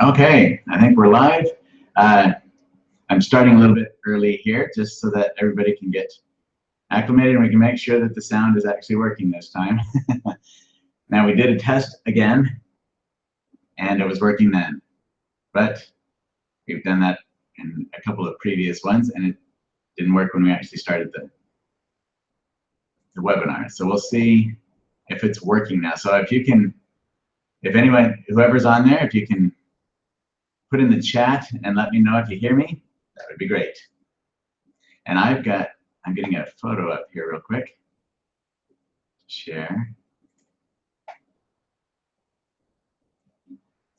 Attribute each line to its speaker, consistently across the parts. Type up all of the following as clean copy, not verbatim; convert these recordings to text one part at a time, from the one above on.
Speaker 1: Okay, I think we're live. I'm starting a little bit early here just so that everybody can get acclimated and we can make sure that the sound is actually working this time. Now, we did a test again and it was working then, but we've done that in a couple of previous ones and it didn't work when we actually started the webinar. So we'll see if it's working now. So if you can, if anyone, whoever's on there, if you can put in the chat and let me know if you hear me, that would be great. And I'm getting a photo up here real quick. Share.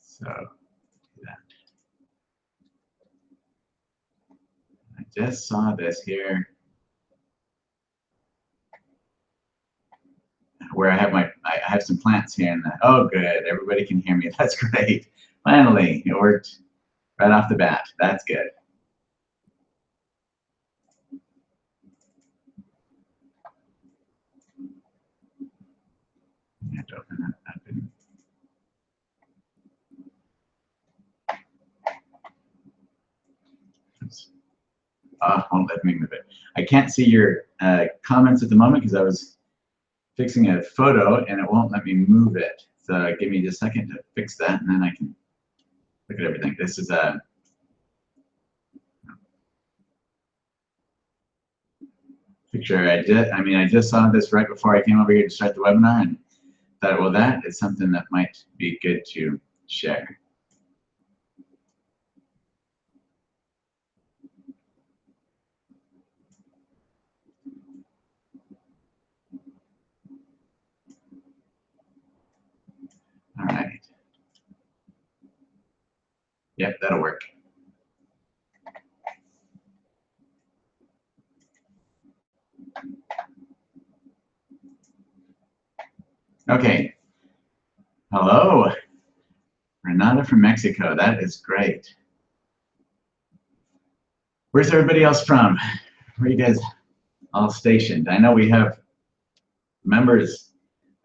Speaker 1: So do that. I just saw this here where I have some plants here and oh good, everybody can hear me. That's great. Finally, it worked right off the bat. That's good. I have to open that up. Won't let me move it. I can't see your comments at the moment because I was fixing a photo and it won't let me move it. So give me just a second to fix that and then I can look at everything. This is a picture I just saw this right before I came over here to start the webinar and thought, well, that is something that might be good to share. All right. Yep, that'll work. Okay. Hello, Renata from Mexico. That is great. Where's everybody else from? Where are you guys all stationed? I know we have members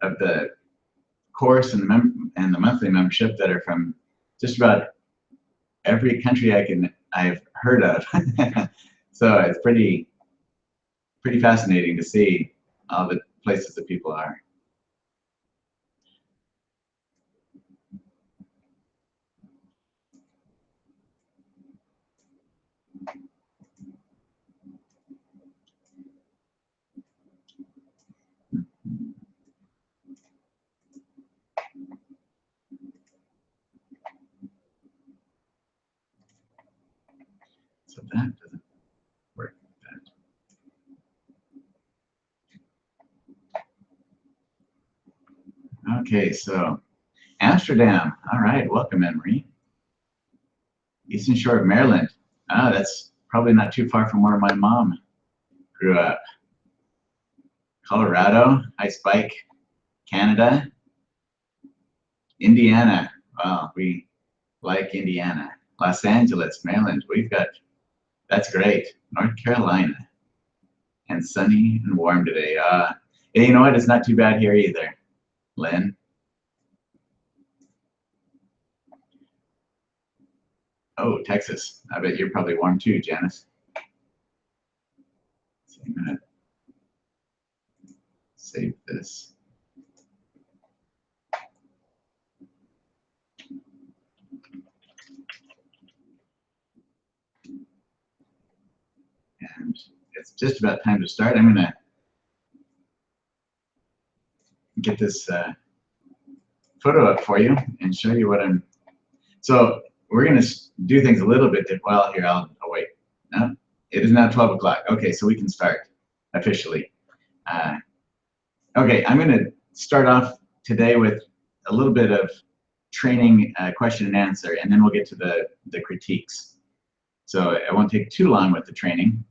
Speaker 1: of the course and the monthly membership that are from just about every country I've heard of. So it's pretty fascinating to see all the places that people are. So that doesn't work. Okay, so Amsterdam. All right, welcome, Anne-Marie. Eastern Shore of Maryland. Ah, that's probably not too far from where my mom grew up. Colorado, I Spike, Canada, Indiana. Wow, we like Indiana. Los Angeles, Maryland. That's great. North Carolina. And sunny and warm today. Yeah, you know what? It's not too bad here either, Lynn. Oh, Texas. I bet you're probably warm too, Janice. So I'm gonna save this. And it's just about time to start. I'm gonna get this photo up for you and show you what I'm. So we're gonna do things a little bit different. Well, here, oh wait. No, it is now 12 o'clock. Okay, so we can start officially. Okay, I'm gonna start off today with a little bit of training question and answer, and then we'll get to the critiques. So it won't take too long with the training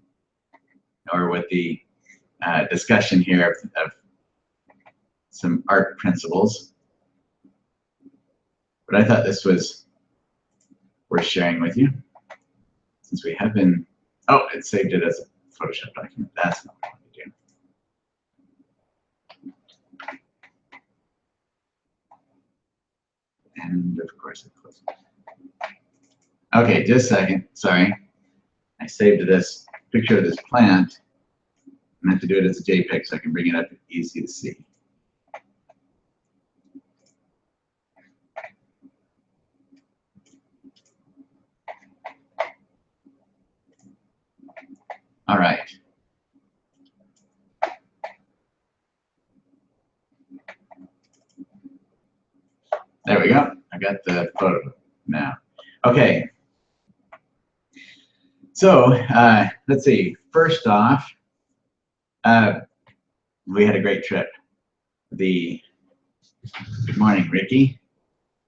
Speaker 1: or with the discussion here of some art principles. But I thought this was worth sharing with you since we have been, oh, it saved it as a Photoshop document. That's not what I want to do. And of course it closes. Okay, just a second. Sorry. I saved this picture of this plant. I have to do it as a JPEG so I can bring it up easy to see. All right. There we go. I got the photo now. Okay. So let's see. First off, we had a great trip. Good morning, Ricky.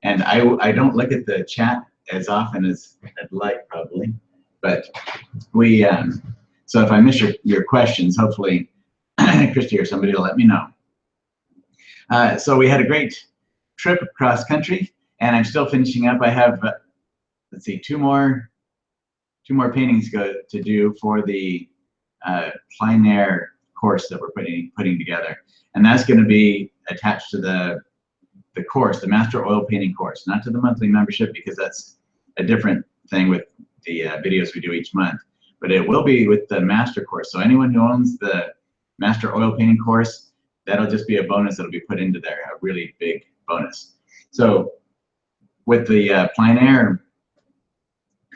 Speaker 1: And I don't look at the chat as often as I'd like, probably. But we, so if I miss your questions, hopefully Christy or somebody will let me know. So we had a great trip across country, and I'm still finishing up. I have, let's see, two more paintings to do for the plein air course that we're putting together, and that's going to be attached to the course, the Master Oil Painting course, not to the monthly membership, because that's a different thing with the videos we do each month. But it will be with the Master course. So anyone who owns the Master Oil Painting course, that'll just be a bonus that'll be put into there, a really big bonus. So with the plein air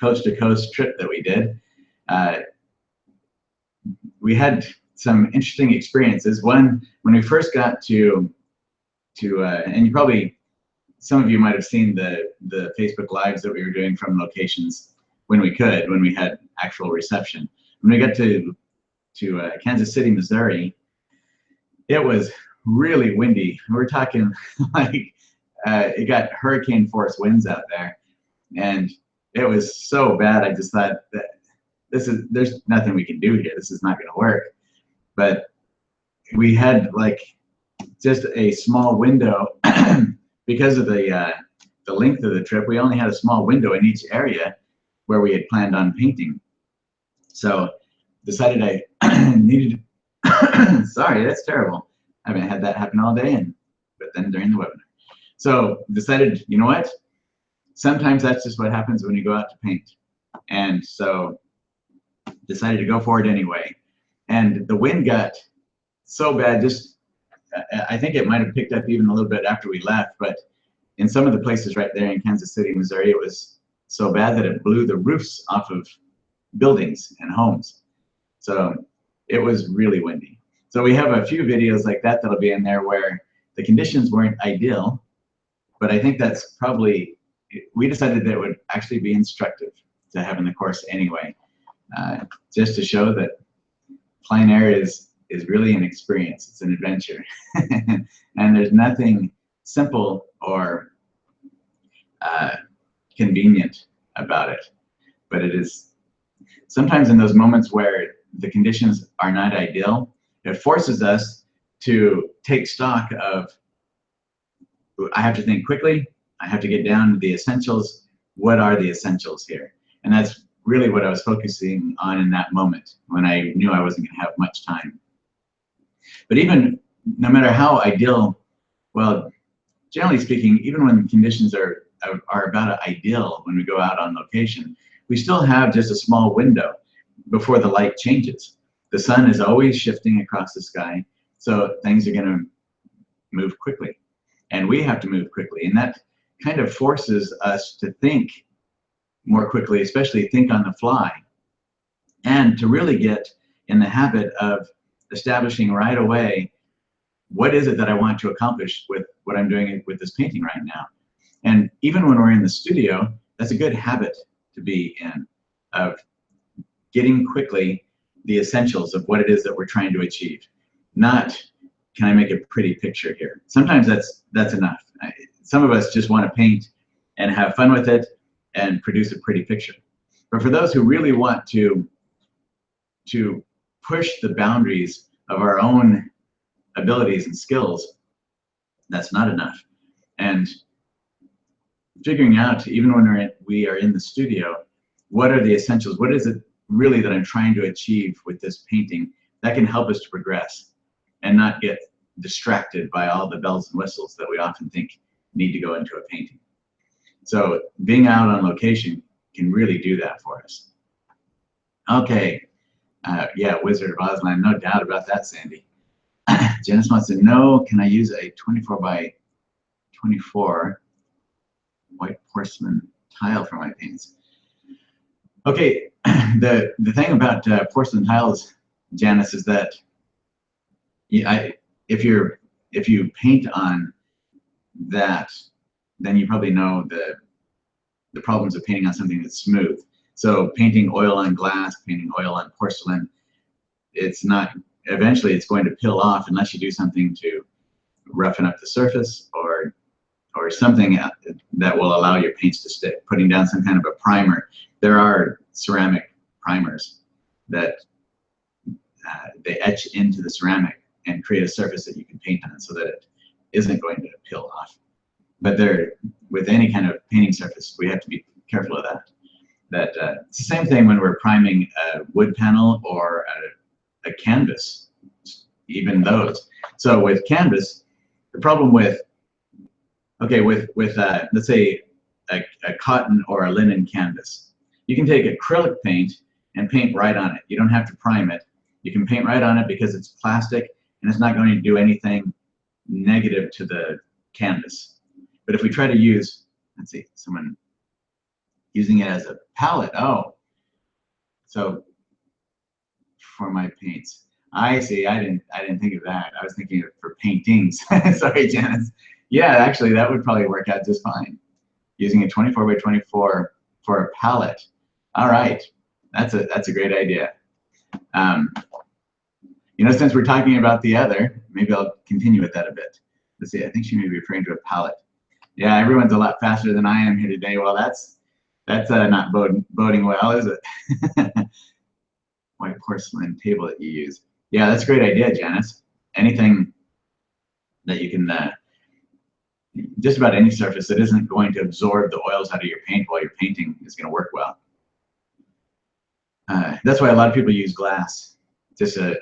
Speaker 1: coast to coast trip that we did, we had some interesting experiences. One, when we first got to and you probably, some of you might have seen the Facebook Lives that we were doing from locations when we had actual reception. When we got to Kansas City, Missouri, it was really windy. We're talking like it got hurricane force winds out there, and it was so bad. I just thought that there's nothing we can do here. This is not going to work. But we had like just a small window because of the length of the trip. We only had a small window in each area where we had planned on painting. So decided I needed. Sorry, that's terrible. I haven't had that happen all day, but then during the webinar. So decided, you know what? Sometimes that's just what happens when you go out to paint. And so decided to go for it anyway. And the wind got so bad, I think it might have picked up even a little bit after we left, but in some of the places right there in Kansas City, Missouri, it was so bad that it blew the roofs off of buildings and homes. So it was really windy. So we have a few videos like that that'll be in there where the conditions weren't ideal, but I think that's probably, we decided that it would actually be instructive to have in the course anyway, just to show that plein air is really an experience. It's an adventure. And there's nothing simple or convenient about it. But it is sometimes in those moments where the conditions are not ideal, it forces us to take stock of, I have to think quickly, I have to get down to the essentials. What are the essentials here? And that's really what I was focusing on in that moment when I knew I wasn't going to have much time. But even no matter how ideal, well, generally speaking, even when conditions are about ideal when we go out on location, we still have just a small window before the light changes. The sun is always shifting across the sky, so things are going to move quickly. And we have to move quickly. And that kind of forces us to think more quickly, especially think on the fly, and to really get in the habit of establishing right away, what is it that I want to accomplish with what I'm doing with this painting right now? And even when we're in the studio, that's a good habit to be in, of getting quickly the essentials of what it is that we're trying to achieve. Not, can I make a pretty picture here? Sometimes that's enough. Some of us just want to paint and have fun with it and produce a pretty picture. But for those who really want to push the boundaries of our own abilities and skills, that's not enough. And figuring out, even when we are in the studio, what are the essentials? What is it really that I'm trying to achieve with this painting that can help us to progress and not get distracted by all the bells and whistles that we often think need to go into a painting. So being out on location can really do that for us. Okay, yeah, Wizard of Ozland, no doubt about that, Sandy. Janice wants to know, can I use a 24 by 24 white porcelain tile for my paints? Okay, the thing about porcelain tiles, Janice, is that if you paint on that, then you probably know the problems of painting on something that's smooth. So painting oil on glass, painting oil on porcelain, it's not, eventually it's going to peel off unless you do something to roughen up the surface or something that will allow your paints to stick, putting down some kind of a primer. There are ceramic primers that they etch into the ceramic and create a surface that you can paint on so that it isn't going to peel off. But with any kind of painting surface, we have to be careful of that. It's the same thing when we're priming a wood panel or a canvas, even those. So with canvas, the problem with, okay, with let's say a cotton or a linen canvas, you can take acrylic paint and paint right on it. You don't have to prime it. You can paint right on it because it's plastic and it's not going to do anything negative to the canvas. But if we try to use, let's see, someone using it as a palette. Oh, so for my paints, I see. I didn't think of that. I was thinking of for paintings. Sorry, Janice. Yeah, actually, that would probably work out just fine. Using a 24 by 24 for a palette. All right, that's a great idea. You know, since we're talking about the other, maybe I'll continue with that a bit. Let's see. I think she may be referring to a palette. Yeah, everyone's a lot faster than I am here today. Well, that's not boding well, is it? White porcelain table that you use. Yeah, that's a great idea, Janice. Anything that you can, just about any surface that isn't going to absorb the oils out of your paint while you're painting is going to work well. That's why a lot of people use glass. Just a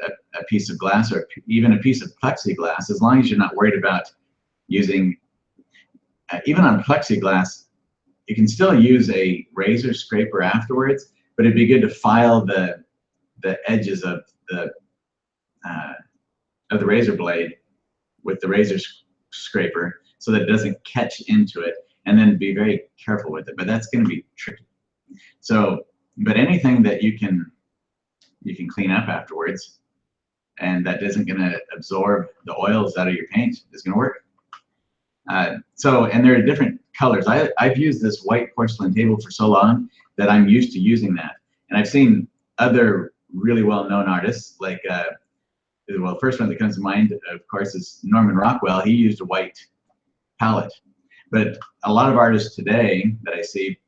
Speaker 1: piece of glass or even a piece of plexiglass, as long as you're not worried about using, even on plexiglass, you can still use a razor scraper afterwards, but it'd be good to file the edges of the razor blade with the razor scraper so that it doesn't catch into it, and then be very careful with it. But that's going to be tricky. So, but anything that you can clean up afterwards, and that isn't going to absorb the oils out of your paint, is going to work. So, and there are different colors. I've used this white porcelain table for so long that I'm used to using that. And I've seen other really well-known artists, like, well, the first one that comes to mind, of course, is Norman Rockwell. He used a white palette. But a lot of artists today that I see,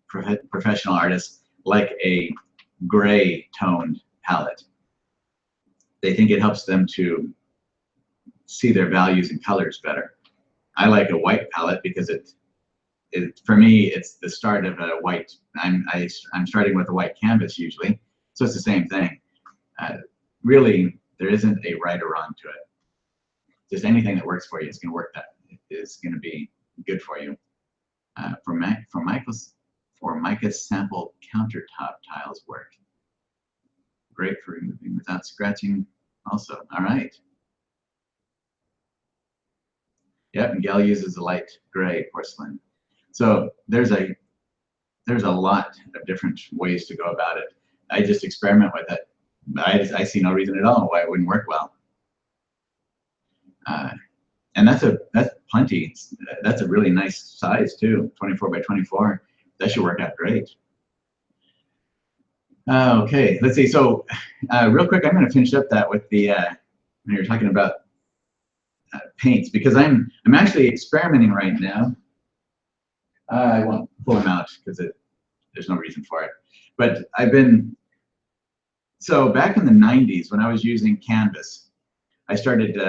Speaker 1: professional artists, like a gray toned palette. They think it helps them to see their values and colors better. I like a white palette because for me, it's the start of a white. I'm starting with a white canvas usually, so it's the same thing. Really, there isn't a right or wrong to it. Just anything that works for you is going to work. That is going to be good for you. For Micah's sample countertop tiles work. Great for removing without scratching. Also, all right. Yep, and Gail uses a light gray porcelain. So there's a lot of different ways to go about it. I just experiment with it. I see no reason at all why it wouldn't work well. And that's plenty. That's a really nice size too, 24 by 24. That should work out great. Okay, let's see. So real quick, I'm going to finish up that with the when you're talking about paints, because I'm actually experimenting right now. I won't pull them out because there's no reason for it. But so back in the 90s when I was using canvas, I started,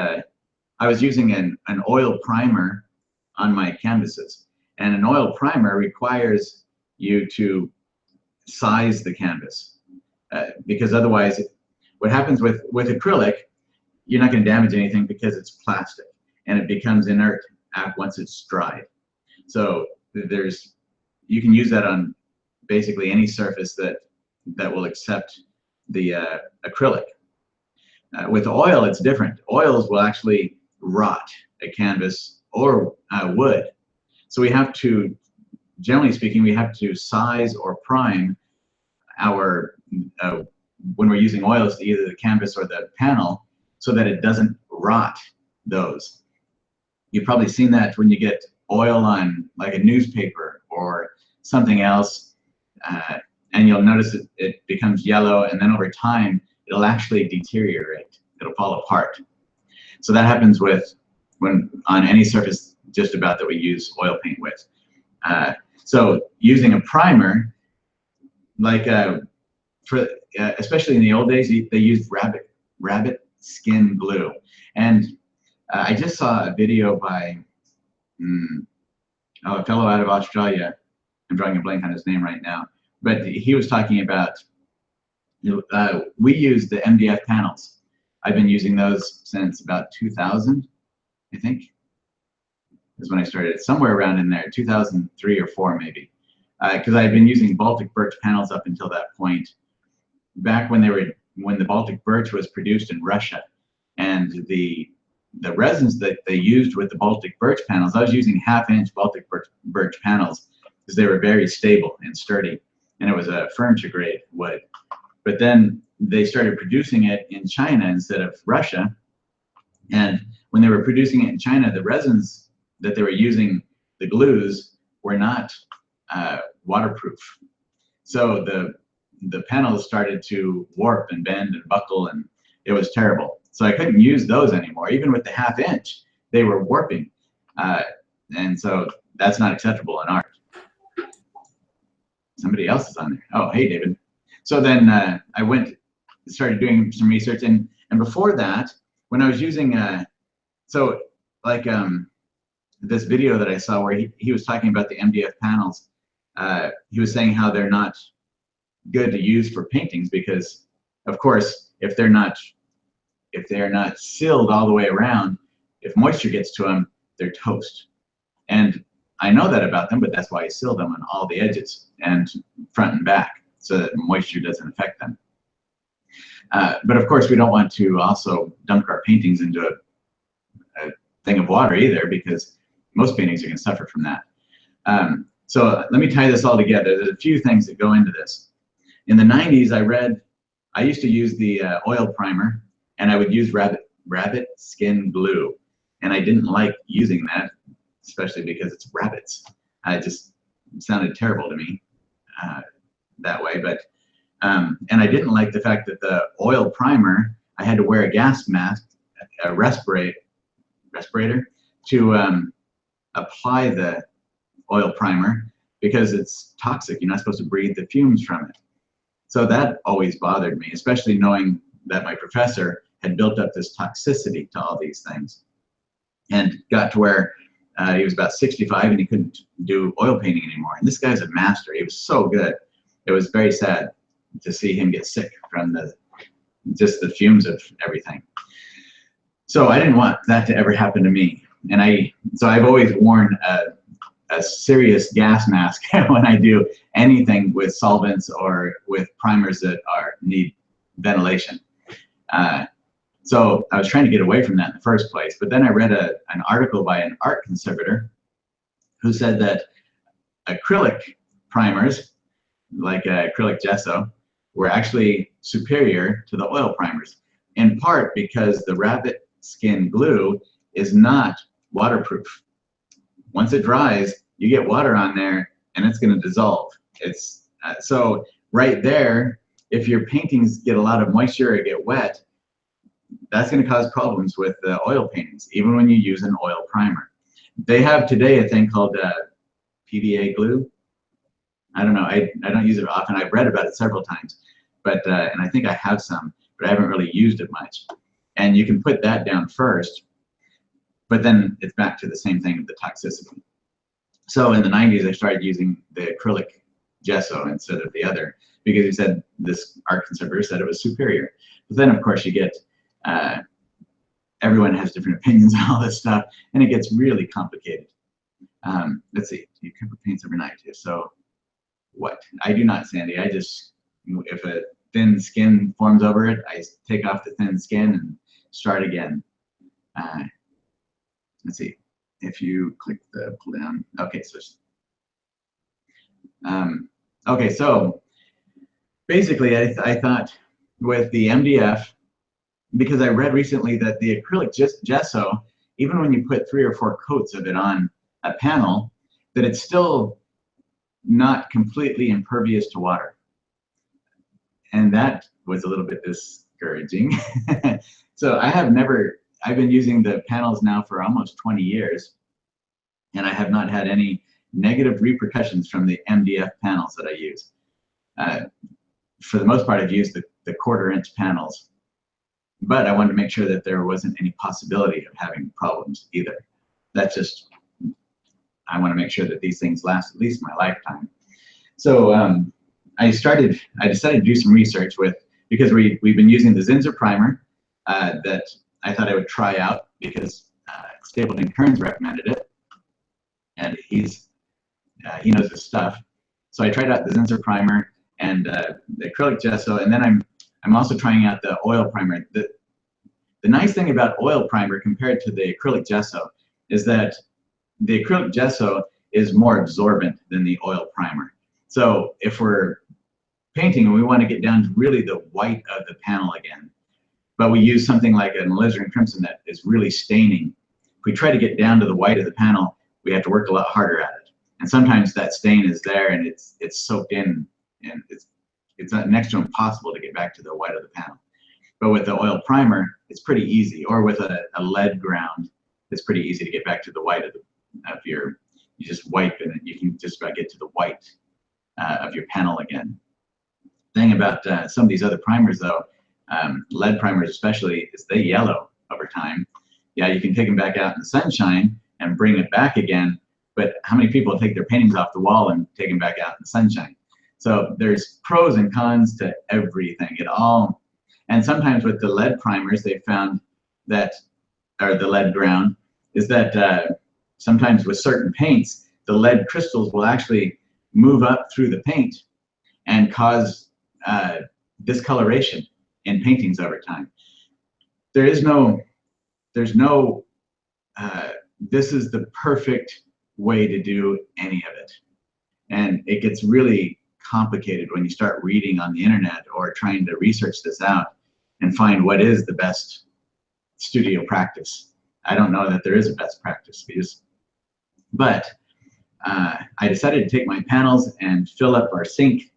Speaker 1: I was using an oil primer on my canvases. And an oil primer requires you to size the canvas because otherwise, what happens with acrylic, you're not going to damage anything because it's plastic and it becomes inert once it's dried. So you can use that on basically any surface that will accept the acrylic. With oil, it's different. Oils will actually rot a canvas or wood. So we have to, generally speaking, we have to size or prime our, when we're using oils, either the canvas or the panel, so that it doesn't rot those. You've probably seen that when you get oil on like a newspaper or something else, and you'll notice it becomes yellow, and then over time, it'll actually deteriorate. It'll fall apart. So that happens on any surface just about that we use oil paint with. So using a primer, like especially in the old days, they used rabbit skin glue. And I just saw a video by a fellow out of Australia. I'm drawing a blank on his name right now, but he was talking about, we use the MDF panels. I've been using those since about 2000, I think, is when I started, somewhere around in there, 2003 or 4 maybe, because I've been using Baltic birch panels up until that point, back when the Baltic birch was produced in Russia, and the resins that they used with the Baltic birch panels, I was using 1/2-inch Baltic birch panels because they were very stable and sturdy, and it was a furniture grade wood. But then they started producing it in China instead of Russia, and when they were producing it in China, the resins that they were using, the glues, were not waterproof. So the panels started to warp and bend and buckle, and it was terrible. So I couldn't use those anymore. Even with the 1/2-inch, they were warping. And so that's not acceptable in art. Somebody else is on there. Oh, hey, David. So then I started doing some research, and before that, when I was using, so like this video that I saw where he was talking about the MDF panels, he was saying how they're not good to use for paintings because, of course, if they're not sealed all the way around, if moisture gets to them, they're toast. And I know that about them, but that's why I seal them on all the edges and front and back, so that moisture doesn't affect them. But of course, we don't want to also dunk our paintings into a thing of water either, because most paintings are going to suffer from that. So let me tie this all together. There's a few things that go into this. In the 90s, I used to use the oil primer, and I would use rabbit skin glue. And I didn't like using that, especially because it's rabbits. It just sounded terrible to me that way. But and I didn't like the fact that the oil primer, I had to wear a gas mask, a respirator, to apply the oil primer, because it's toxic. You're not supposed to breathe the fumes from it. So that always bothered me, especially knowing that my professor had built up this toxicity to all these things, and got to where he was about 65 and he couldn't do oil painting anymore. And this guy's a master. He was so good. It was very sad to see him get sick from just the fumes of everything. So I didn't want that to ever happen to me. And so I've always worn a serious gas mask when I do anything with solvents or with primers that need ventilation. So I was trying to get away from that in the first place, but then I read an article by an art conservator who said that acrylic primers, like acrylic gesso, were actually superior to the oil primers, in part because the rabbit skin glue is not waterproof. Once it dries, you get water on there and it's going to dissolve. It's so right there, if your paintings get a lot of moisture or get wet, that's going to cause problems with the oil paintings, even when you use an oil primer. They have today a thing called PVA glue. I don't know. I don't use it often. I've read about it several times, but and I think I have some, but I haven't really used it much. And you can put that down first, but then it's back to the same thing with the toxicity. So in the 90s, I started using the acrylic gesso instead of the other, because he said, this art conservator said it was superior. But then, of course, you get everyone has different opinions on all this stuff, and it gets really complicated. Let's see, you cover paints overnight. So what? I do not, Sandy. I just, if a thin skin forms over it, I take off the thin skin and start again. Let's see, if you click the pull down. Okay, so okay, so basically I thought with the MDF, because I read recently that the acrylic gesso, even when you put 3 or 4 coats of it on a panel, that it's still not completely impervious to water. And that was a little bit discouraging. So I've been using the panels now for almost 20 years, and I have not had any negative repercussions from the MDF panels that I use. For the most part, I've used the 1/4-inch panels, but I wanted to make sure that there wasn't any possibility of having problems either. That's just, I want to make sure that these things last at least my lifetime. So I decided to do some research because we've been using the Zinsser primer that I thought I would try out because Stapleton Kearns recommended it, and he knows his stuff. So I tried out the Zinsser primer and the acrylic gesso, and then I'm also trying out the oil primer. The nice thing about oil primer compared to the acrylic gesso is that the acrylic gesso is more absorbent than the oil primer. So if we're painting and we want to get down to really the white of the panel again, but we use something like an alizarin crimson that is really staining, if we try to get down to the white of the panel, we have to work a lot harder at it. And sometimes that stain is there and it's soaked in, and it's not next to impossible to get back to the white of the panel. But with the oil primer, it's pretty easy, or with a lead ground, it's pretty easy to get back to the white of your, you just wipe and you can just about get to the white of your panel again. The thing about some of these other primers though, lead primers especially, is they yellow over time. Yeah, you can take them back out in the sunshine and bring it back again, but how many people take their paintings off the wall and take them back out in the sunshine? So there's pros and cons to everything. And sometimes with the lead primers, they found that, or the lead ground, is that sometimes with certain paints, the lead crystals will actually move up through the paint and cause discoloration in paintings over time. There's no, this is the perfect way to do any of it. And it gets really complicated when you start reading on the internet or trying to research this out and find what is the best studio practice. I don't know that there is a best practice, but I decided to take my panels and fill up our sink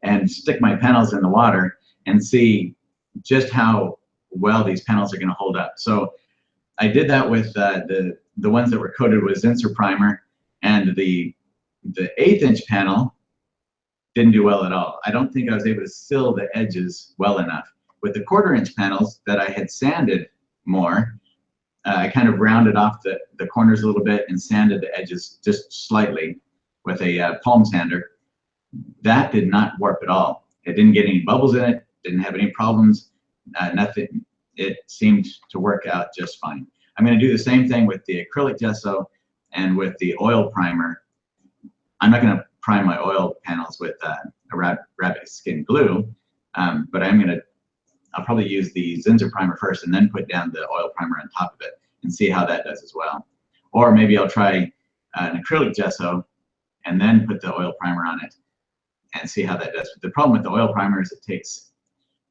Speaker 1: and stick my panels in the water and see just how well these panels are going to hold up. So I did that with the ones that were coated with Zinsser primer, and the 1/8-inch panel didn't do well at all. I don't think I was able to seal the edges well enough. With the 1/4-inch panels that I had sanded more, I kind of rounded off the corners a little bit and sanded the edges just slightly with a palm sander. That did not warp at all. It didn't get any bubbles in it, didn't have any problems, nothing. It seemed to work out just fine. I'm going to do the same thing with the acrylic gesso and with the oil primer. I'm not going to prime my oil panels with a rabbit skin glue, but I'll probably use the Zinsser primer first and then put down the oil primer on top of it and see how that does as well. Or maybe I'll try an acrylic gesso and then put the oil primer on it and see how that does. But the problem with the oil primer is it takes,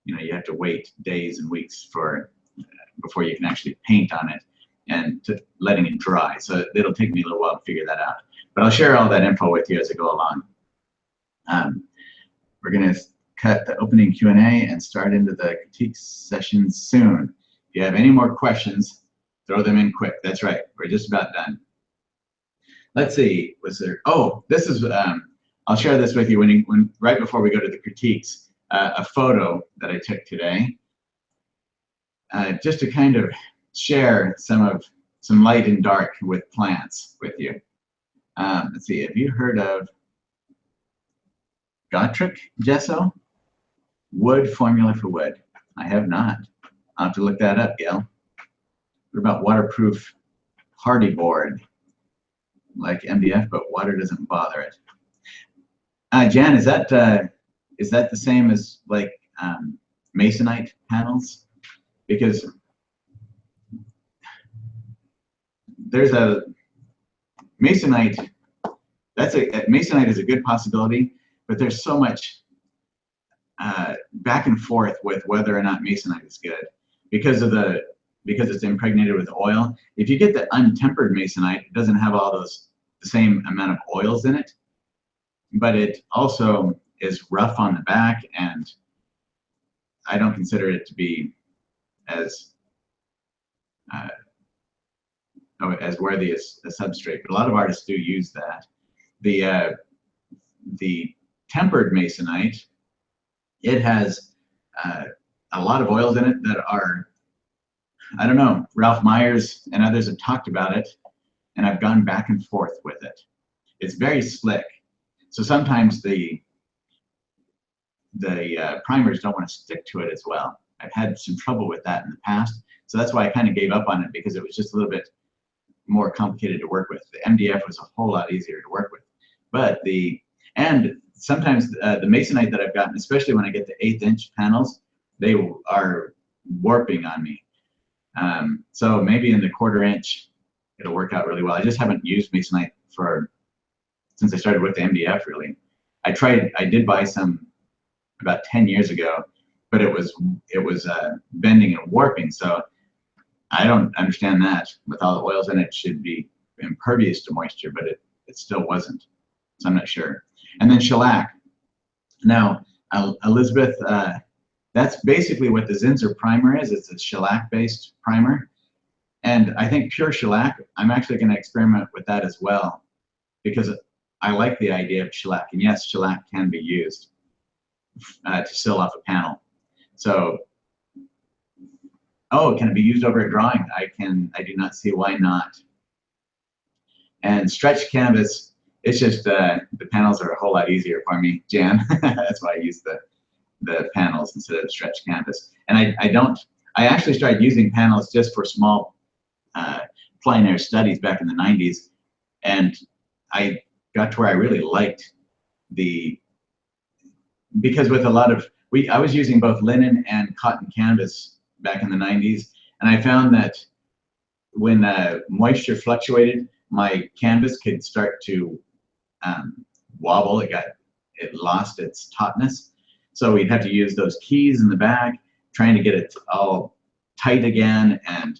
Speaker 1: you have to wait days and weeks before you can actually paint on it and letting it dry. So it'll take me a little while to figure that out. But I'll share all that info with you as I go along. We're going to cut the opening Q&A and start into the critique session soon. If you have any more questions, throw them in quick. That's right, we're just about done. Let's see, this is, I'll share this with you right before we go to the critiques, a photo that I took today, just to kind of share some light and dark with plants with you. Let's see, have you heard of Gotrek gesso? Wood formula for wood. I have not. I'll have to look that up, Gail. What about waterproof hardy board? Like MDF, but water doesn't bother it. Jan, is that the same as like masonite panels? Because there's a masonite. Masonite is a good possibility, but there's so much back and forth with whether or not masonite is good because it's impregnated with oil. If you get the untempered masonite, it doesn't have all the same amount of oils in it, but it also is rough on the back, and I don't consider it to be as worthy as a substrate. But a lot of artists do use that. The tempered masonite, it has a lot of oils in it that are, I don't know, Ralph Myers and others have talked about it, and I've gone back and forth with it. It's very slick. So sometimes the primers don't want to stick to it as well. I've had some trouble with that in the past. So that's why I kind of gave up on it, because it was just a little bit more complicated to work with. The MDF was a whole lot easier to work with. But and sometimes the masonite that I've gotten, especially when I get the 1/8 inch panels, they are warping on me. So maybe in the 1/4 inch, it'll work out really well. I just haven't used masonite since I started with the MDF, really. I did buy some about 10 years ago, but it was bending and warping. So I don't understand that. With all the oils in it, it should be impervious to moisture, but it still wasn't. So I'm not sure. And then shellac. Now, Elizabeth, that's basically what the Zinsser primer is. It's a shellac-based primer. And I think pure shellac, I'm actually going to experiment with that as well, because I like the idea of shellac. And yes, shellac can be used to seal off a panel. So, oh, can it be used over a drawing? I do not see why not. And stretched canvas, it's just the panels are a whole lot easier for me, Jan. That's why I use the panels instead of stretched canvas. And I actually started using panels just for small plein air studies back in the 90s. And I got to where I really liked because with a lot of, I was using both linen and cotton canvas back in the 90s. And I found that when moisture fluctuated, my canvas could start to wobble. It lost its tautness. So we'd have to use those keys in the back, trying to get it all tight again. And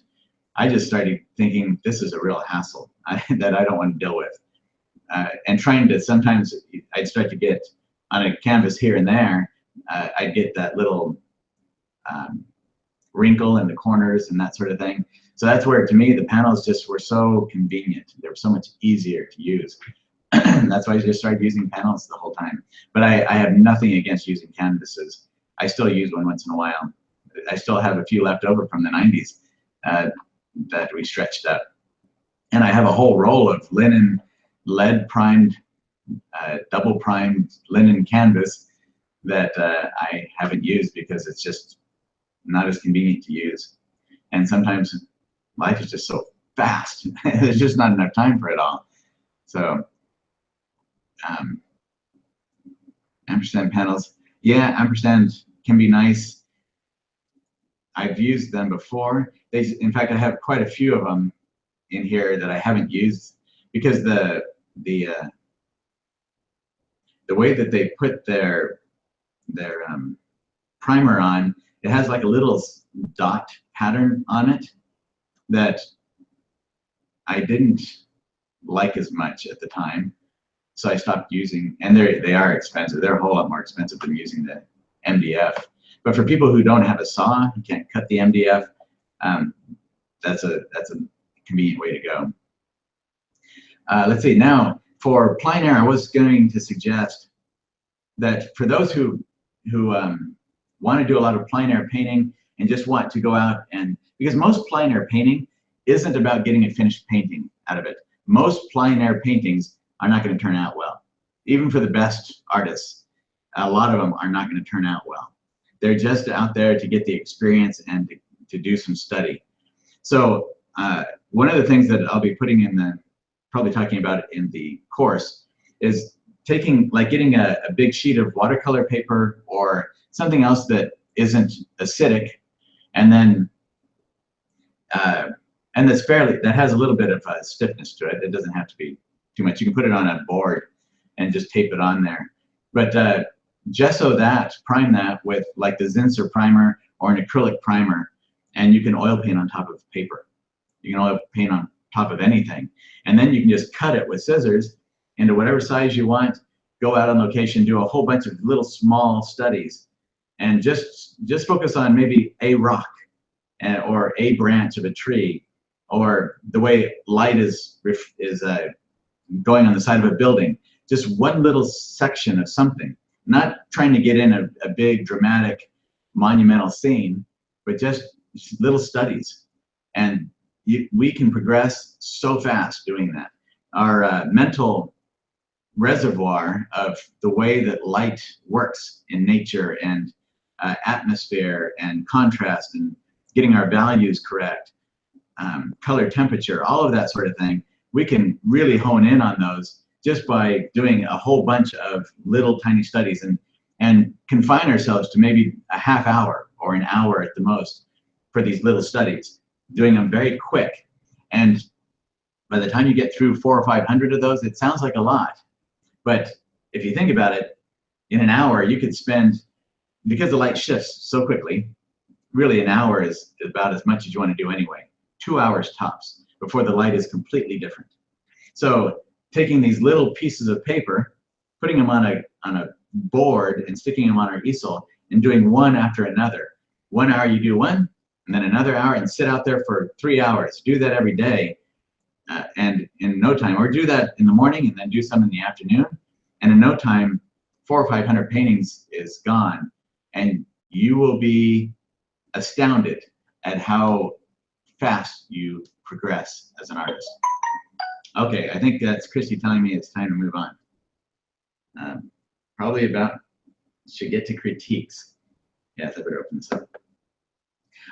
Speaker 1: I just started thinking, this is a real hassle that I don't want to deal with. And trying to, sometimes I'd start to get on a canvas here and there, I'd get that little wrinkle in the corners and that sort of thing. So that's where, to me, the panels just were so convenient. They were so much easier to use. That's why I just started using panels the whole time. But I have nothing against using canvases. I still use one once in a while. I still have a few left over from the 90s that we stretched up. And I have a whole roll of linen, lead primed, double primed linen canvas that I haven't used because it's just not as convenient to use. And sometimes life is just so fast. There's just not enough time for it all. So ampersand panels, yeah, ampersand can be nice. I've used them before. In fact, I have quite a few of them in here that I haven't used because the way that they put their primer on, it has like a little dot pattern on it that I didn't like as much at the time. So I stopped using, and they are expensive. They're a whole lot more expensive than using the MDF. But for people who don't have a saw, you can't cut the MDF, that's a convenient way to go. Let's see, now for plein air, I was going to suggest that for those who want to do a lot of plein air painting and just want to go out because most plein air painting isn't about getting a finished painting out of it. Most plein air paintings are not going to turn out well. Even for the best artists, a lot of them are not going to turn out well. They're just out there to get the experience and to do some study. So one of the things that I'll be putting probably talking about in the course is getting a big sheet of watercolor paper or something else that isn't acidic, and then and that has a little bit of stiffness to it. It doesn't have to be too much. You can put it on a board and just tape it on there. But gesso that, prime that with like the Zinsser primer or an acrylic primer, and you can oil paint on top of paper. You can oil paint on top of anything. And then you can just cut it with scissors into whatever size you want, go out on location, do a whole bunch of little small studies, and just focus on maybe a rock or a branch of a tree, or the way light is going on the side of a building. Just one little section of something, not trying to get in a big dramatic monumental scene, but just little studies. And we can progress so fast doing that. Our mental reservoir of the way that light works in nature and atmosphere and contrast and getting our values correct, color, temperature, all of that sort of thing, we can really hone in on those just by doing a whole bunch of little tiny studies, and confine ourselves to maybe a half hour or an hour at the most for these little studies, doing them very quick. And by the time you get through 400 or 500 of those, it sounds like a lot. But if you think about it, in an hour, you could spend, because the light shifts so quickly, really an hour is about as much as you want to do anyway. 2 hours tops before the light is completely different. So taking these little pieces of paper, putting them on a board and sticking them on our easel and doing one after another. 1 hour you do one, and then another hour, and sit out there for 3 hours. Do that every day, and in no time, or do that in the morning and then do some in the afternoon, and in no time, 400 or 500 paintings is gone, and you will be astounded at how fast you progress as an artist. Okay, I think that's Christy telling me it's time to move on. Probably about, should get to critiques. Yes, I better open this up.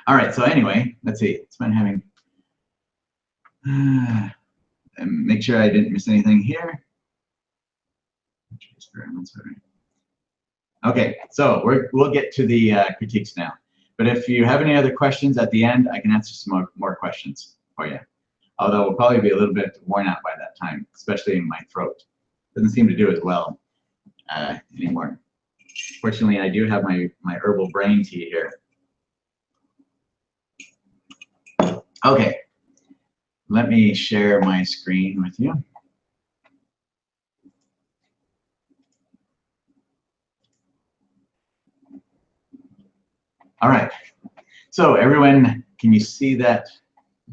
Speaker 1: All right, so anyway, let's see. It's been having, and make sure I didn't miss anything here. Okay, so we'll get to the critiques now. But if you have any other questions at the end, I can answer some more questions for you. Although we'll probably be a little bit worn out by that time, especially in my throat. Doesn't seem to do as well anymore. Fortunately, I do have my herbal brain tea here. Okay, let me share my screen with you. All right, so everyone, can you see that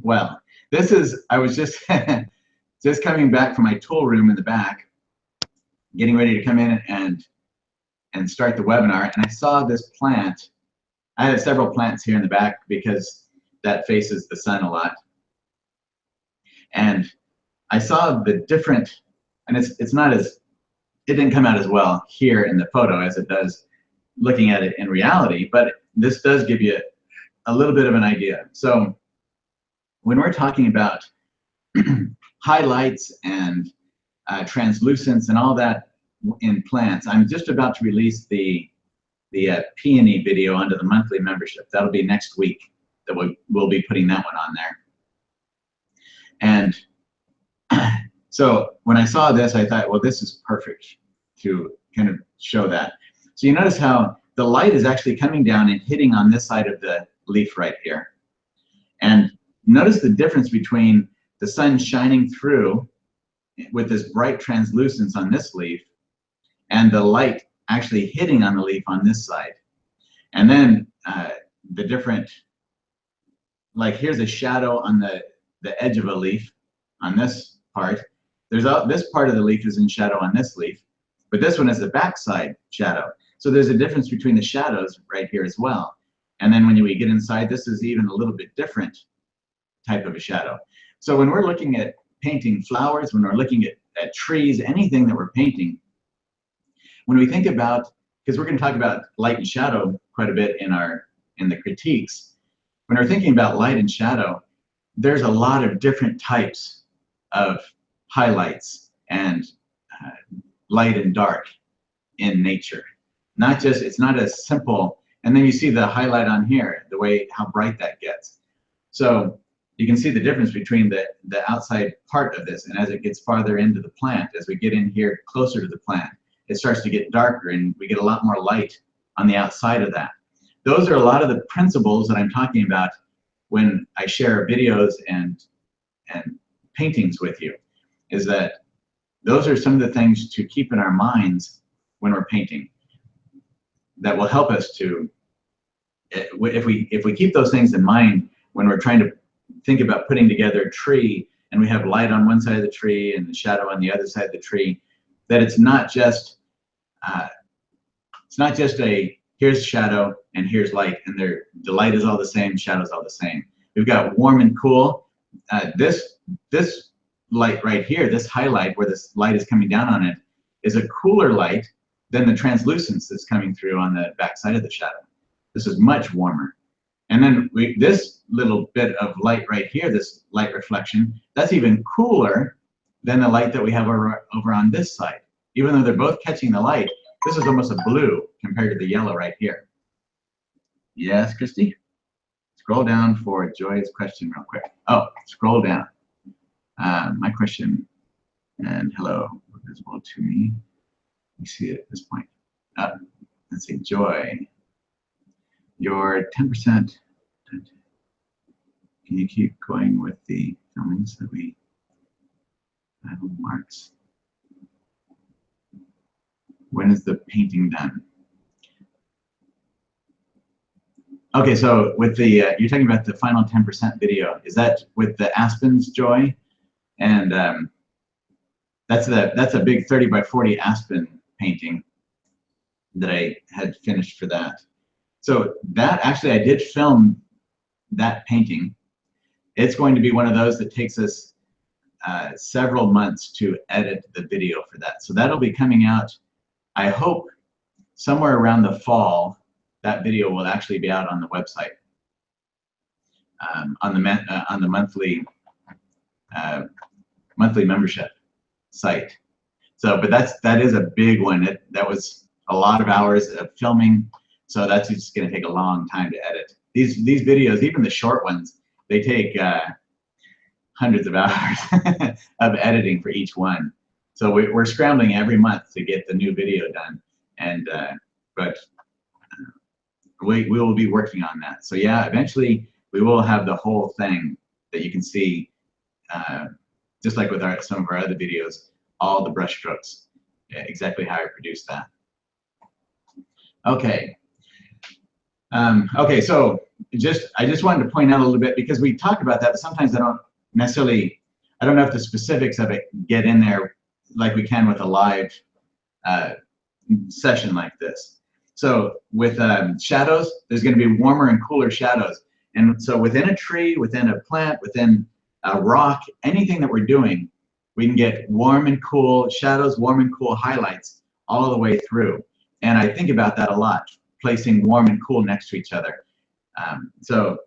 Speaker 1: well? This is, I was just just coming back from my tool room in the back, getting ready to come in and start the webinar, and I saw this plant. I have several plants here in the back because that faces the sun a lot. And I saw the different, and it's not as, it didn't come out as well here in the photo as it does looking at it in reality, but this does give you a little bit of an idea. So when we're talking about highlights and translucence and all that in plants, I'm just about to release the peony video onto the monthly membership. That'll be next week that we'll be putting that one on there. And so when I saw this, I thought, well, this is perfect to kind of show that. So you notice how the light is actually coming down and hitting on this side of the leaf right here. And notice the difference between the sun shining through with this bright translucence on this leaf and the light actually hitting on the leaf on this side. And then the different, like here's a shadow on the edge of a leaf on this part. This part of the leaf is in shadow on this leaf, but this one is the backside shadow. So there's a difference between the shadows right here as well. And then when we get inside, this is even a little bit different type of a shadow. So when we're looking at painting flowers, when we're looking at trees, anything that we're painting, when we think about, because we're going to talk about light and shadow quite a bit in the critiques, when we're thinking about light and shadow, there's a lot of different types of highlights and light and dark in nature. Not just, it's not as simple. And then you see the highlight on here, the way, how bright that gets. So you can see the difference between the outside part of this, and as it gets farther into the plant, as we get in here closer to the plant, it starts to get darker and we get a lot more light on the outside of that. Those are a lot of the principles that I'm talking about when I share videos and paintings with you, is that those are some of the things to keep in our minds when we're painting that will help us to, if we keep those things in mind when we're trying to think about putting together a tree, and we have light on one side of the tree and the shadow on the other side of the tree, that it's not just a here's shadow and here's light, and the light is all the same, shadow's all the same. We've got warm and cool. This light right here, this highlight where this light is coming down on it, is a cooler light than the translucence that's coming through on the back side of the shadow. This is much warmer. And then this little bit of light right here, this light reflection, that's even cooler than the light that we have over on this side. Even though they're both catching the light, this is almost a blue compared to the yellow right here. Yes, Christy? Scroll down for Joy's question real quick. Oh, scroll down. My question, and hello, visible to me. You see it at this point. Let's see, Joy. Your 10%, can you keep going with the filming so we have marks? When is the painting done? Okay, so with the, you're talking about the final 10% video. Is that with the aspens, Joy? And that's a big 30 by 40 aspen painting that I had finished for that. So that, actually, I did film that painting. It's going to be one of those that takes us several months to edit the video for that. So that'll be coming out, I hope, somewhere around the fall. That video will actually be out on the website, on the monthly membership site. So, but that is a big one. That was a lot of hours of filming. So that's just going to take a long time to edit. These videos, even the short ones, they take hundreds of hours of editing for each one. So we're scrambling every month to get the new video done, and but we will be working on that. So yeah, eventually we will have the whole thing that you can see, just like with some of our other videos, all the brush strokes, exactly how I produced that. Okay. Okay, so I just wanted to point out a little bit, because we talk about that, but sometimes I don't know if the specifics of it get in there like we can with a live session like this. So with shadows, there's going to be warmer and cooler shadows. And so within a tree, within a plant, within a rock, anything that we're doing, we can get warm and cool shadows, warm and cool highlights all the way through. And I think about that a lot, placing warm and cool next to each other. So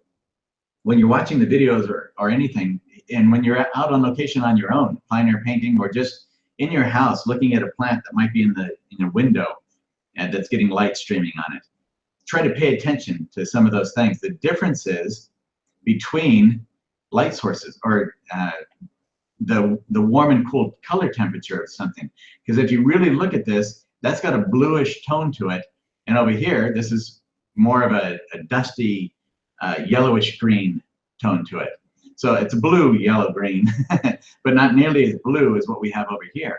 Speaker 1: when you're watching the videos or anything, and when you're out on location on your own, plein air painting, or just in your house looking at a plant that might be in a window and that's getting light streaming on it, try to pay attention to some of those things. The differences between light sources, or the warm and cool color temperature of something. Because if you really look at this, that's got a bluish tone to it. And over here, this is more of a dusty, yellowish green tone to it. So it's blue, yellow, green, but not nearly as blue as what we have over here.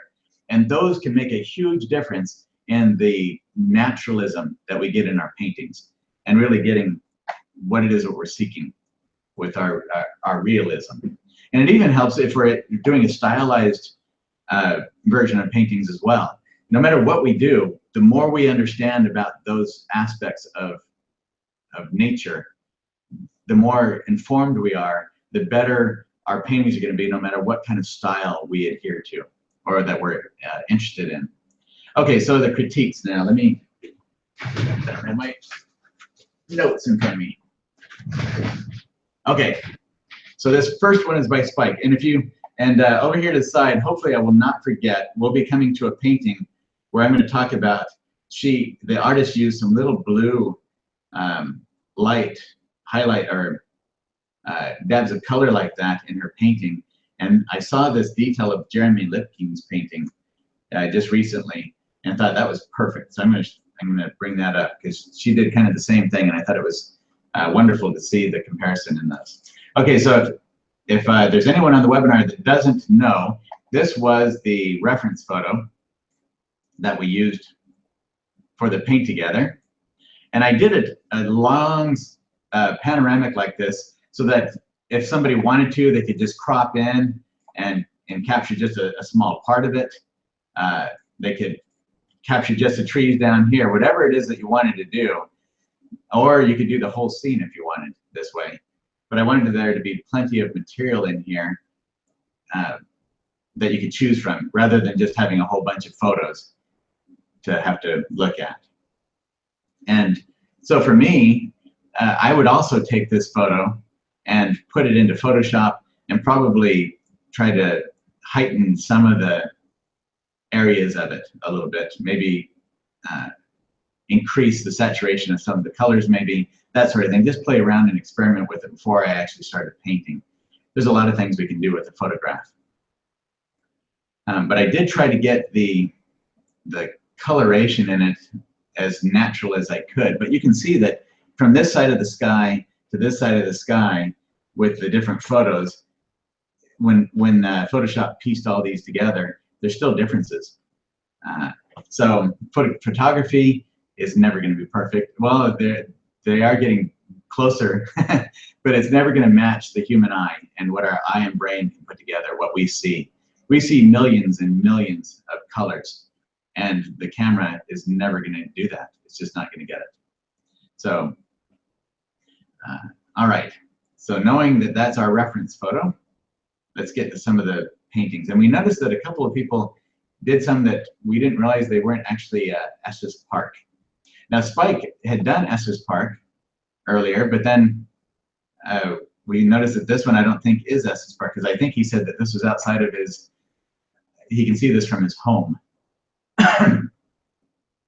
Speaker 1: And those can make a huge difference in the naturalism that we get in our paintings, and really getting what it is that we're seeking with our realism. And it even helps if we're doing a stylized version of paintings as well. No matter what we do, the more we understand about those aspects of nature, the more informed we are, the better our paintings are going to be, no matter what kind of style we adhere to or that we're interested in. Okay, so the critiques now. Let me have my notes in front of me. Okay, so this first one is by Spike. And over here to the side, hopefully I will not forget, we'll be coming to a painting where I'm going to talk about the artist used some little blue light highlight or dabs of color like that in her painting. And I saw this detail of Jeremy Lipking's painting just recently and thought that was perfect. So I'm gonna bring that up because she did kind of the same thing, and I thought it was wonderful to see the comparison in this. Okay, so if there's anyone on the webinar that doesn't know, this was the reference photo that we used for the paint together. And I did a long panoramic like this so that if somebody wanted to, they could just crop in and capture just a small part of it. They could capture just the trees down here, whatever it is that you wanted to do. Or you could do the whole scene if you wanted this way. But I wanted there to be plenty of material in here that you could choose from, rather than just having a whole bunch of photos to have to look at. And so for me, I would also take this photo and put it into Photoshop and probably try to heighten some of the areas of it a little bit, maybe increase the saturation of some of the colors, maybe that sort of thing. Just play around and experiment with it before I actually started painting. There's a lot of things we can do with the photograph. But I did try to get the coloration in it as natural as I could. But you can see that from this side of the sky to this side of the sky with the different photos, when Photoshop pieced all these together, there's still differences. So photography is never going to be perfect. Well, they are getting closer, but it's never going to match the human eye and what our eye and brain can put together, what we see. We see millions and millions of colors, and the camera is never going to do that. It's just not going to get it. So, all right. So knowing that that's our reference photo, let's get to some of the paintings. And we noticed that a couple of people did some that we didn't realize they weren't actually Estes Park. Now, Spike had done Estes Park earlier, but then we noticed that this one I don't think is Estes Park, because I think he said that this was outside of his, he can see this from his home.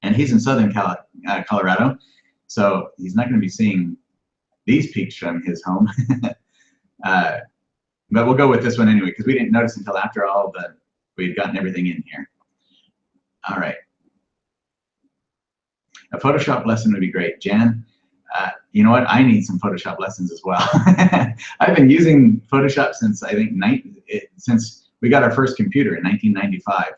Speaker 1: And he's in Southern Colorado, so he's not going to be seeing these peaks from his home. But we'll go with this one anyway, because we didn't notice until after we'd gotten everything in here. All right. A Photoshop lesson would be great. Jan, you know what? I need some Photoshop lessons as well. I've been using Photoshop since, I think, since we got our first computer in 1995.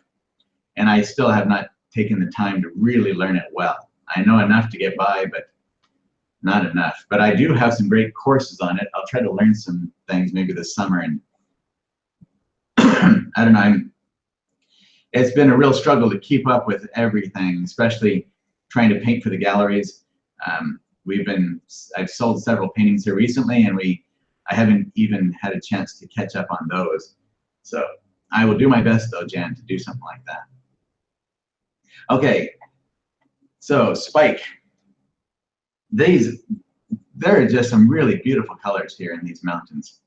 Speaker 1: And I still have not taken the time to really learn it well. I know enough to get by, but not enough. But I do have some great courses on it. I'll try to learn some things maybe this summer. And I don't know, it's been a real struggle to keep up with everything, especially trying to paint for the galleries. I've sold several paintings here recently, and I haven't even had a chance to catch up on those. So I will do my best though, Jan, to do something like that. Okay, so Spike. There are just some really beautiful colors here in these mountains.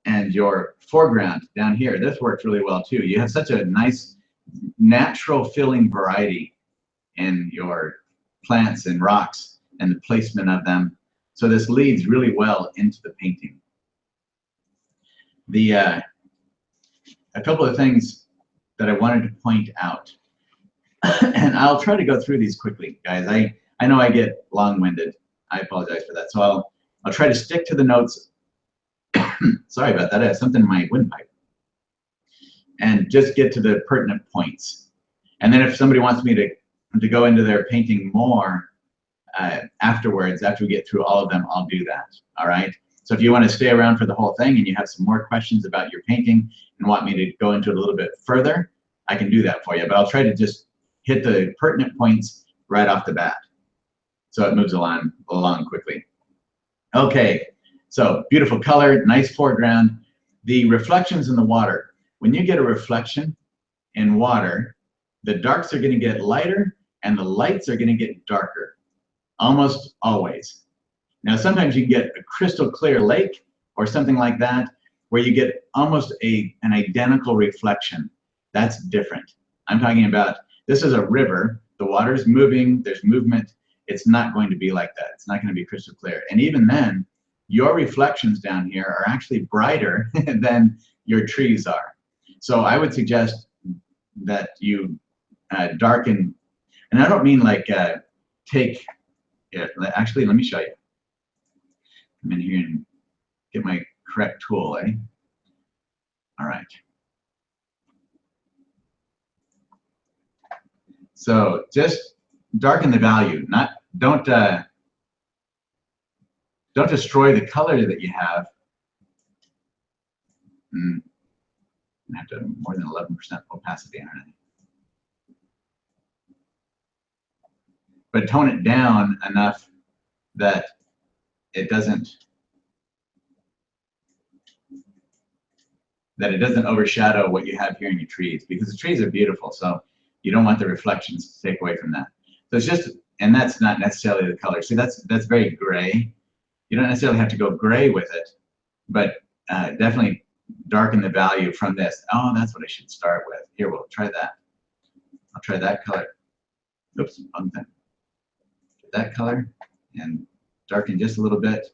Speaker 1: And your foreground down here, this works really well too. You have such a nice natural feeling variety in your plants and rocks and the placement of them. So this leads really well into the painting. A couple of things that I wanted to point out. And I'll try to go through these quickly, guys. I know I get long-winded. I apologize for that. So I'll try to stick to the notes. Sorry about that. I have something in my windpipe. And just get to the pertinent points. And then if somebody wants me to go into their painting more afterwards, after we get through all of them, I'll do that. All right? So if you want to stay around for the whole thing and you have some more questions about your painting and want me to go into it a little bit further, I can do that for you. But I'll try to just hit the pertinent points right off the bat, so it moves along quickly. Okay, so beautiful color, nice foreground. The reflections in the water. When you get a reflection in water, the darks are going to get lighter and the lights are going to get darker, almost always. Now, sometimes you can get a crystal clear lake or something like that, where you get almost an identical reflection. That's different. I'm talking about, this is a river, the water's moving, there's movement. It's not going to be like that. It's not going to be crystal clear. And even then, your reflections down here are actually brighter than your trees are. So I would suggest that you darken, and I don't mean like take, actually, let me show you. Come in here and get my correct tool, eh? All right. So just darken the value, don't destroy the color that you have. I have to have more than 11% opacity on it. But tone it down enough that it doesn't overshadow what you have here in your trees, because the trees are beautiful, so you don't want the reflections to take away from that. So it's just, and that's not necessarily the color. See, that's very gray. You don't necessarily have to go gray with it, but definitely darken the value from this. Oh, that's what I should start with. Here, we'll try that. I'll try that color. Oops, wrong thing. That color and darken just a little bit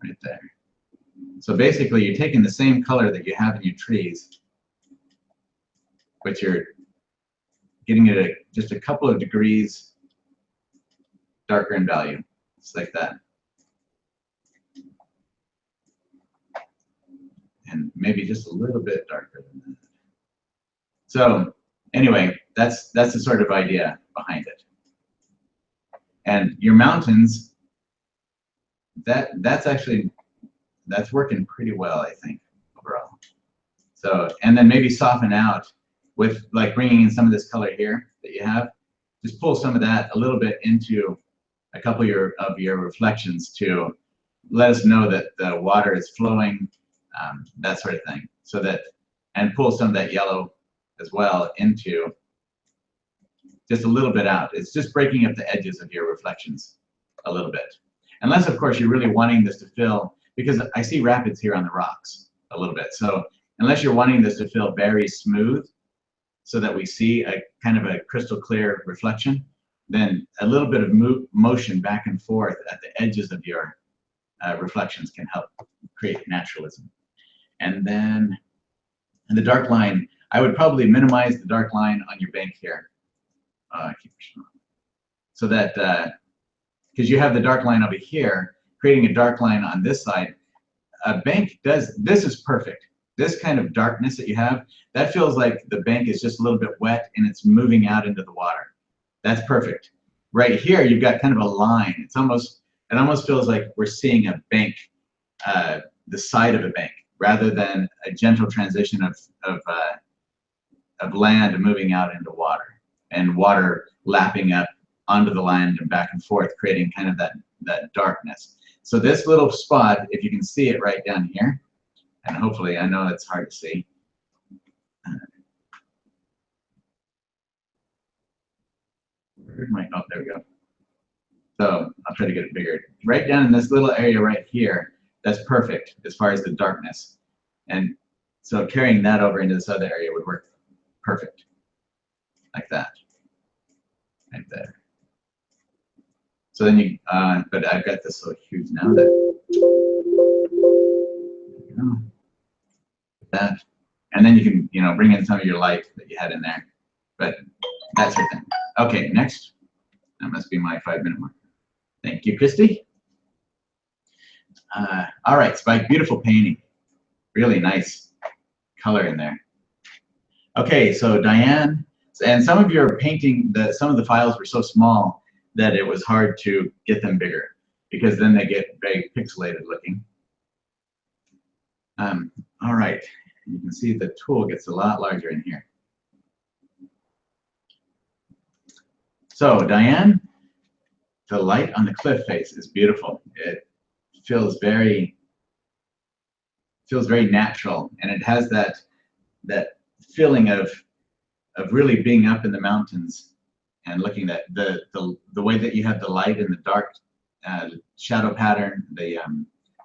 Speaker 1: right there. So basically, you're taking the same color that you have in your trees, but you're getting it just a couple of degrees darker in value. Just like that. And maybe just a little bit darker than that. So anyway, that's the sort of idea behind it. And your mountains, that's working pretty well, I think, overall. So, and then maybe soften out with like bringing in some of this color here that you have. Just pull some of that a little bit into a couple of your reflections to let us know that the water is flowing, that sort of thing. So that, and pull some of that yellow as well into just a little bit out. It's just breaking up the edges of your reflections a little bit. Unless, of course, you're really wanting this to fill, because I see rapids here on the rocks a little bit. So unless you're wanting this to feel very smooth so that we see a kind of a crystal clear reflection, then a little bit of motion back and forth at the edges of your reflections can help create naturalism. And then in the dark line, I would probably minimize the dark line on your bank here. So that, because you have the dark line over here, creating a dark line on this side, a bank does, this is perfect. This kind of darkness that you have, that feels like the bank is just a little bit wet and it's moving out into the water. That's perfect. Right here, you've got kind of a line. It almost feels like we're seeing a bank, the side of a bank, rather than a gentle transition of land moving out into water, and water lapping up onto the land and back and forth, creating kind of that darkness. So this little spot, if you can see it right down here, and hopefully, I know it's hard to see. Oh, there we go. So I'll try to get it bigger. Right down in this little area right here, that's perfect as far as the darkness. And so carrying that over into this other area would work perfect, like that, right there. So then you, but I've got this so huge now that, that, and then you can, bring in some of your light that you had in there, but that's your thing. Okay, next. That must be my 5-minute mark. Thank you, Christy. All right, Spike, beautiful painting. Really nice color in there. Okay, so Diane, and some of your painting, some of the files were so small that it was hard to get them bigger, because then they get very pixelated looking. All right, you can see the tool gets a lot larger in here. So Diane, the light on the cliff face is beautiful. It feels very natural, and it has that feeling of really being up in the mountains and looking at the way that you have the light and the dark shadow pattern, the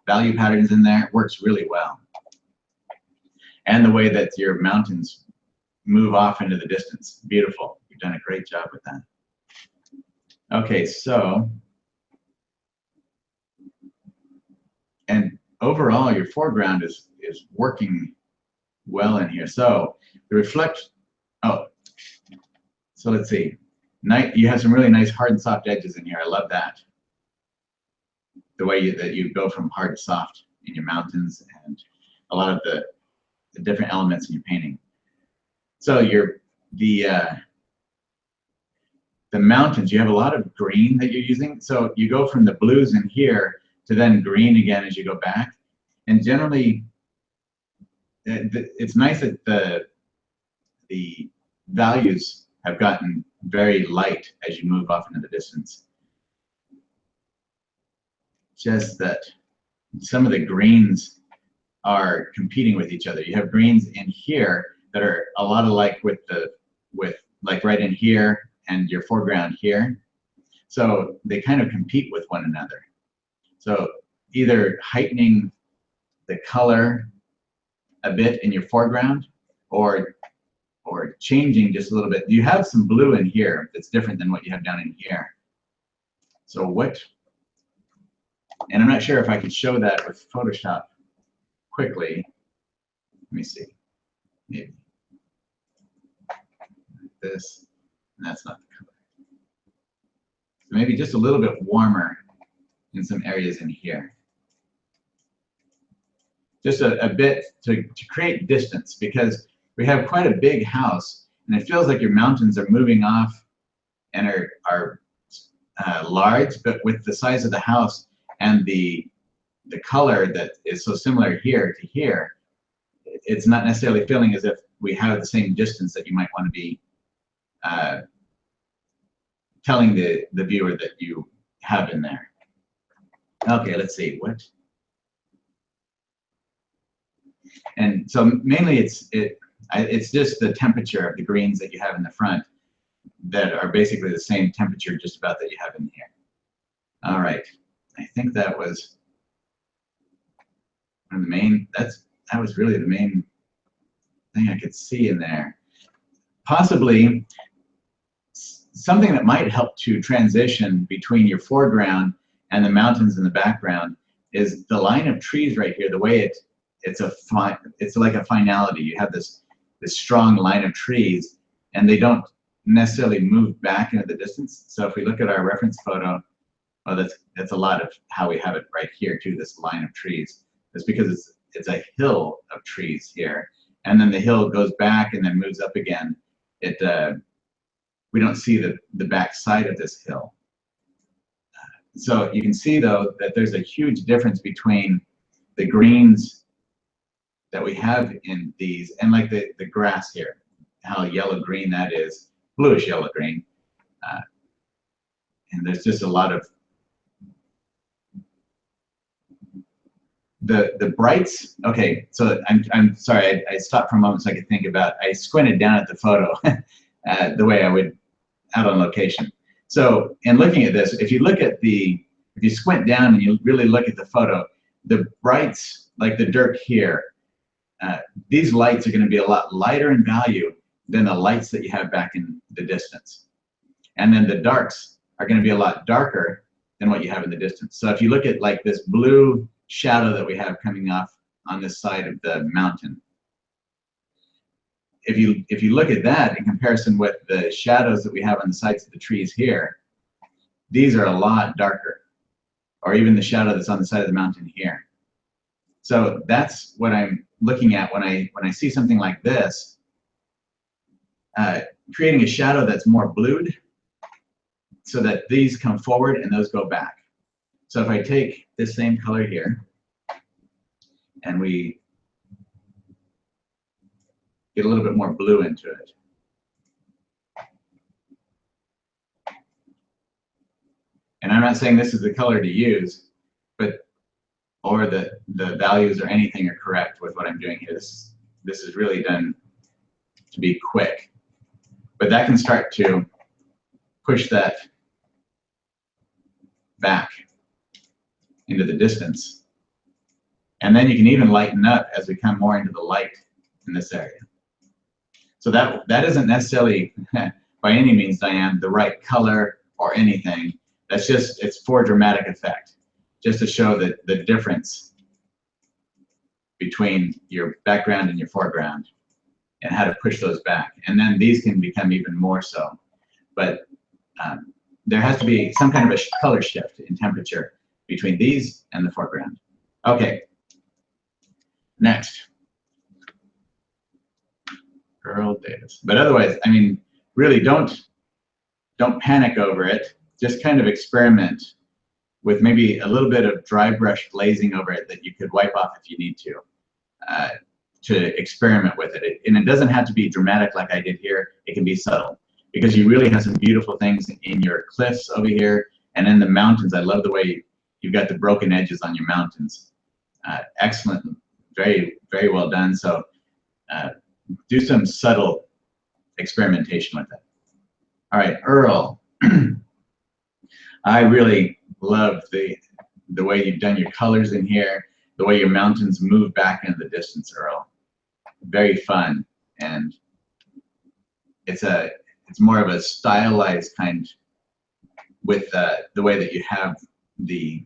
Speaker 1: value patterns in there, works really well. And the way that your mountains move off into the distance. Beautiful. You've done a great job with that. Okay, so, and overall your foreground is working well in here. So the reflect, oh, so let's see. You have some really nice hard and soft edges in here. I love that. The way that you go from hard to soft in your mountains and a lot of the different elements in your painting. So the mountains, you have a lot of green that you're using. So you go from the blues in here to then green again as you go back. And generally, it's nice that the values have gotten very light as you move off into the distance. Just that some of the greens are competing with each other. You have greens in here that are a lot alike with like right in here and your foreground here. So they kind of compete with one another. So either heightening the color a bit in your foreground or changing just a little bit. You have some blue in here that's different than what you have down in here. So and I'm not sure if I could show that with Photoshop quickly. Let me see. Maybe. This, and that's not the color. So maybe just a little bit warmer in some areas in here. Just a bit to create distance, because we have quite a big house and it feels like your mountains are moving off and are large, but with the size of the house and the color that is so similar here to here, it's not necessarily feeling as if we have the same distance that you might want to be telling the viewer that you have in there. Okay, let's see what. And so mainly it's just the temperature of the greens that you have in the front that are basically the same temperature just about that you have in here. All right, I think that was one of the main, that was really the main thing I could see in there. Possibly something that might help to transition between your foreground and the mountains in the background is the line of trees right here, the way it's like a finality. You have this strong line of trees and they don't necessarily move back into the distance. So if we look at our reference photo, oh, that's a lot of how we have it right here too, this line of trees. It's because it's a hill of trees here, and then the hill goes back and then moves up again. We don't see the back side of this hill. So you can see though that there's a huge difference between the greens that we have in these and like the grass here, how yellow green that is, bluish yellow green, and there's just a lot of the brights. Okay, so I'm sorry, I stopped for a moment so I could think about. I squinted down at the photo the way I would out on location. So in looking at this, if you squint down and you really look at the photo, the brights like the dirt here, these lights are going to be a lot lighter in value than the lights that you have back in the distance. And then the darks are going to be a lot darker than what you have in the distance. So if you look at like this blue shadow that we have coming off on this side of the mountain, if you look at that in comparison with the shadows that we have on the sides of the trees here, these are a lot darker, or even the shadow that's on the side of the mountain here. So that's what I'm looking at when I see something like this, creating a shadow that's more blued so that these come forward and those go back. So if I take this same color here and we get a little bit more blue into it. And I'm not saying this is the color to use, or the values or anything are correct with what I'm doing here. This is really done to be quick. But that can start to push that back into the distance. And then you can even lighten up as we come more into the light in this area. So that isn't necessarily by any means, Diane, the right color or anything. That's just, it's for dramatic effect, just to show that the difference between your background and your foreground and how to push those back. And then these can become even more so. But there has to be some kind of a color shift in temperature between these and the foreground. Okay, next. Earl Davis. But otherwise, I mean, really don't panic over it. Just kind of experiment with maybe a little bit of dry brush glazing over it that you could wipe off if you need to experiment with it. And it doesn't have to be dramatic like I did here. It can be subtle, because you really have some beautiful things in your cliffs over here and in the mountains. I love the way you've got the broken edges on your mountains. Excellent, very, very well done. So do some subtle experimentation with it. All right, Earl. I really love the way you've done your colors in here, the way your mountains move back into the distance, Earl. Very fun, and it's more of a stylized kind with the way that you have the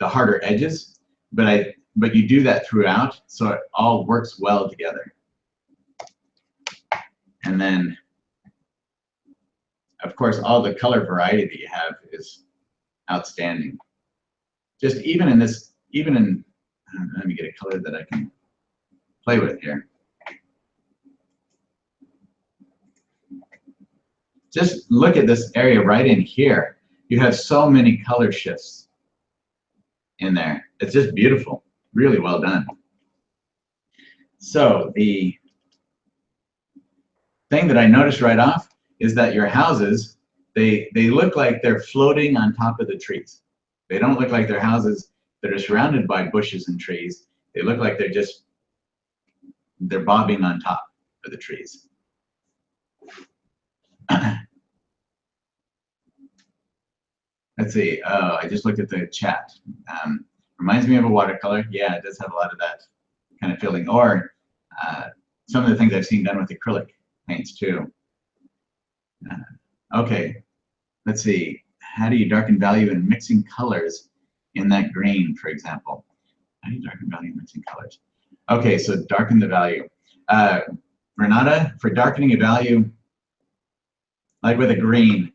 Speaker 1: harder edges, but you do that throughout, so it all works well together. And then, of course, all the color variety that you have is outstanding. Just even in, let me get a color that I can play with here. Just look at this area right in here. You have so many color shifts in there. It's just beautiful, really well done. So the thing that I noticed right off is that your houses, they look like they're floating on top of the trees. They don't look like they're houses that are surrounded by bushes and trees. They look like they're bobbing on top of the trees. Let's see. Oh, I just looked at the chat. Reminds me of a watercolor. Yeah, it does have a lot of that kind of feeling. Or some of the things I've seen done with acrylic paints too. Okay, let's see. How do you darken value in mixing colors in that green, for example? How do you darken value in mixing colors? Okay, so darken the value. Renata, for darkening a value, like with a green,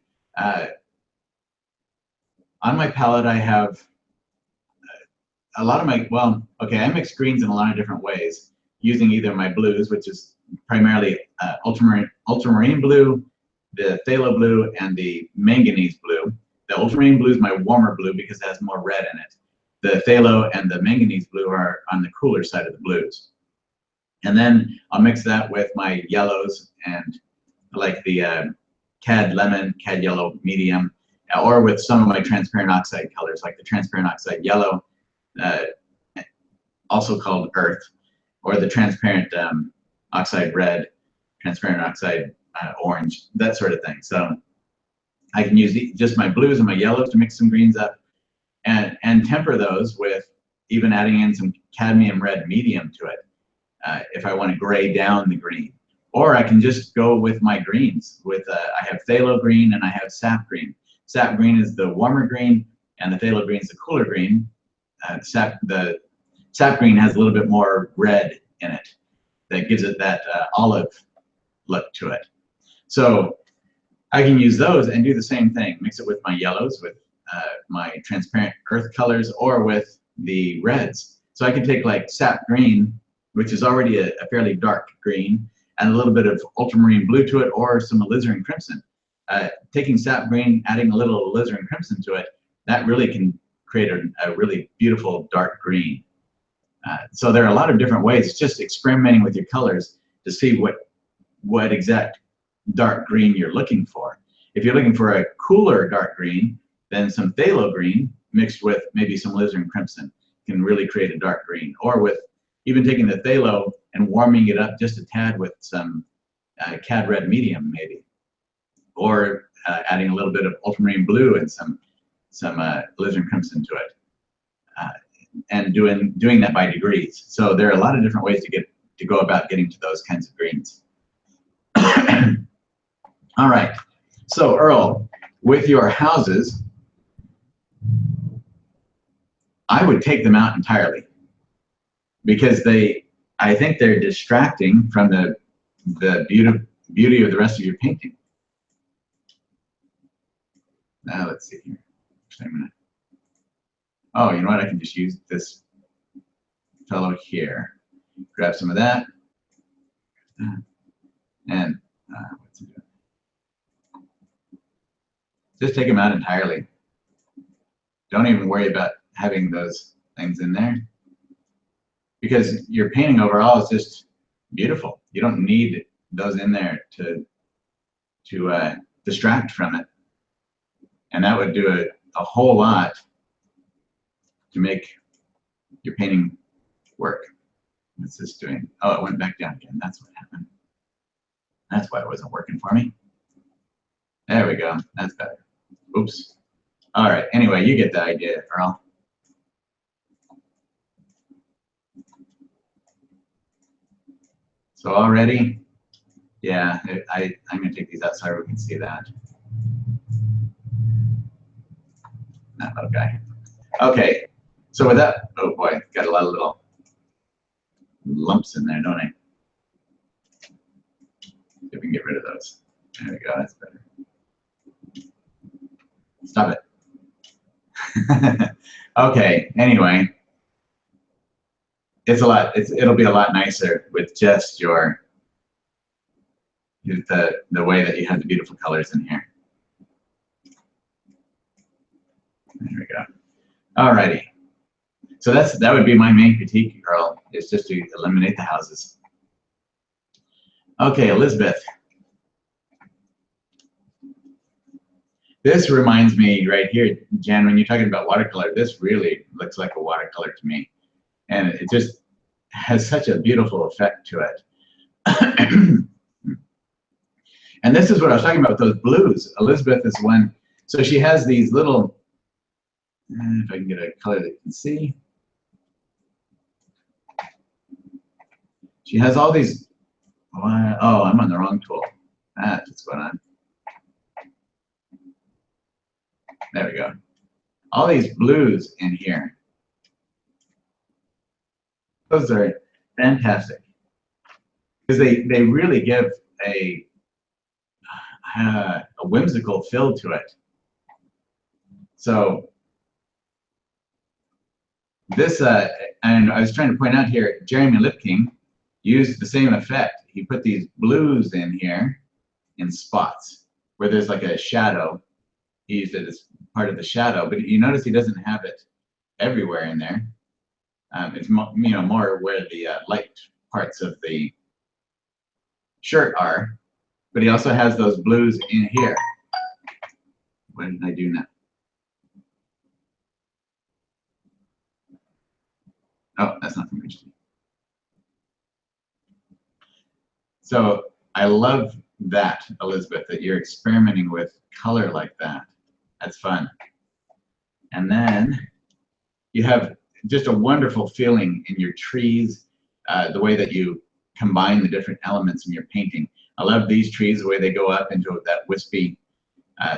Speaker 1: on my palette I have a lot of my, well, okay, I mix greens in a lot of different ways, using either my blues, which is primarily ultramarine blue, the phthalo blue, and the manganese blue. The ultramarine blue is my warmer blue because it has more red in it. The phthalo and the manganese blue are on the cooler side of the blues. And then I'll mix that with my yellows and like the cad lemon, cad yellow medium, or with some of my transparent oxide colors, like the transparent oxide yellow, also called earth, or the transparent oxide red, transparent oxide orange, that sort of thing. So I can use just my blues and my yellows to mix some greens up, and temper those with even adding in some cadmium red medium to it if I want to gray down the green. Or I can just go with my greens. I have phthalo green and I have sap green. Sap green is the warmer green, and the phthalo green is the cooler green. The sap green has a little bit more red in it that gives it that olive look to it. So I can use those and do the same thing. Mix it with my yellows, with my transparent earth colors, or with the reds. So I can take like sap green, which is already a fairly dark green, and a little bit of ultramarine blue to it, or some alizarin crimson. Taking sap green, adding a little alizarin crimson to it, that really can create a really beautiful dark green. So there are a lot of different ways, just experimenting with your colors to see what exact dark green you're looking for. If you're looking for a cooler dark green, then some phthalo green mixed with maybe some alizarin crimson can really create a dark green. Or with even taking the phthalo and warming it up just a tad with some cad red medium maybe. Or adding a little bit of ultramarine blue and some alizarin crimson to it. And doing that by degrees. So there are a lot of different ways to go about getting to those kinds of greens. All right. So Earl, with your houses, I would take them out entirely because I think they're distracting from the beauty of the rest of your painting. Now let's see here. Oh, you know what? I can just use this fellow here. Grab some of that. And what's it doing? Just take them out entirely. Don't even worry about having those things in there, because your painting overall is just beautiful. You don't need those in there to distract from it, and that would do a whole lot to make your painting work. What's this doing? Oh, it went back down again. That's what happened. That's why it wasn't working for me. There we go. That's better. Oops. All right. Anyway, you get the idea, Earl. So already, yeah, I'm going to take these out so we can see that. That little guy. Okay. So with that, oh boy, got a lot of little lumps in there, don't I? See if we can get rid of those. There we go. That's better. Stop it. Okay. Anyway, it'll be a lot nicer with just the way that you have the beautiful colors in here. There we go. Alrighty. So that would be my main critique, Earl, is just to eliminate the houses. Okay, Elizabeth. This reminds me right here, Jan, when you're talking about watercolor, this really looks like a watercolor to me. And it just has such a beautiful effect to it. And this is what I was talking about with those blues. Elizabeth is one, so she has these little, if I can get a color that you can see. She has all these, oh, I'm on the wrong tool. That's what's going on. There we go. All these blues in here. Those are fantastic because they really give a whimsical feel to it. So this, and I was trying to point out here, Jeremy Lipking used the same effect. He put these blues in here in spots where there's like a shadow. He used it as part of the shadow, but you notice he doesn't have it everywhere in there. It's more where the light parts of the shirt are, but he also has those blues in here. What did I do now? Oh, that's not from HD. So I love that, Elizabeth, that you're experimenting with color like that. That's fun. And then you have just a wonderful feeling in your trees, the way that you combine the different elements in your painting. I love these trees, the way they go up into that wispy,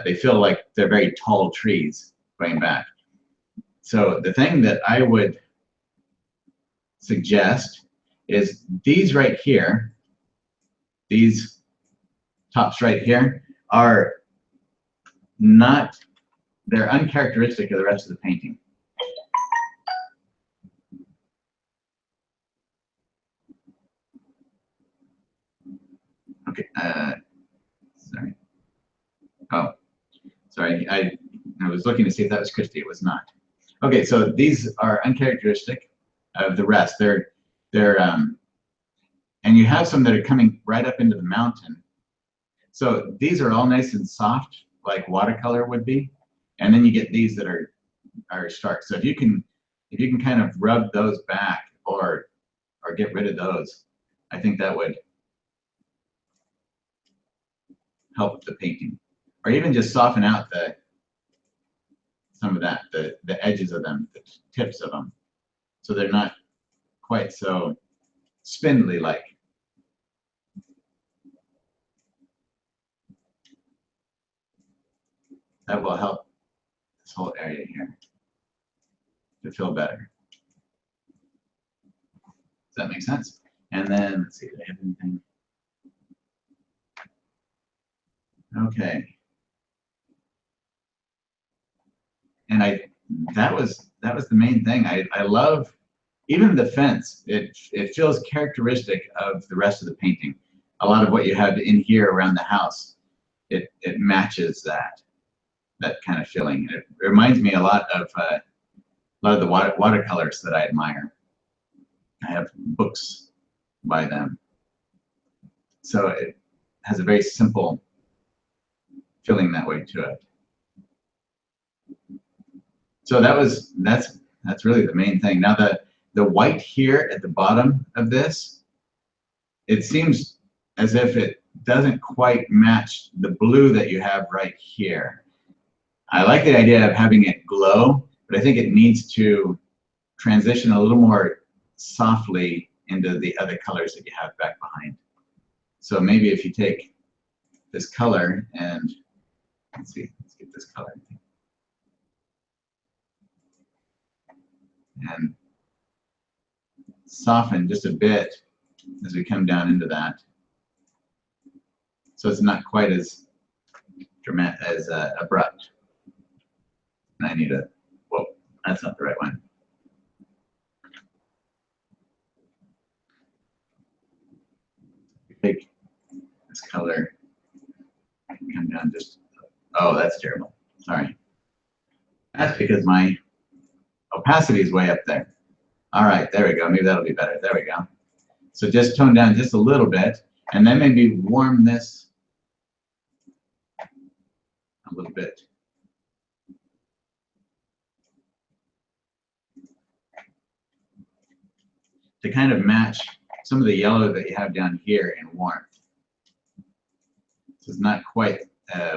Speaker 1: they feel like they're very tall trees going back. So the thing that I would suggest is these right here, these tops right here are not, they're uncharacteristic of the rest of the painting. Okay, sorry. Oh, sorry, I was looking to see if that was Christy, it was not. Okay, so these are uncharacteristic of the rest. They're and you have some that are coming right up into the mountain. So these are all nice and soft, like watercolor would be, and then you get these that are stark. So if you can kind of rub those back or get rid of those, I think that would help the painting, or even just soften out some of that, the edges of them, the tips of them, so they're not quite so spindly like. that will help this whole area here to feel better. Does that make sense? And then, let's see, do I have anything? Okay. And that was the main thing. I love even the fence. It feels characteristic of the rest of the painting. A lot of what you have in here around the house, it matches that kind of feeling. It reminds me a lot of the watercolors that I admire. I have books by them. So it has a very simple feeling that way to it. So that's really the main thing. Now the white here at the bottom of this, it seems as if it doesn't quite match the blue that you have right here. I like the idea of having it glow, but I think it needs to transition a little more softly into the other colors that you have back behind. So maybe if you take this color and let's get this color and soften just a bit as we come down into that, so it's not quite as dramatic, as abrupt. And I need a, whoa, that's not the right one. Take this color and come down just, oh, that's terrible. Sorry. That's because my opacity is way up there. All right, there we go. Maybe that'll be better. There we go. So just tone down just a little bit, and then maybe warm this a little bit. To kind of match some of the yellow that you have down here in warmth. So it's not quite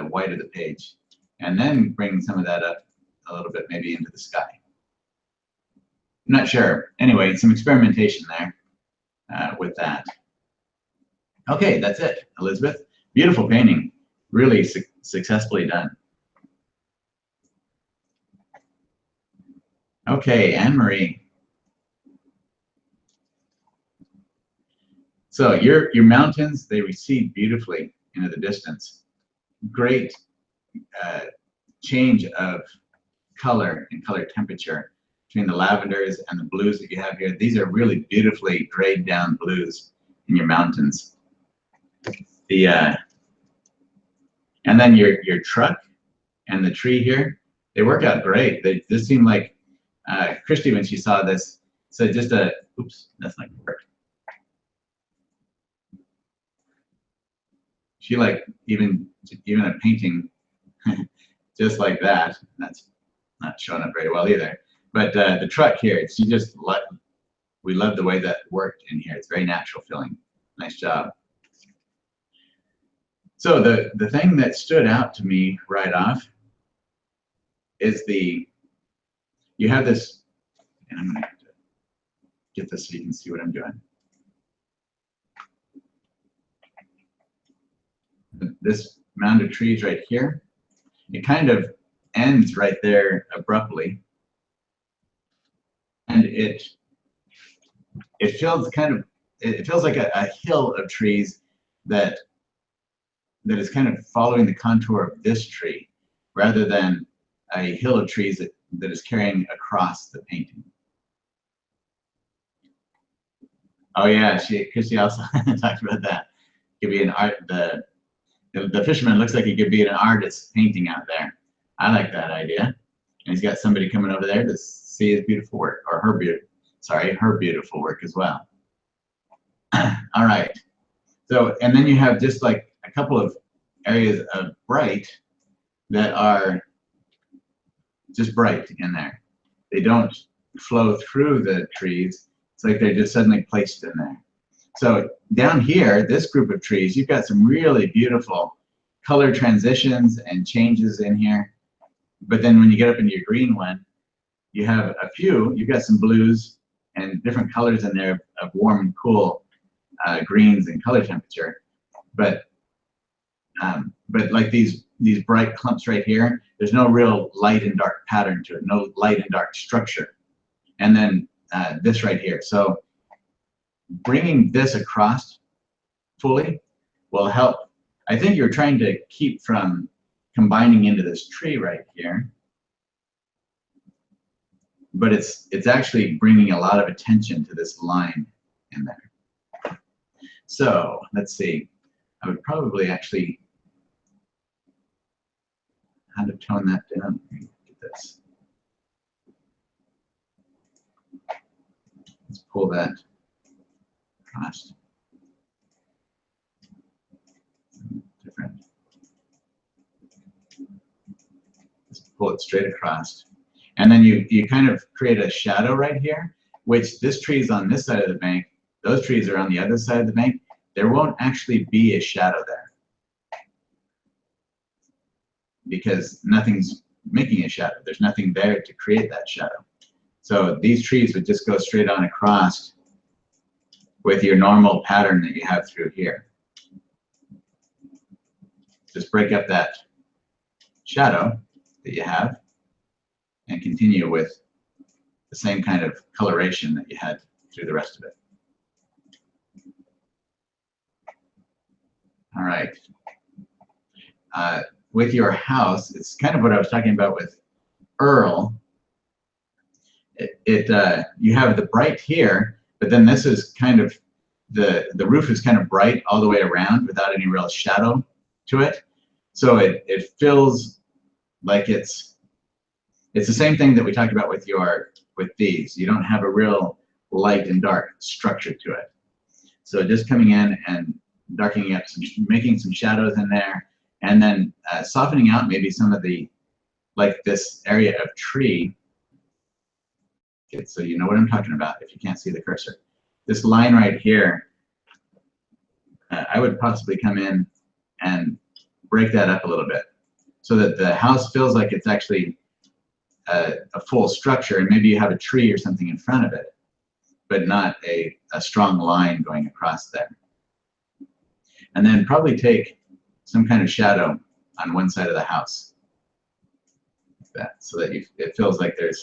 Speaker 1: white of the page. And then bring some of that up a little bit, maybe into the sky. I'm not sure. Anyway, some experimentation there with that. Okay, that's it, Elizabeth. Beautiful painting. Really successfully done. Okay, Anne-Marie. So your mountains, they recede beautifully into the distance. Great change of color and color temperature between the lavenders and the blues that you have here. These are really beautifully grayed down blues in your mountains. And then your truck and the tree here, they work out great. They just seem like Christy, when she saw this, said just a, oops, that's not gonna work. She like even a painting just like that. That's not showing up very well either. But the truck here, she just we love the way that worked in here. It's very natural feeling. Nice job. So the thing that stood out to me right off is you have this, and I'm gonna have to get this so you can see what I'm doing. This mound of trees right here, it kind of ends right there abruptly, and it feels it feels like a hill of trees that is kind of following the contour of this tree, rather than a hill of trees that is carrying across the painting. Oh yeah, Christy also talked about that. It could be an art. The fisherman looks like he could be an artist painting out there. I like that idea. And he's got somebody coming over there to see his beautiful work, or her beautiful work as well. All right. So, and then you have just like a couple of areas of bright that are just bright in there. They don't flow through the trees. It's like they're just suddenly placed in there. So down here, this group of trees, you've got some really beautiful color transitions and changes in here. But then when you get up into your green one, you have you've got some blues and different colors in there of warm and cool greens and color temperature. But but like these bright clumps right here, there's no real light and dark pattern to it, no light and dark structure. And then this right here. So bringing this across fully will help. I think you're trying to keep from combining into this tree right here, but it's actually bringing a lot of attention to this line in there. So let's see. I would probably actually have to tone that down. Get this. Let's pull that across. Different. Let's pull it straight across. And then you kind of create a shadow right here, which this tree is on this side of the bank. Those trees are on the other side of the bank. There won't actually be a shadow there because nothing's making a shadow. There's nothing there to create that shadow. So these trees would just go straight on across with your normal pattern that you have through here. Just break up that shadow that you have and continue with the same kind of coloration that you had through the rest of it. All right. With your house, it's kind of what I was talking about with Earl. You have the bright here, but then this is kind of the roof is kind of bright all the way around without any real shadow to it. So it feels like it's the same thing that we talked about with these. You don't have a real light and dark structure to it. So just coming in and darkening up, making some shadows in there, and then softening out maybe some of the, like this area of tree. Okay, so you know what I'm talking about if you can't see the cursor. This line right here, I would possibly come in and break that up a little bit so that the house feels like it's actually a full structure, and maybe you have a tree or something in front of it, but not a strong line going across there. And then probably take some kind of shadow on one side of the house, like that, so that it feels like the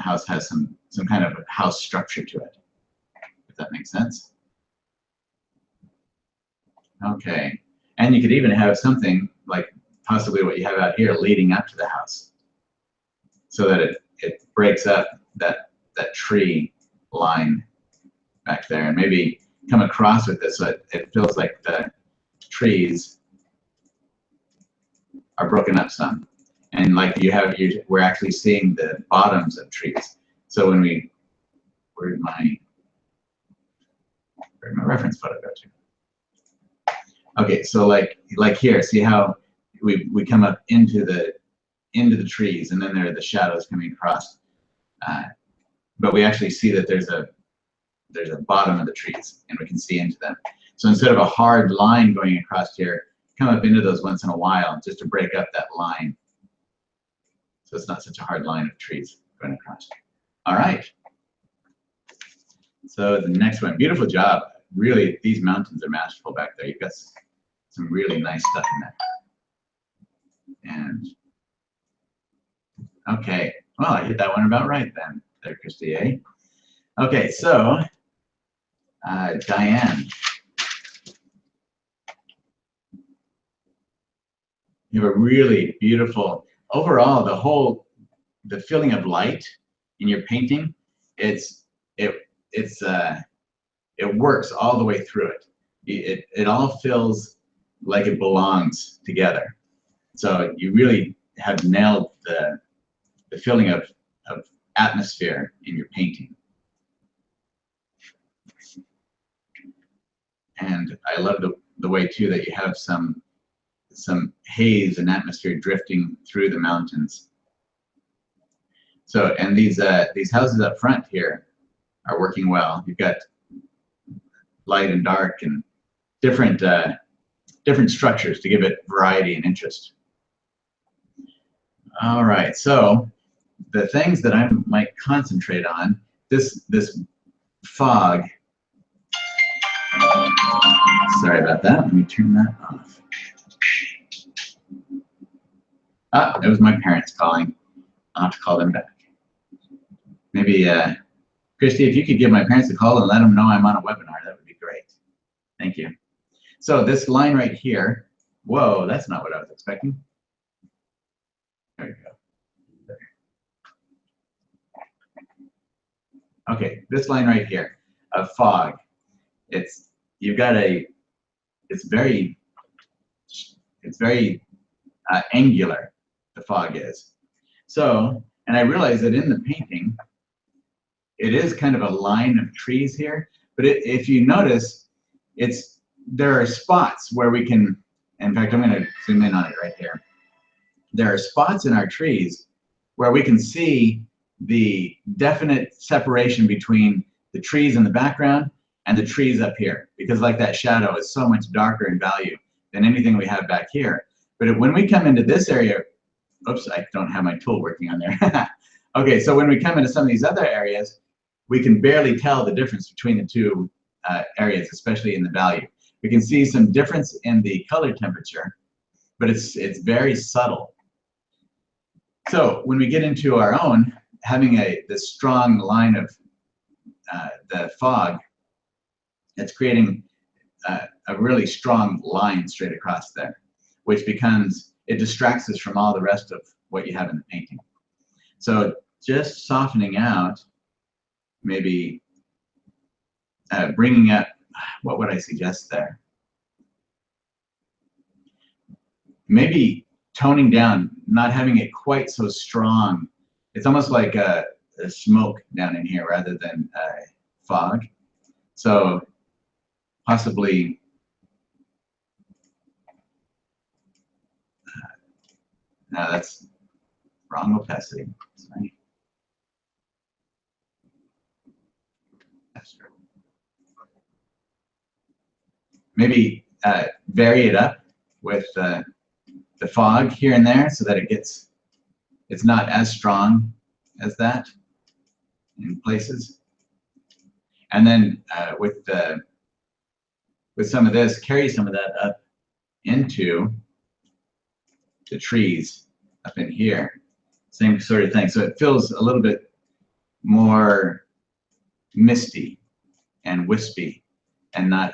Speaker 1: house has some kind of house structure to it, if that makes sense. Okay, and you could even have something like possibly what you have out here leading up to the house, so that it breaks up that tree line back there, and maybe come across with this so it feels like the trees are broken up some, and like we're actually seeing the bottoms of trees. So when where'd my reference photo go to? Okay, so like here, see how we come up into the trees, and then there are the shadows coming across, but we actually see that there's a bottom of the trees, and we can see into them. So instead of a hard line going across here, come up into those once in a while just to break up that line, so it's not such a hard line of trees going across. All right. So the next one, beautiful job. Really, these mountains are masterful back there. You've got some really nice stuff in there. And okay, well, I hit that one about right then, there, Christy, eh? Okay, so Diane, you have a really beautiful, overall, the feeling of light in your painting, it works all the way through it. It all feels like it belongs together. So you really have nailed the feeling of atmosphere in your painting. And I love the way too that you have some haze and atmosphere drifting through the mountains. So, and these houses up front here are working well. You've got light and dark and different structures to give it variety and interest. All right, so the things that I might concentrate on, this fog. Sorry about that. Let me turn that off. Ah, it was my parents calling. I'll have to call them back. Maybe, Christy, if you could give my parents a call and let them know I'm on a webinar, that would be great. Thank you. So this line right here, whoa, that's not what I was expecting. There you go. Okay, this line right here of fog, it's very angular, the fog is. So, and I realize that in the painting, it is kind of a line of trees here, but if you notice, there are spots where we can, in fact, I'm going to zoom in on it right here. There are spots in our trees where we can see the definite separation between the trees in the background and the trees up here, because like that shadow is so much darker in value than anything we have back here. But when we come into this area, oops, I don't have my tool working on there. Okay, so when we come into some of these other areas, we can barely tell the difference between the two areas, especially in the value. We can see some difference in the color temperature, but it's very subtle. So when we get into our own, having this strong line of the fog, it's creating a really strong line straight across there, which it distracts us from all the rest of what you have in the painting. So just softening out, maybe bringing up, what would I suggest there? Maybe toning down, not having it quite so strong. It's almost like a smoke down in here rather than fog. So possibly no, that's wrong opacity. Sorry. Maybe vary it up with the fog here and there so that it's not as strong as that in places. And then with some of this, carry some of that up into the trees up in here. Same sort of thing. So it feels a little bit more misty and wispy and not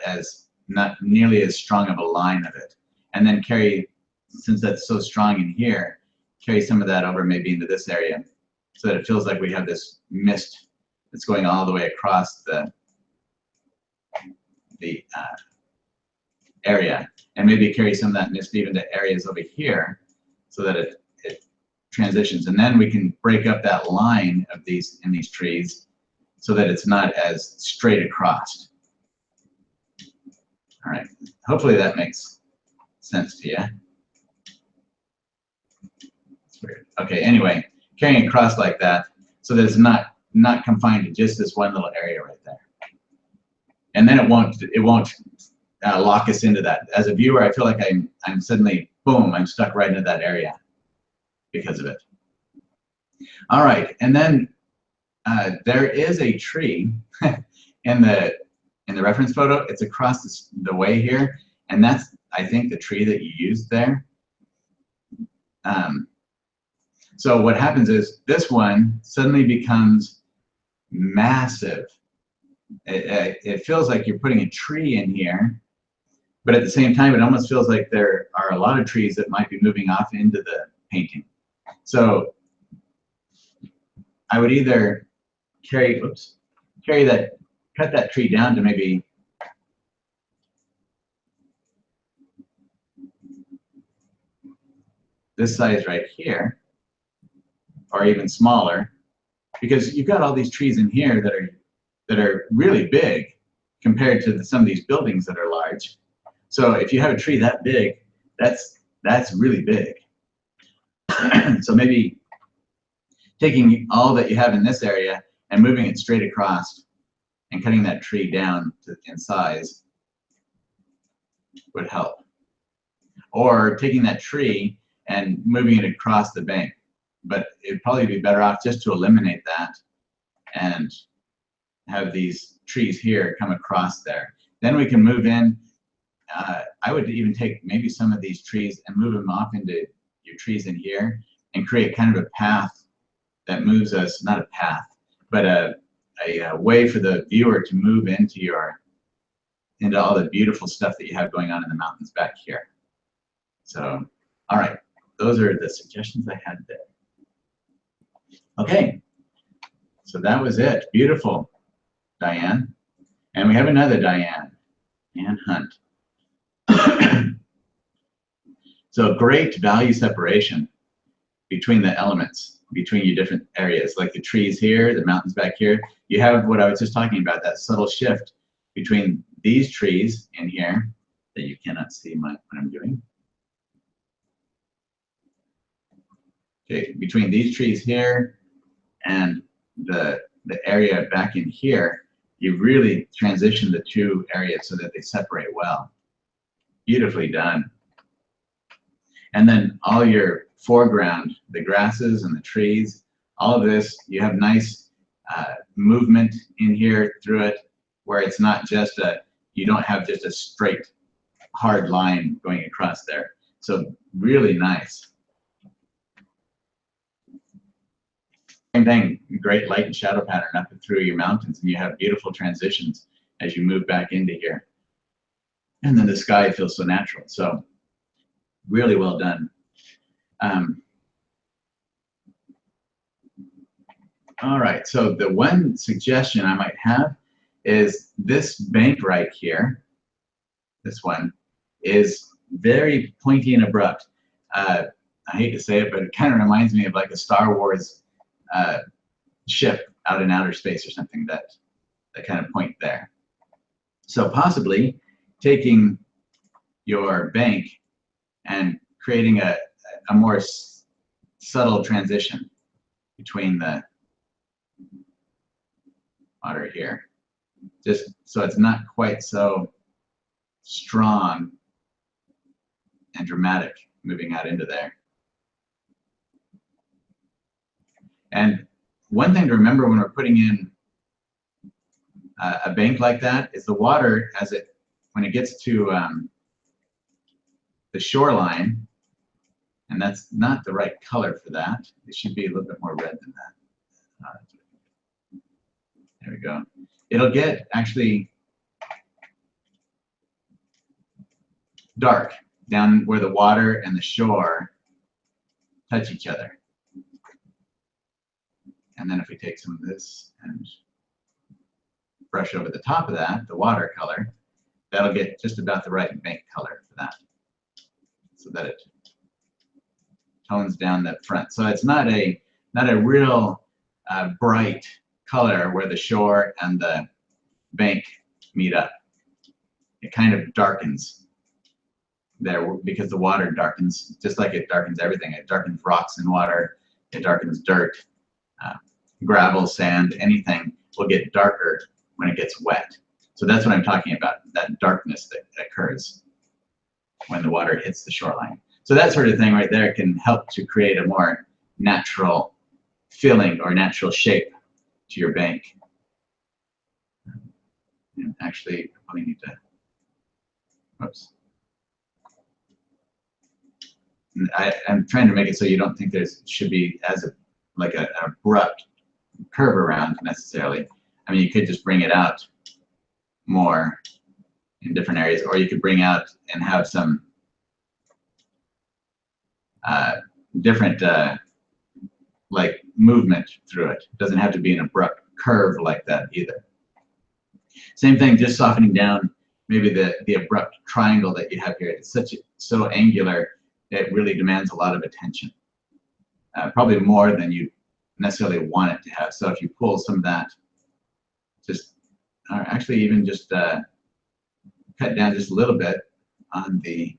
Speaker 1: nearly as strong of a line of it. And then carry, since that's so strong in here, carry some of that over maybe into this area so that it feels like we have this mist that's going all the way across the area, and maybe carry some of that mist even to areas over here so that it transitions. And then we can break up that line of in these trees so that it's not as straight across. All right, hopefully that makes sense to you. It's weird. Okay, anyway, carrying across like that so that it's not confined to just this one little area right there. And then it won't lock us into that. As a viewer, I feel like I'm suddenly, boom, I'm stuck right into that area because of it. All right, and then there is a tree in the reference photo. It's across the way here, and that's, I think, the tree that you used there. So what happens is this one suddenly becomes massive. It feels like you're putting a tree in here, but at the same time, it almost feels like there are a lot of trees that might be moving off into the painting. So I would either cut that tree down to maybe this size right here, or even smaller, because you've got all these trees in here that are really big compared to some of these buildings that are large. So if you have a tree that big, that's really big. So maybe taking all that you have in this area and moving it straight across and cutting that tree down in size would help. Or taking that tree and moving it across the bank. But it'd probably be better off just to eliminate that and have these trees here come across there. Then we can move in. I would even take maybe some of these trees and move them off into your trees in here and create kind of a path that moves us, not a path, but a way for the viewer to move into all the beautiful stuff that you have going on in the mountains back here. So, all right, those are the suggestions I had there. Okay, so that was it. Beautiful, Diane. And we have another Diane, Ann Hunt. So great value separation between the elements, between your different areas, like the trees here, the mountains back here. You have what I was just talking about, that subtle shift between these trees in here that you cannot see what I'm doing. Okay, between these trees here and the area back in here, you really transition the two areas so that they separate well. Beautifully done. And then all your foreground, the grasses and the trees, all of this, you have nice movement in here through it, where it's not just you don't have just a straight, hard line going across there. So really nice. Same thing, great light and shadow pattern up and through your mountains, and you have beautiful transitions as you move back into here. And then the sky feels so natural. So really well done. All right, so the one suggestion I might have is this bank right here, this one, is very pointy and abrupt. I hate to say it, but it kind of reminds me of like a Star Wars ship out in outer space or something, that kind of point there. So possibly taking your bank and creating a more subtle transition between the water here, just so it's not quite so strong and dramatic moving out into there. And one thing to remember when we're putting in a bank like that is the water, when it gets to the shoreline, and that's not the right color for that. It should be a little bit more red than that. There we go. It'll get actually dark down where the water and the shore touch each other. And then if we take some of this and brush over the top of that, the water color, that'll get just about the right bank color for that, so that it tones down the front. So it's not a real bright color where the shore and the bank meet up. It kind of darkens there because the water darkens, just like it darkens everything. It darkens rocks and water. It darkens dirt, gravel, sand, anything will get darker when it gets wet. So that's what I'm talking about, that darkness that occurs when the water hits the shoreline. So that sort of thing right there can help to create a more natural feeling or natural shape to your bank. And actually, I probably need to, whoops. I'm trying to make it so you don't think there should be like an abrupt curve around necessarily. I mean, you could just bring it out more in different areas, or you could bring out and have some different like movement through it. It doesn't have to be an abrupt curve like that either. Same thing, just softening down maybe the abrupt triangle that you have here. It's so angular, it really demands a lot of attention, probably more than you necessarily want it to have. So if you pull some of that, just, or actually even just cut down just a little bit on the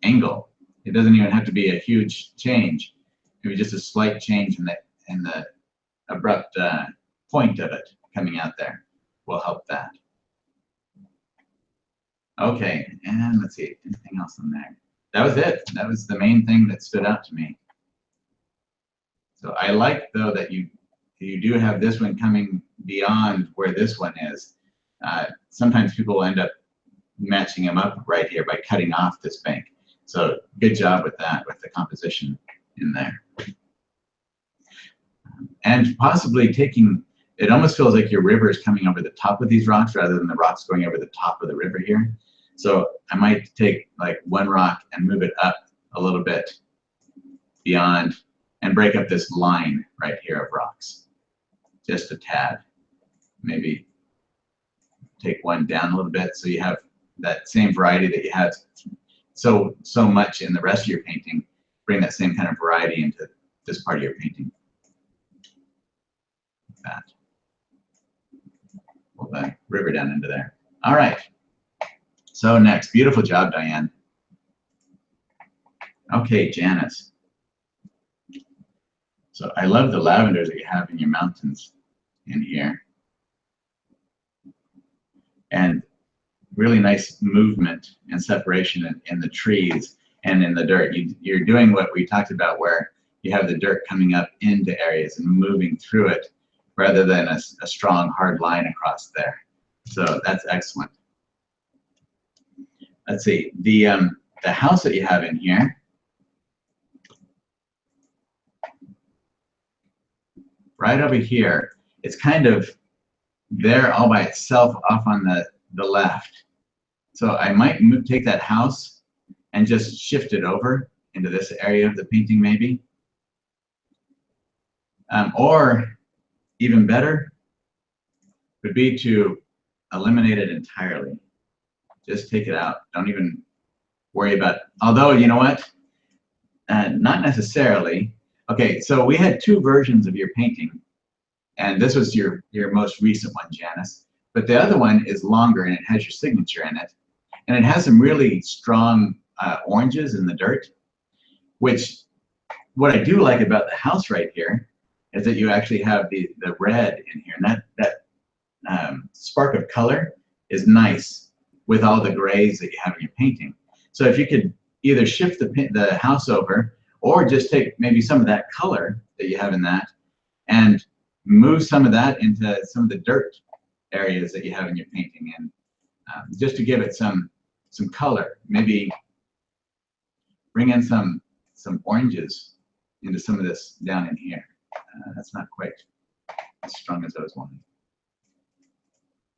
Speaker 1: angle. It doesn't even have to be a huge change. Maybe just a slight change in the abrupt point of it coming out there will help that. Okay, and let's see, anything else on there? That was it. That was the main thing that stood out to me. So I like, though, that you do have this one coming beyond where this one is. Sometimes people end up matching them up right here by cutting off this bank. So good job with that, with the composition in there. And possibly taking, it almost feels like your river is coming over the top of these rocks rather than the rocks going over the top of the river here. So I might take like one rock and move it up a little bit beyond and break up this line right here of rocks. Just a tad. Maybe take one down a little bit so you have that same variety that you had so much in the rest of your painting. Bring that same kind of variety into this part of your painting. Like that. Pull the river down into there. All right. So next, beautiful job, Diane. Okay, Janice. So I love the lavenders that you have in your mountains in here. And really nice movement and separation in the trees and in the dirt. You're doing what we talked about, where you have the dirt coming up into areas and moving through it rather than a strong hard line across there. So that's excellent. Let's see, the house that you have in here, right over here, it's kind of there all by itself off on the left. So I might take that house and just shift it over into this area of the painting maybe. Or even better would be to eliminate it entirely. Just take it out. Don't even worry about it. Although, you know what? Not necessarily. Okay, so we had two versions of your painting, and this was your most recent one, Janice. But the other one is longer, and it has your signature in it. And it has some really strong oranges in the dirt, which what I do like about the house right here is that you actually have the red in here. And that spark of color is nice with all the grays that you have in your painting. So if you could either shift the house over or just take maybe some of that color that you have in that and move some of that into some of the dirt areas that you have in your painting, and just to give it some color, maybe bring in some oranges into some of this down in here. That's not quite as strong as I was wanting.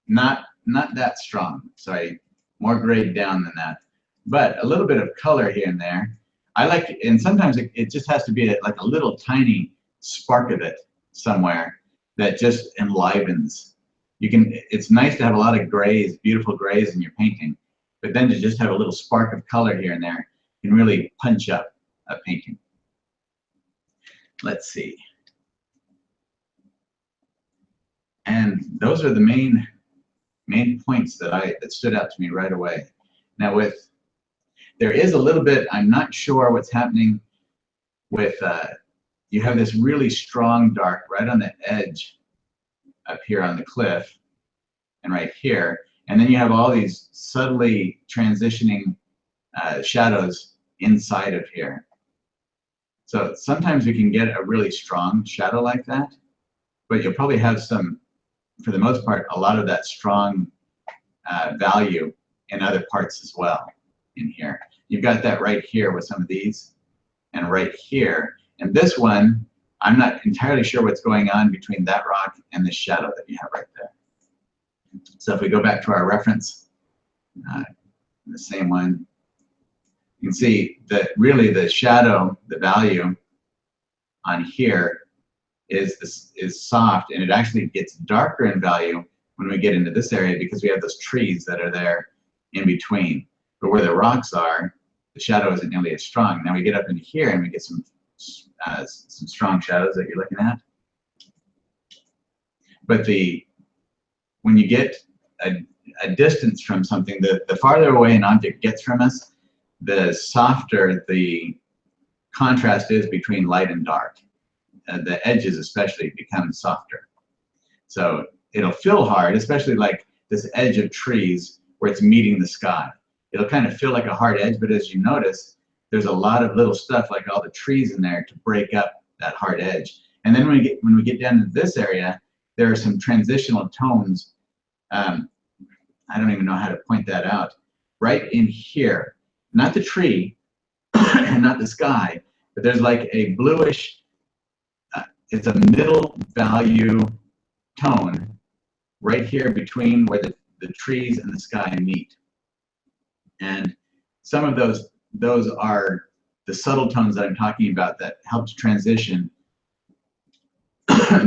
Speaker 1: Not that strong, sorry, more grayed down than that, but a little bit of color here and there. I like, and sometimes it just has to be like a little tiny spark of it somewhere that just enlivens. It's nice to have a lot of grays, beautiful grays in your painting, but then to just have a little spark of color here and there can really punch up a painting. Let's see. And those are the main points that stood out to me right away. Now there is a little bit, I'm not sure what's happening with, you have this really strong dark right on the edge up here on the cliff and right here. And then you have all these subtly transitioning shadows inside of here. So sometimes we can get a really strong shadow like that, but you'll probably have some, for the most part, a lot of that strong value in other parts as well in here. You've got that right here with some of these, and right here. And this one, I'm not entirely sure what's going on between that rock and the shadow that you have right there. So if we go back to our reference, the same one, you can see that really the shadow, the value on here is soft, and it actually gets darker in value when we get into this area because we have those trees that are there in between. But where the rocks are, the shadow isn't nearly as strong. Now we get up into here and we get some strong shadows that you're looking at. But when you get a distance from something, the farther away an object gets from us, the softer the contrast is between light and dark. The edges especially become softer. So it'll feel hard, especially like this edge of trees where it's meeting the sky. It'll kind of feel like a hard edge, but as you notice, there's a lot of little stuff like all the trees in there to break up that hard edge. And then when we get down to this area, there are some transitional tones. I don't even know how to point that out, right in here, not the tree and not the sky, but there's like a bluish, it's a middle value tone right here between where the trees and the sky meet. And some of those are the subtle tones that I'm talking about that help to transition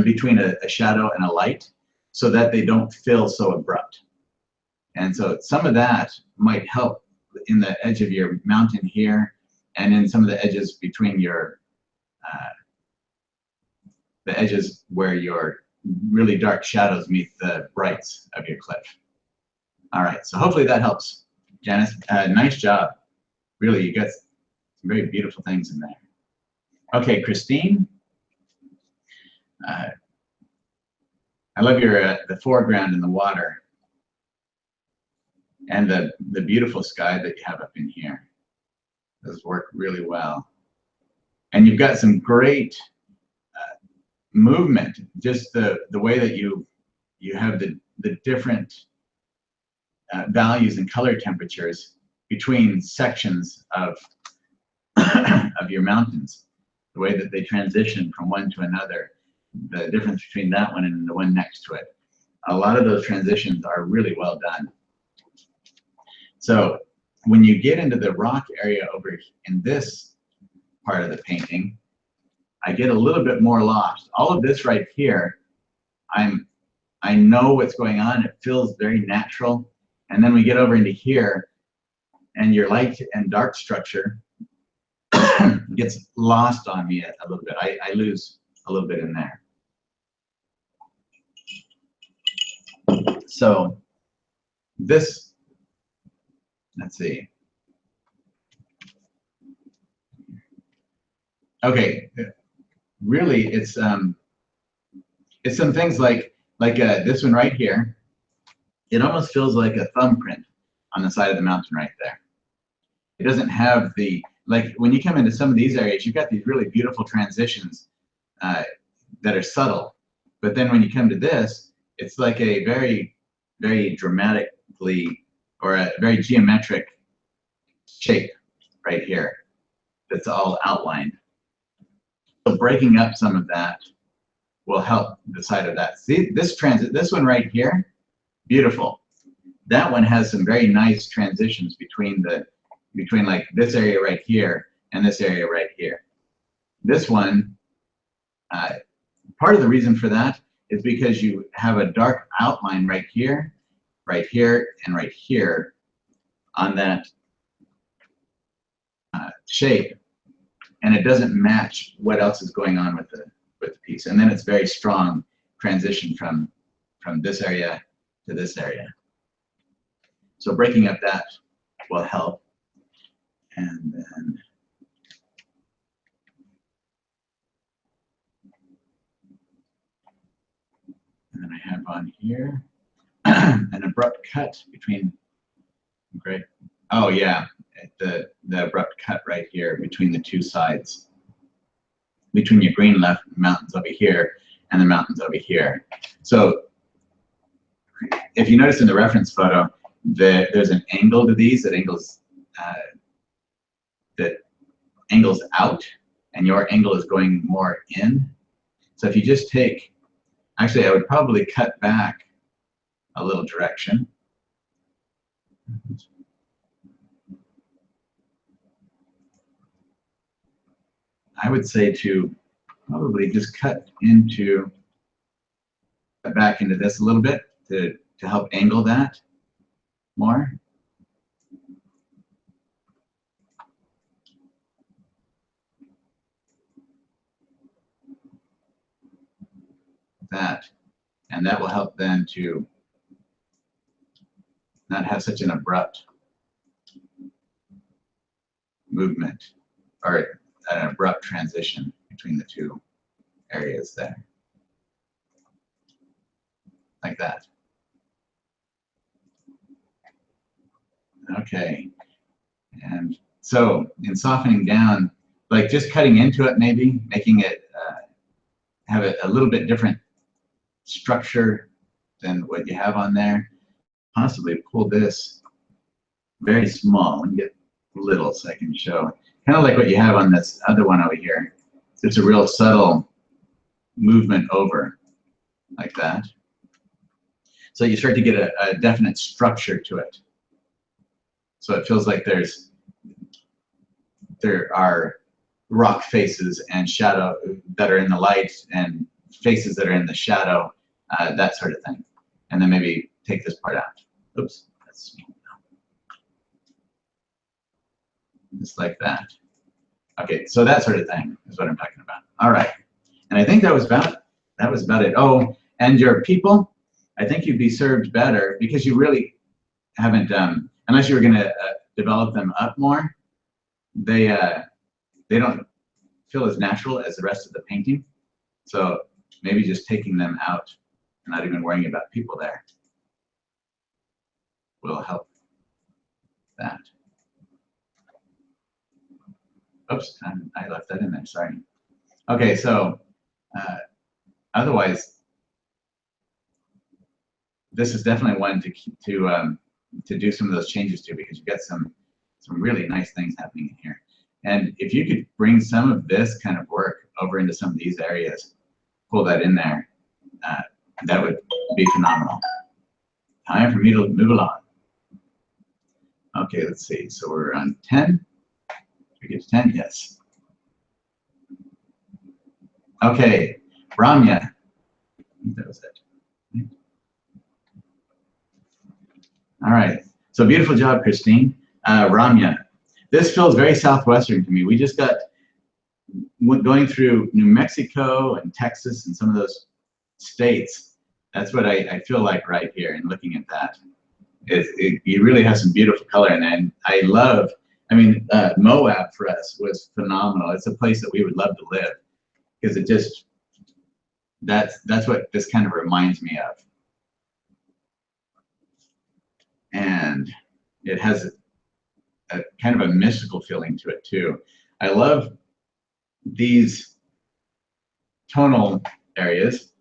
Speaker 1: between a shadow and a light so that they don't feel so abrupt. And so some of that might help in the edge of your mountain here and in some of the edges between your, the edges where your really dark shadows meet the brights of your cliff. All right, so hopefully that helps. Janice, nice job. Really, you got some very beautiful things in there. Okay, Christine. I love your the foreground in the water and the beautiful sky that you have up in here. Those work really well. And you've got some great movement, just the way that you have the different values and color temperatures between sections of of your mountains, the way that they transition from one to another, the difference between that one and the one next to it. A lot of those transitions are really well done. So when you get into the rock area over in this part of the painting, I get a little bit more lost. All of this right here, I know what's going on. It feels very natural. And then we get over into here, and your light and dark structure gets lost on me a little bit. I lose a little bit in there. So this, let's see. Okay, really, it's some things like this one right here. It almost feels like a thumbprint on the side of the mountain right there. It doesn't have the, like when you come into some of these areas, you've got these really beautiful transitions that are subtle. But then when you come to this, it's like a very, very dramatically, or a very geometric shape right here that's all outlined. So breaking up some of that will help the side of that. See, this one right here, beautiful. That one has some very nice transitions between like this area right here and this area right here. This one, part of the reason for that is because you have a dark outline right here, and right here on that shape, and it doesn't match what else is going on with the piece. And then it's very strong transition from this area to this area. So breaking up that will help. And then I have on here an abrupt cut between, great. Oh yeah, the abrupt cut right here between the two sides, between your green left mountains over here and the mountains over here. So if you notice in the reference photo, there's an angle to these that angles out, and your angle is going more in. So if you just take, actually I would probably cut back a little direction. I would say to probably just cut back into this a little bit to help angle that more. That, and that will help then to not have such an abrupt movement or an abrupt transition between the two areas there, like that. Okay, and so in softening down, like just cutting into it, maybe making it have a little bit different structure than what you have on there. Possibly pull this very small. Let me get little so I can show. Kind of like what you have on this other one over here. It's a real subtle movement over, like that. So you start to get a definite structure to it. So it feels like there are rock faces and shadow that are in the light and faces that are in the shadow, that sort of thing. And then maybe take this part out. Oops, that's just like that. Okay, so that sort of thing is what I'm talking about. All right, and I think that was about it. Oh, and your people, I think you'd be served better because you really haven't, unless you were going to develop them up more. They don't feel as natural as the rest of the painting. So maybe just taking them out and not even worrying about people there will help that. Oops, I left that in there, sorry. Okay, so otherwise, this is definitely one to do some of those changes to, because you've got some really nice things happening in here. And if you could bring some of this kind of work over into some of these areas, pull that in there, that would be phenomenal. Time for me to move along. Okay, let's see. So we're on 10. We get to 10, yes. Okay, Ramya. That was it. All right. So beautiful job, Christine. Ramya. This feels very southwestern to me. We just got going through New Mexico and Texas and some of those states. That's what I feel like right here, and looking at that. You really have some beautiful color, and I love, I mean, Moab for us was phenomenal. It's a place that we would love to live, because it just, that's what this kind of reminds me of. And it has a kind of a mystical feeling to it too. I love these tonal areas.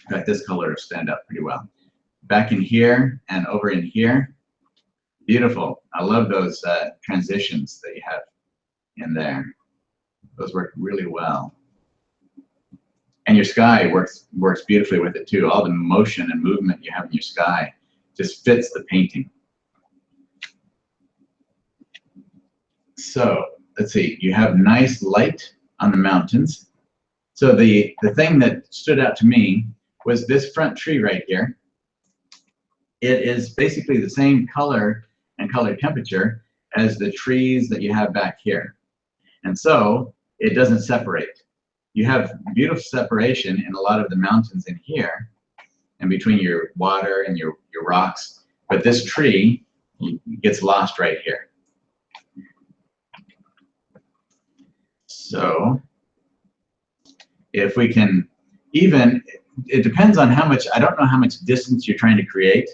Speaker 1: In fact, this color will stand up pretty well. Back in here and over in here, beautiful. I love those transitions that you have in there. Those work really well. And your sky works beautifully with it too. All the motion and movement you have in your sky just fits the painting. So let's see, you have nice light on the mountains. So the thing that stood out to me was this front tree right here. It is basically the same color and color temperature as the trees that you have back here. And so it doesn't separate. You have beautiful separation in a lot of the mountains in here and between your water and your rocks, but this tree gets lost right here. So if we can even, it depends on how much, I don't know how much distance you're trying to create,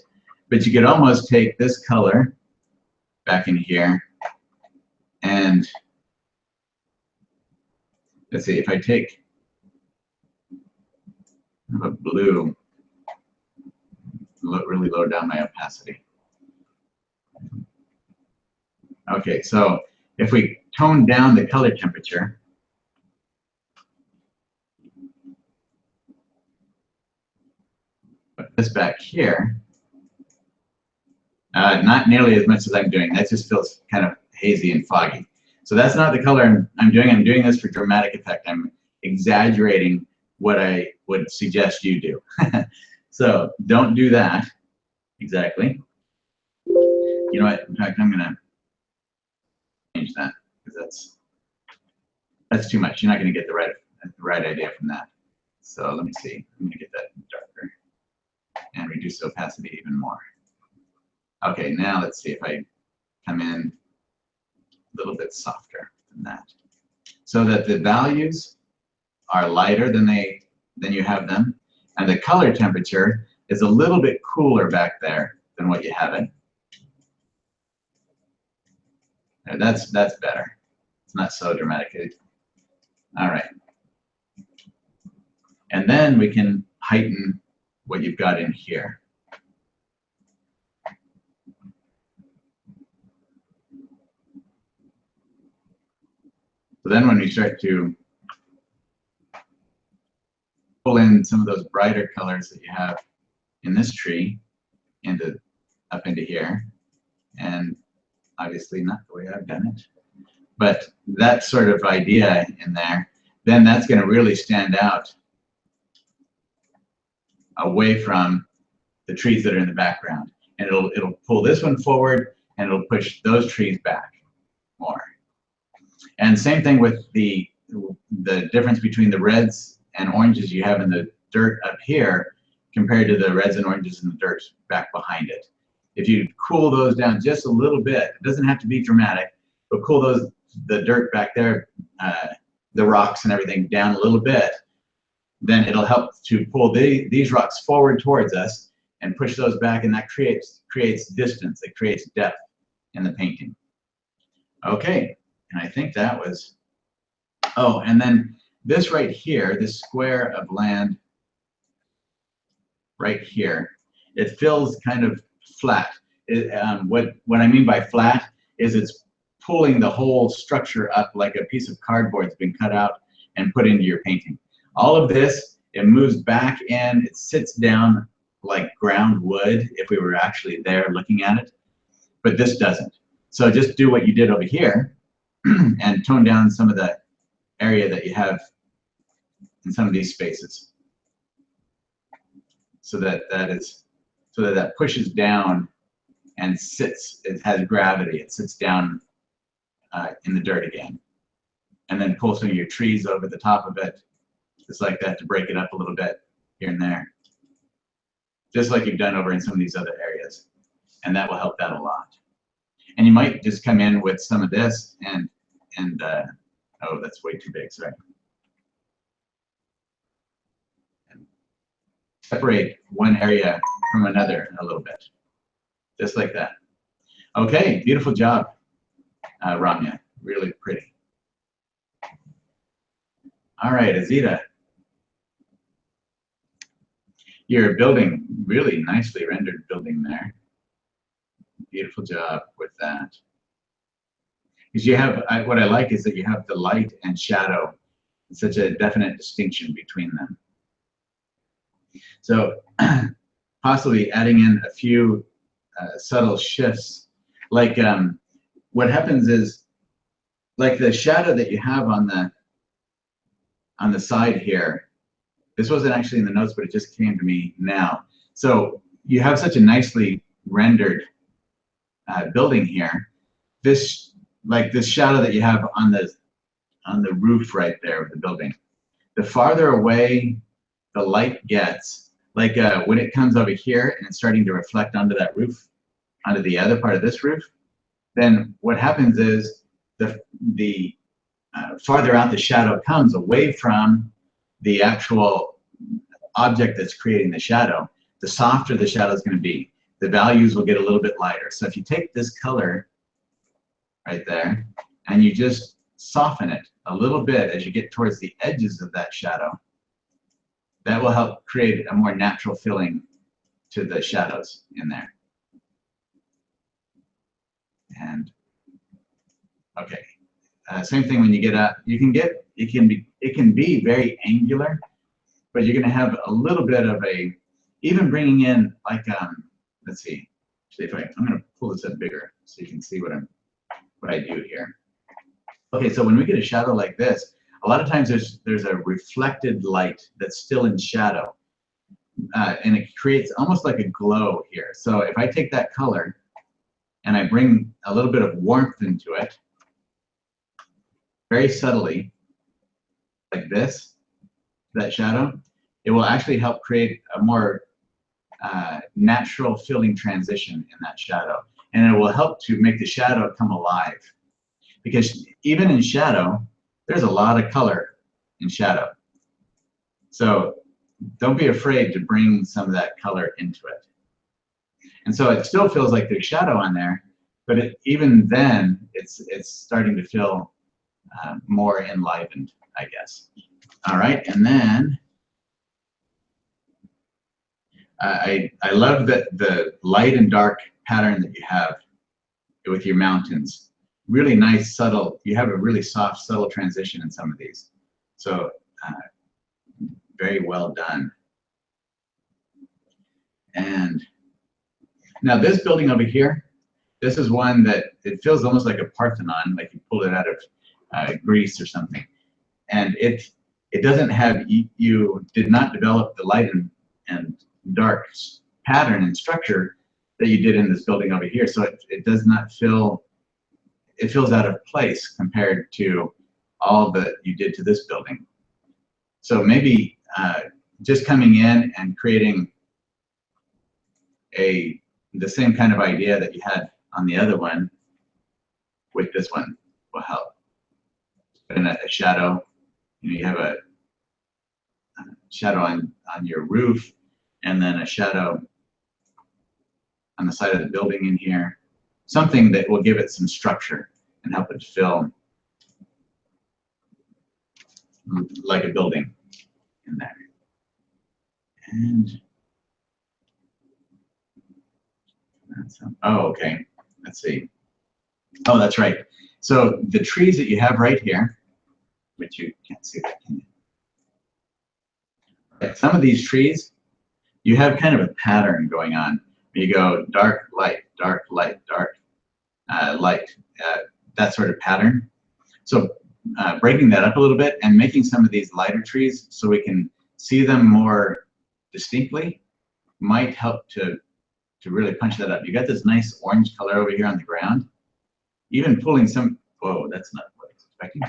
Speaker 1: but you could almost take this color back in here and let's see, if I take a blue, really lower down my opacity. Okay, so if we tone down the color temperature, put this back here, not nearly as much as I'm doing. That just feels kind of hazy and foggy. So that's not the color I'm doing. I'm doing this for dramatic effect. I'm exaggerating what I would suggest you do. So don't do that exactly. You know what? In fact, I'm going to change that, because that's too much. You're not going to get the right idea from that. So let me see. I'm going to get that darker and reduce the opacity even more. Okay, now let's see if I come in a little bit softer than that, so that the values are lighter than you have them, and the color temperature is a little bit cooler back there than what you have it. And that's better. It's not so dramatic. All right. And then we can heighten what you've got in here. So then when we start to pull in some of those brighter colors that you have in this tree up into here, and obviously not the way I've done it, but that sort of idea in there, then that's going to really stand out away from the trees that are in the background. And it'll pull this one forward, and it'll push those trees back more. And same thing with the difference between the reds and oranges you have in the dirt up here compared to the reds and oranges in the dirt back behind it. If you cool those down just a little bit, it doesn't have to be dramatic, but cool the dirt back there, the rocks and everything down a little bit, then it'll help to pull these rocks forward towards us and push those back, and that creates distance, it creates depth in the painting. Okay, and I think that was, oh, and then this right here, this square of land right here, it feels kind of flat. What I mean by flat is it's pulling the whole structure up like a piece of cardboard's been cut out and put into your painting. All of this, it moves back in, it sits down like ground wood if we were actually there looking at it, but this doesn't. So just do what you did over here and tone down some of the area that you have in some of these spaces, so that that pushes down and sits. It has gravity. It sits down in the dirt again, and then pull some of your trees over the top of it, just like that, to break it up a little bit here and there, just like you've done over in some of these other areas, and that will help that a lot. And you might just come in with some of this and oh, that's way too big, sorry. And separate one area from another a little bit, just like that. Okay, beautiful job, Ramya, really pretty. All right, Azita, you're building, really nicely rendered building there. Beautiful job with that. Because you have, what I like is that you have the light and shadow, such a definite distinction between them. So possibly adding in a few subtle shifts, like what happens is, like the shadow that you have on the side here, this wasn't actually in the notes, but it just came to me now. So you have such a nicely rendered building here. This shadow that you have on the roof right there of the building, the farther away the light gets, like when it comes over here and it's starting to reflect onto that roof, onto the other part of this roof, then what happens is the farther out the shadow comes away from the actual object that's creating the shadow, the softer the shadow is going to be. The values will get a little bit lighter. So if you take this color right there and you just soften it a little bit as you get towards the edges of that shadow, that will help create a more natural feeling to the shadows in there. And okay, same thing when you get up. It can be very angular, but you're going to have a little bit of a, even bringing in like let's see, if I'm going to pull this up bigger so you can see what I do here. Okay, so when we get a shadow like this, a lot of times there's a reflected light that's still in shadow, and it creates almost like a glow here. So if I take that color and I bring a little bit of warmth into it, very subtly, like this, that shadow, it will actually help create a more natural feeling transition in that shadow. And it will help to make the shadow come alive. Because even in shadow, there's a lot of color in shadow. So don't be afraid to bring some of that color into it. And so it still feels like there's shadow on there, but even then, it's starting to feel more enlivened, I guess. All right, and then I love that the light and dark pattern that you have with your mountains. really nice, subtle, you have a really soft, subtle transition in some of these. So very well done. And now this building over here, this is one that it feels almost like a Parthenon, like you pulled it out of Greece or something. And it doesn't have, you did not develop the light and dark pattern and structure that you did in this building over here. So it does not feel, it feels out of place compared to all that you did to this building. So maybe just coming in and creating the same kind of idea that you had on the other one with this one will help. Put in a shadow. You know, you have a shadow on your roof, and then a shadow on the side of the building in here. Something that will give it some structure and help it feel like a building in there. And oh, okay. Let's see. Oh, that's right. So the trees that you have right here, which you can't see that, can you? Some of these trees, you have kind of a pattern going on. You go dark, light, dark, light, dark, light, that sort of pattern. So breaking that up a little bit and making some of these lighter trees so we can see them more distinctly might help to really punch that up. You got this nice orange color over here on the ground. Even pulling some, whoa, that's not what I was expecting.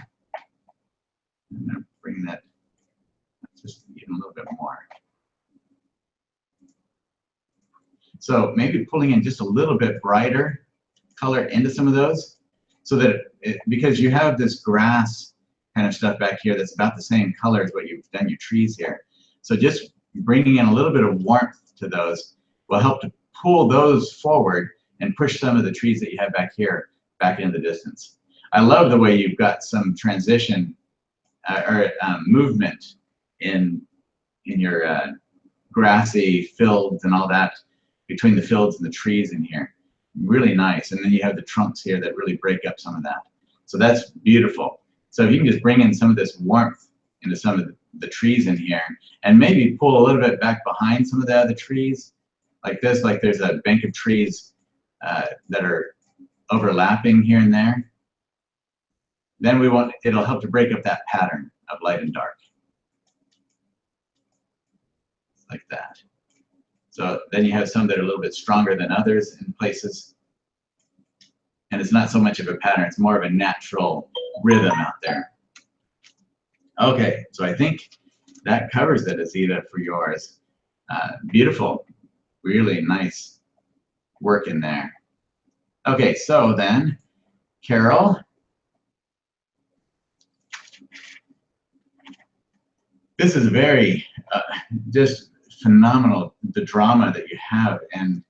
Speaker 1: I'm gonna bring that just even a little bit more. So maybe pulling in just a little bit brighter color into some of those, so that because you have this grass kind of stuff back here that's about the same color as what you've done your trees here. So just bringing in a little bit of warmth to those will help to pull those forward and push some of the trees that you have back here back in the distance. I love the way you've got some transition or movement in your grassy fields and all that between the fields and the trees in here. Really nice. And then you have the trunks here that really break up some of that. So that's beautiful. So if you can just bring in some of this warmth into some of the trees in here, and maybe pull a little bit back behind some of the other trees, like this, like there's a bank of trees that are overlapping here and there, then it'll help to break up that pattern of light and dark. Like that. So then you have some that are a little bit stronger than others in places. And it's not so much of a pattern, it's more of a natural rhythm out there. Okay, so I think that covers it, Azita, for yours. Beautiful, really nice work in there. Okay, so then, Carol. This is very, just phenomenal, the drama that you have and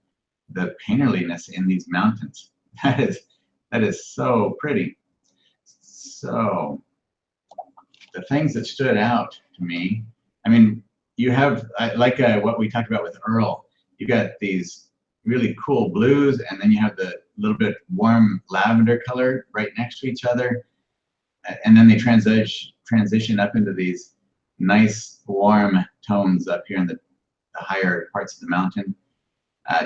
Speaker 1: the painterliness in these mountains. That is so pretty. So the things that stood out to me, I mean, you have, like what we talked about with Earl, you got these really cool blues, and then you have the little bit warm lavender color right next to each other, and then they transition up into these nice warm tones up here in the higher parts of the mountain.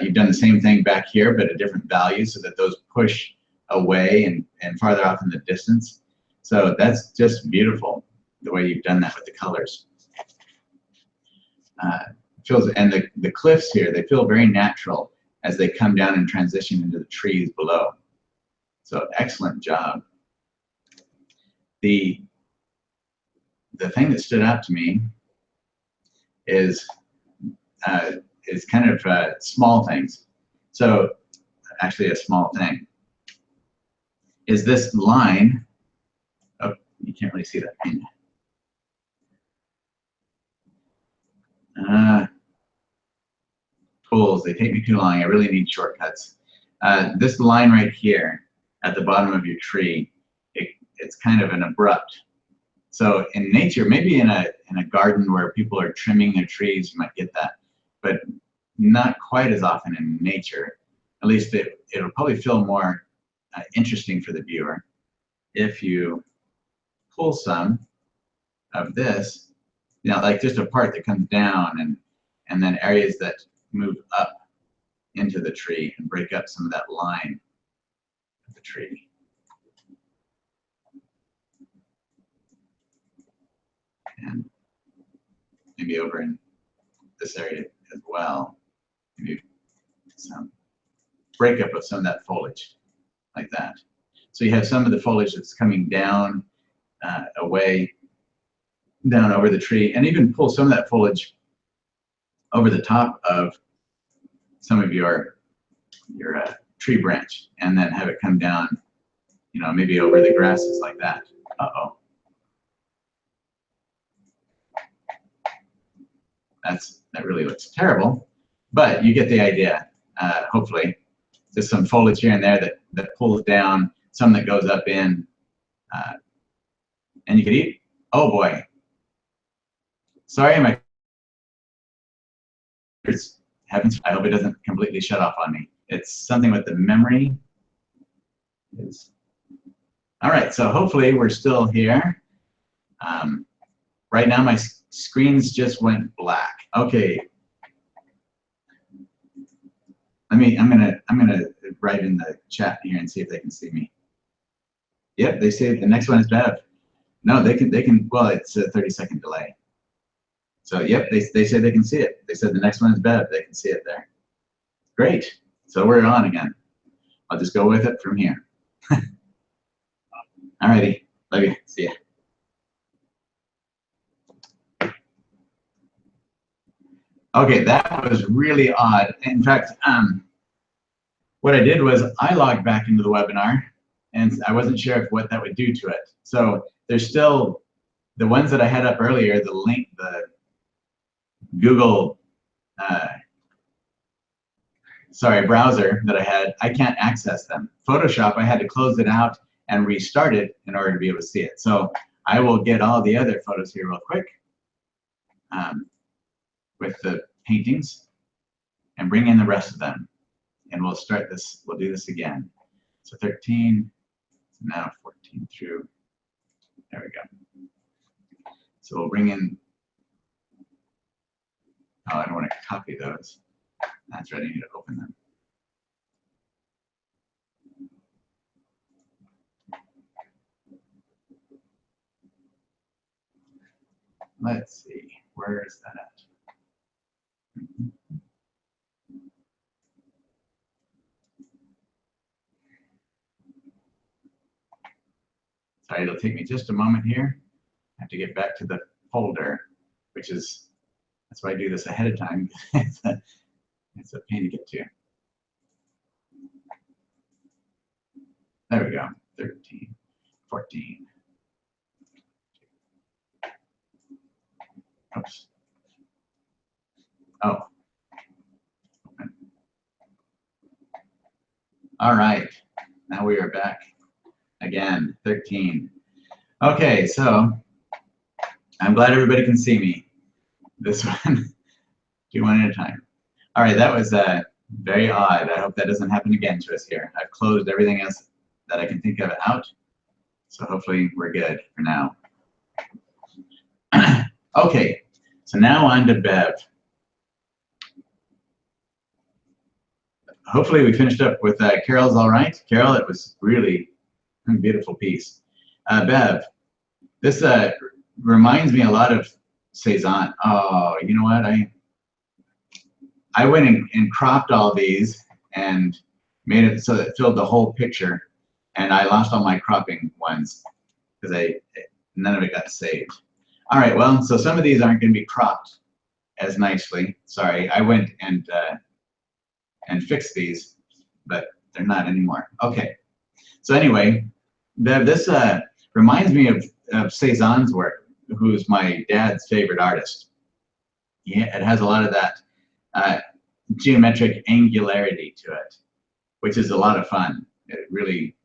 Speaker 1: You've done the same thing back here, but at different values so that those push away and farther off in the distance. So that's just beautiful, the way you've done that with the colors. And the cliffs here, they feel very natural as they come down and transition into the trees below. So excellent job. The thing that stood out to me is kind of small things. So actually a small thing is this line. Oh, you can't really see that. Tools, they take me too long. I really need shortcuts. This line right here at the bottom of your tree, it's kind of an abrupt. So in nature, maybe in a garden where people are trimming their trees, you might get that, but not quite as often in nature. At least it'll probably feel more interesting for the viewer if you pull some of this, you know, like just a part that comes down and then areas that move up into the tree and break up some of that line of the tree. And maybe over in this area as well, maybe some breakup of some of that foliage like that. So you have some of the foliage that's coming down, away, down over the tree, and even pull some of that foliage over the top of some of your tree branch, and then have it come down, you know, maybe over the grasses like that. Uh-oh. That really looks terrible, but you get the idea, hopefully. Just some foliage here and there that pulls down, some that goes up in, and you could eat. Oh boy. Sorry, my heavens, I hope it doesn't completely shut off on me. It's something with the memory. All right, so hopefully we're still here. Right now my screens just went black. Okay. I'm gonna write in the chat here and see if they can see me. Yep, they say the next one is Bev. No, they can, well, it's a 30-second delay. So yep, they say they can see it. They said the next one is Bev, they can see it there. Great, so we're on again. I'll just go with it from here. Alrighty, love you, see ya. Okay, that was really odd. In fact, what I did was I logged back into the webinar, and I wasn't sure what that would do to it. So there's still the ones that I had up earlier, the link, the Google, browser that I had, I can't access them. Photoshop, I had to close it out and restart it in order to be able to see it. So I will get all the other photos here real quick with the paintings and bring in the rest of them. And we'll start this, we'll do this again. So 13, so now 14 through, there we go. So we'll bring in, oh, I don't want to copy those. That's right, I need to open them. Let's see, where is that at? Sorry, it'll take me just a moment here. I have to get back to the folder, which is, that's why I do this ahead of time. It's a pain to get to. There we go, 13, 14. Oops. Oh. All right, now we are back again, 13. Okay, so I'm glad everybody can see me. This one, do one at a time. All right, that was very odd. I hope that doesn't happen again to us here. I've closed everything else that I can think of out, so hopefully we're good for now. Okay, so now on to Bev. Hopefully we finished up with Carol's all right. Carol, it was really a beautiful piece. Bev, this reminds me a lot of Cezanne. Oh, you know what? I went and cropped all these and made it so that it filled the whole picture, and I lost all my cropping ones because none of it got saved. All right, well, so some of these aren't going to be cropped as nicely. Sorry, I went and fixed these, but they're not anymore. Okay, so anyway, this reminds me of Cezanne's work, who's my dad's favorite artist. Yeah, it has a lot of that geometric angularity to it, which is a lot of fun. It really,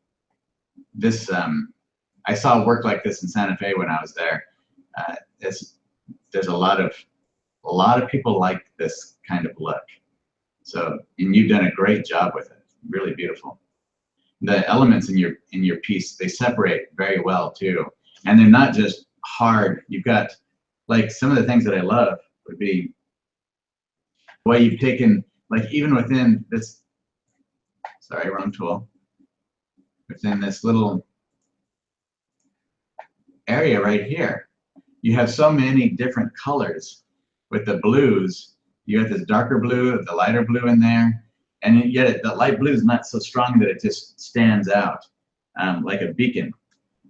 Speaker 1: this, I saw work like this in Santa Fe when I was there. There's a lot of people like this kind of look. So, and you've done a great job with it. Really beautiful. the elements in your piece, they separate very well too, and they're not just hard. You've got, like, some of the things that I love would be the way you've taken, like, even within this, sorry, wrong tool, within this little area right here, you have so many different colors. With the blues, you have this darker blue, the lighter blue in there, and yet the light blue is not so strong that it just stands out like a beacon.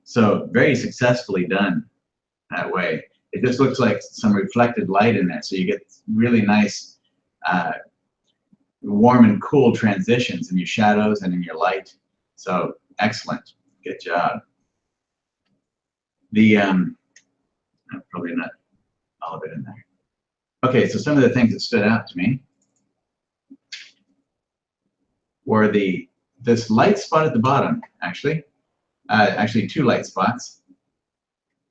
Speaker 1: So very successfully done that way. It just looks like some reflected light in there, so you get really nice warm and cool transitions in your shadows and in your light. So excellent, good job. The probably not all of it in there. Okay, so some of the things that stood out to me were this light spot at the bottom, actually two light spots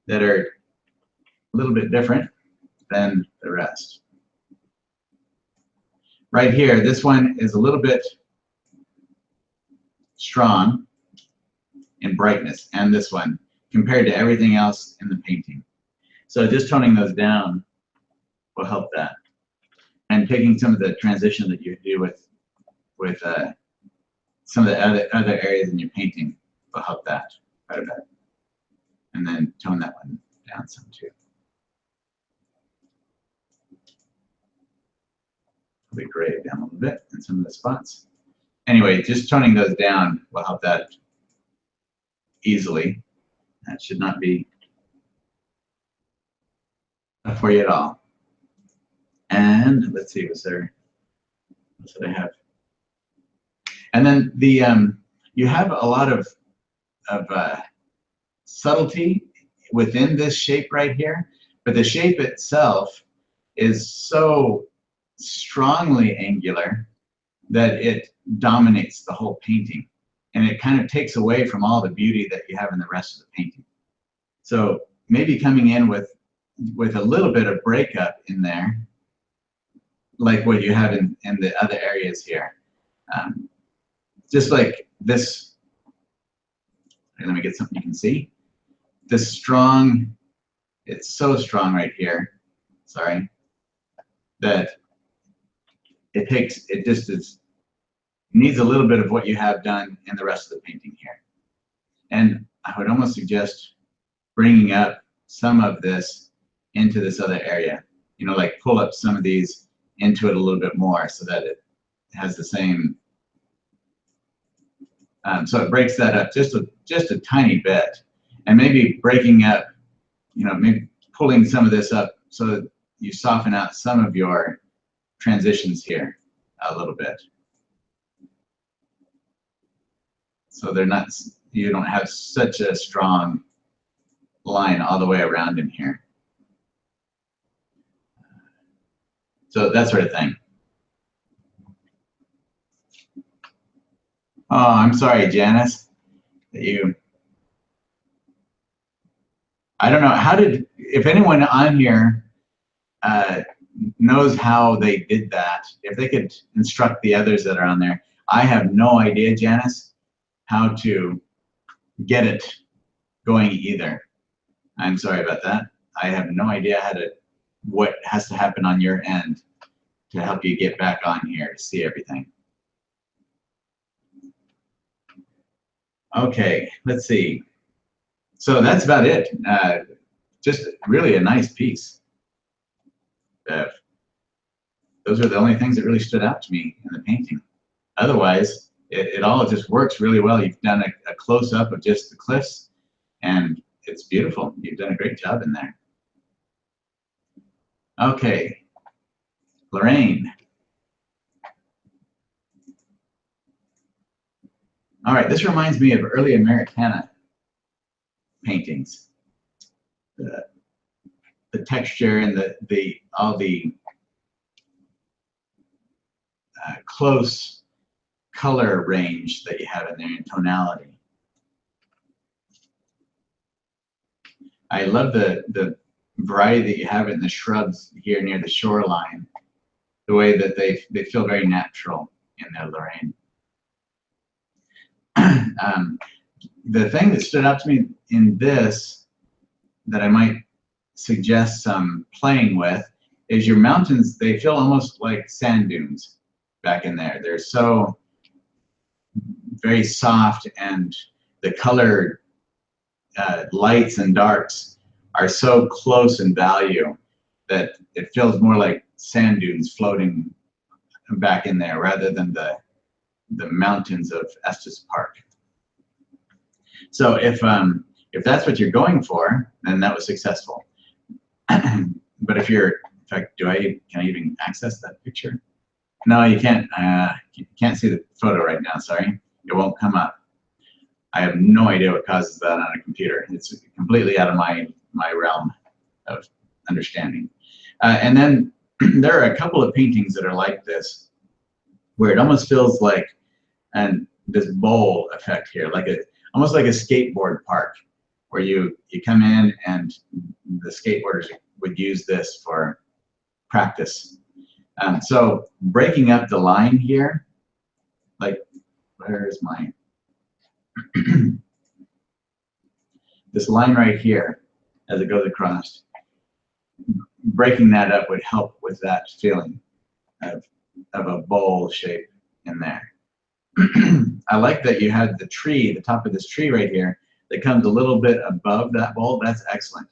Speaker 1: that are a little bit different than the rest. Right here, this one is a little bit strong in brightness, and this one, compared to everything else in the painting. So just toning those down will help that. And taking some of the transition that you do with some of the other areas in your painting will help that quite a bit. And then tone that one down some too. Probably gray it down a little bit in some of the spots. Anyway, just toning those down will help that easily. That should not be for you at all. And let's see, what did I have? And then the you have a lot of subtlety within this shape right here, but the shape itself is so strongly angular that it dominates the whole painting, and it kind of takes away from all the beauty that you have in the rest of the painting. So maybe coming in with a little bit of breakup in there, like what you have in the other areas here. Just like this, let me get something you can see. This strong, it's so strong right here, sorry, that it just needs a little bit of what you have done in the rest of the painting here. And I would almost suggest bringing up some of this into this other area. You know, like pull up some of these into it a little bit more so that it has the same, so it breaks that up just a tiny bit. And maybe breaking up, you know, maybe pulling some of this up so that you soften out some of your transitions here a little bit. So they're not, you don't have such a strong line all the way around in here. So that sort of thing. Oh, I'm sorry, Janice, that you, I don't know, if anyone on here knows how they did that, if they could instruct the others that are on there. I have no idea, Janice, how to get it going either. I'm sorry about that. I have no idea what has to happen on your end to help you get back on here to see everything. Okay, let's see. So that's about it. Just really a nice piece. Those are the only things that really stood out to me in the painting. Otherwise, it all just works really well. You've done a close-up of just the cliffs, and it's beautiful. You've done a great job in there. Okay, Lorraine. All right, this reminds me of early Americana paintings. The texture and all the close color range that you have in there in tonality. I love the variety that you have in the shrubs here near the shoreline. The way that they feel very natural in there, Lorraine. The thing that stood out to me in this that I might suggest some playing with is your mountains. They feel almost like sand dunes back in there. They're so very soft, and the color lights and darks are so close in value that it feels more like sand dunes floating back in there rather than the mountains of Estes Park. So if that's what you're going for, then that was successful. But if you're, in fact, can I even access that picture? No, you can't. You can't see the photo right now. Sorry, it won't come up. I have no idea what causes that on a computer. It's completely out of my realm of understanding. And then there are a couple of paintings that are like this, where it almost feels like this bowl effect here, like almost like a skateboard park, where you come in and the skateboarders would use this for practice. So breaking up the line here, like where's my this line right here as it goes across, breaking that up would help with that feeling of a bowl shape in there. I like that you had the tree, the top of this tree right here, that comes a little bit above that bowl. That's excellent,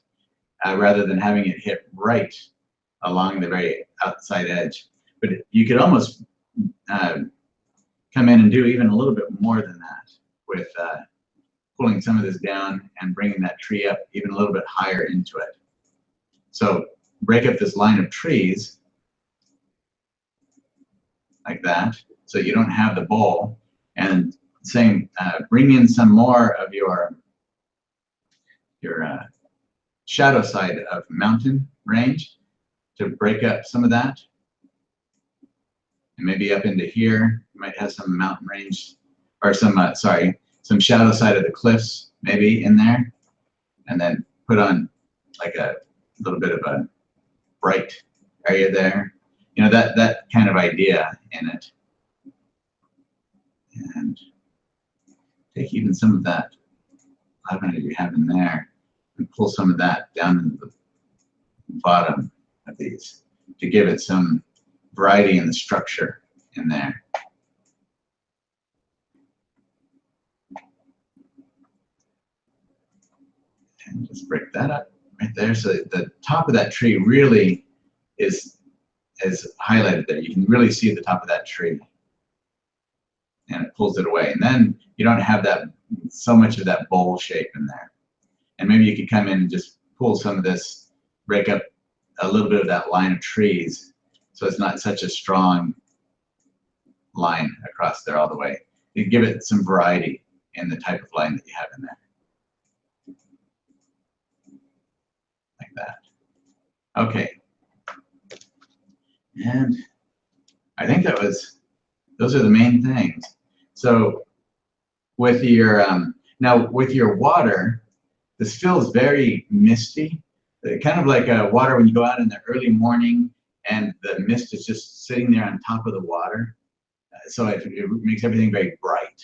Speaker 1: rather than having it hit right along the very outside edge. But you could almost come in and do even a little bit more than that with pulling some of this down and bringing that tree up even a little bit higher into it. So break up this line of trees like that, so you don't have the bowl, and bring in some more of your shadow side of mountain range to break up some of that. And maybe up into here, you might have some mountain range, or some shadow side of the cliffs maybe in there, and then put on like a little bit of a bright area there. You know, that kind of idea in it. And take even some of that lavender you have in there and pull some of that down into the bottom of these to give it some variety in the structure in there. And just break that up right there, so the top of that tree really is highlighted there. You can really see the top of that tree, and it pulls it away. And then you don't have so much of that bowl shape in there. And maybe you could come in and just pull some of this, break up a little bit of that line of trees, so it's not such a strong line across there all the way. You give it some variety in the type of line that you have in there. Like that. Okay. And I think those are the main things. So with your, now with your water, this feels very misty, kind of like water when you go out in the early morning and the mist is just sitting there on top of the water. So it makes everything very bright.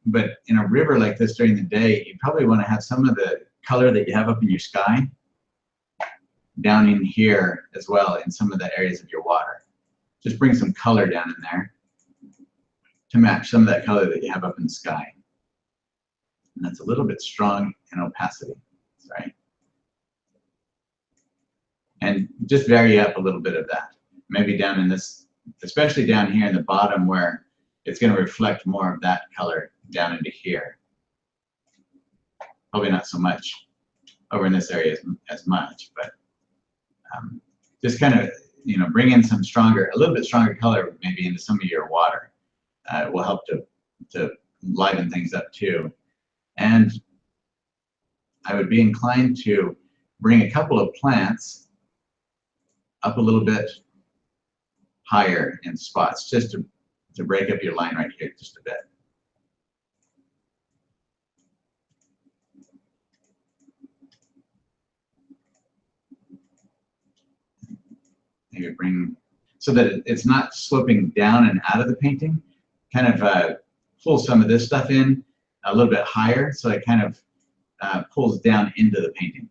Speaker 1: But in a river like this during the day, you probably want to have some of the color that you have up in your sky down in here as well in some of the areas of your water. Just bring some color down in there to match some of that color that you have up in the sky. And that's a little bit strong in opacity, right? And just vary up a little bit of that. Maybe down in this, especially down here in the bottom where it's going to reflect more of that color down into here. Probably not so much over in this area as much, but just kind of, you know, bring in some a little bit stronger color maybe into some of your water. It will help to liven things up too. And I would be inclined to bring a couple of plants up a little bit higher in spots, just to break up your line right here just a bit. Maybe bring, so that it's not sloping down and out of the painting, kind of pull some of this stuff in a little bit higher, so it kind of pulls down into the painting.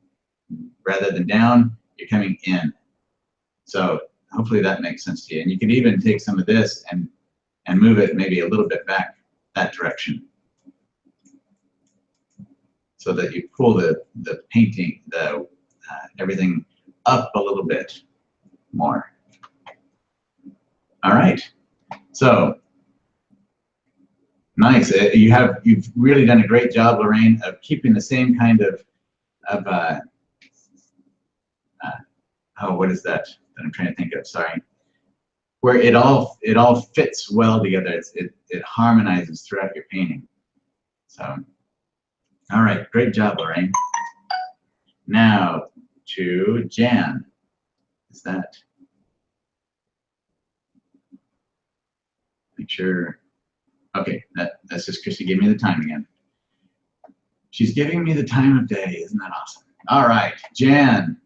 Speaker 1: Rather than down, you're coming in. So hopefully that makes sense to you. And you could even take some of this and move it maybe a little bit back that direction, so that you pull the painting, everything up a little bit more. All right, so nice. You've really done a great job, Lorraine, of keeping the same kind of oh, what is that I'm trying to think of? Sorry. Where it all fits well together. It harmonizes throughout your painting. So, all right, great job, Lorraine. Now to Jan. Is that? Make sure. Okay, that's just Christy gave me the time again. She's giving me the time of day. Isn't that awesome? All right, Jan.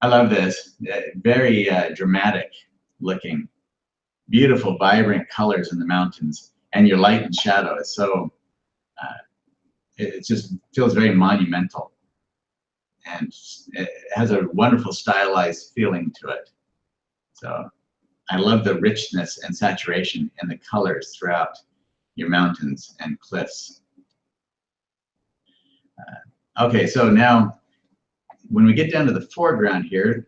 Speaker 1: I love this. Very dramatic looking. Beautiful, vibrant colors in the mountains, and your light and shadow is so. It just feels very monumental, and it has a wonderful stylized feeling to it. So I love the richness and saturation in the colors throughout your mountains and cliffs. Okay, so now when we get down to the foreground here,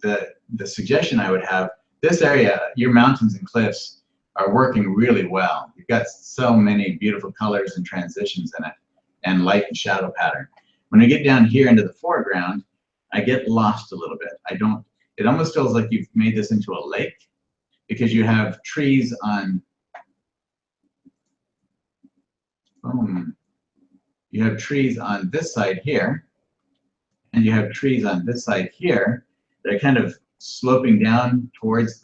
Speaker 1: the suggestion I would have, this area, your mountains and cliffs are working really well. You've got so many beautiful colors and transitions in it, and light and shadow pattern. When I get down here into the foreground, I get lost a little bit. It almost feels like you've made this into a lake, because you have trees on, you have trees on this side here, and you have trees on this side here that are kind of sloping down towards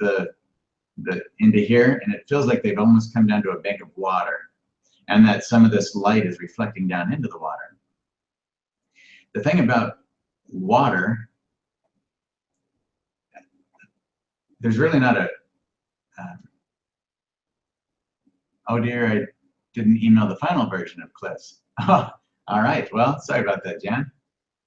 Speaker 1: into here, and it feels like they've almost come down to a bank of water, and that some of this light is reflecting down into the water. The thing about water, there's really not a, oh dear, I didn't email the final version of cliffs. All right, well, sorry about that, Jan.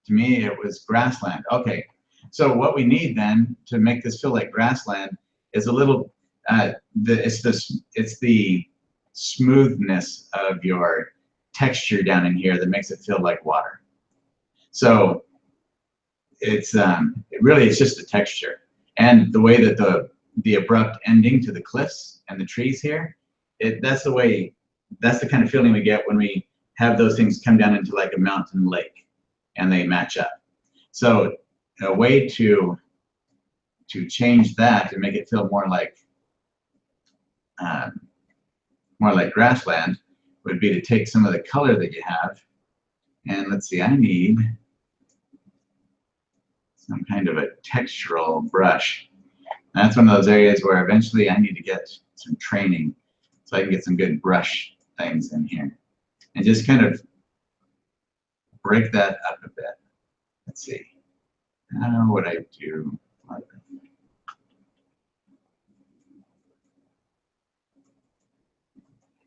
Speaker 1: To me, it was grassland. Okay, so what we need then to make this feel like grassland is a little, it's the smoothness of your texture down in here that makes it feel like water. So it's just the texture, and the way that the abrupt ending to the cliffs and the trees here, that's the kind of feeling we get when we have those things come down into like a mountain lake and they match up. So a way to change that and make it feel more like grassland would be to take some of the color that you have, and let's see, I need some kind of a textural brush. And that's one of those areas where eventually I need to get some training so I can get some good brush things in here and just kind of break that up a bit. Let's see, how would I do?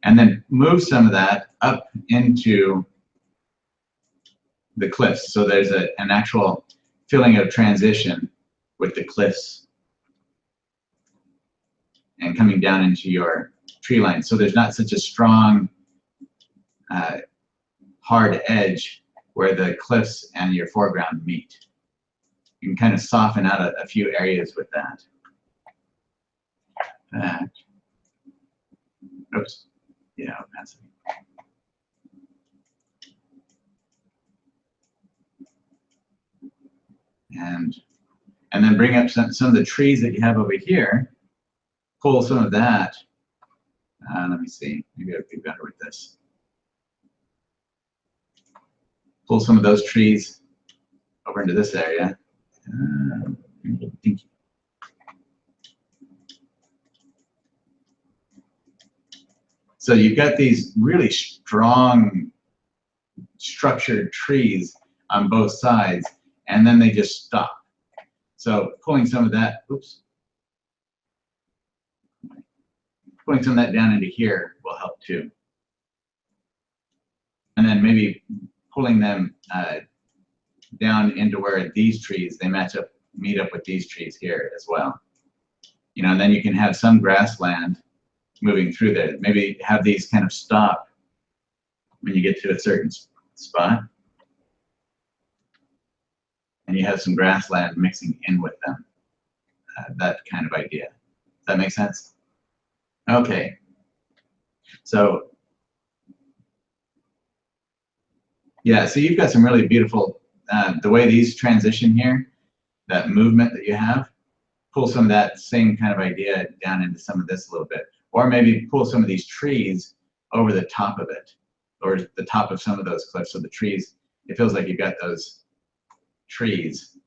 Speaker 1: And then move some of that up into the cliffs. So there's an actual feeling of transition with the cliffs and coming down into your tree line. So there's not such a strong, hard edge where the cliffs and your foreground meet. You can kind of soften out a few areas with that. Oops. Yeah, that's it. And then bring up some of the trees that you have over here. Pull some of that. Let me see. Maybe I'll be better with this. Pull some of those trees over into this area. Thank you. So you've got these really strong, structured trees on both sides, and then they just stop. So pulling some of that, oops, pulling some of that down into here will help too. and then maybe pulling them down into where these trees, they meet up with these trees here as well. You know, and then you can have some grassland moving through there. Maybe have these kind of stop when you get to a certain spot. And you have some grassland mixing in with them. That kind of idea. Does that make sense? Okay. So, yeah, so you've got some really beautiful, the way these transition here, that movement that you have, pull some of that same kind of idea down into some of this a little bit. Or maybe pull some of these trees over the top of it, or the top of some of those cliffs. So the trees, it feels like you've got those trees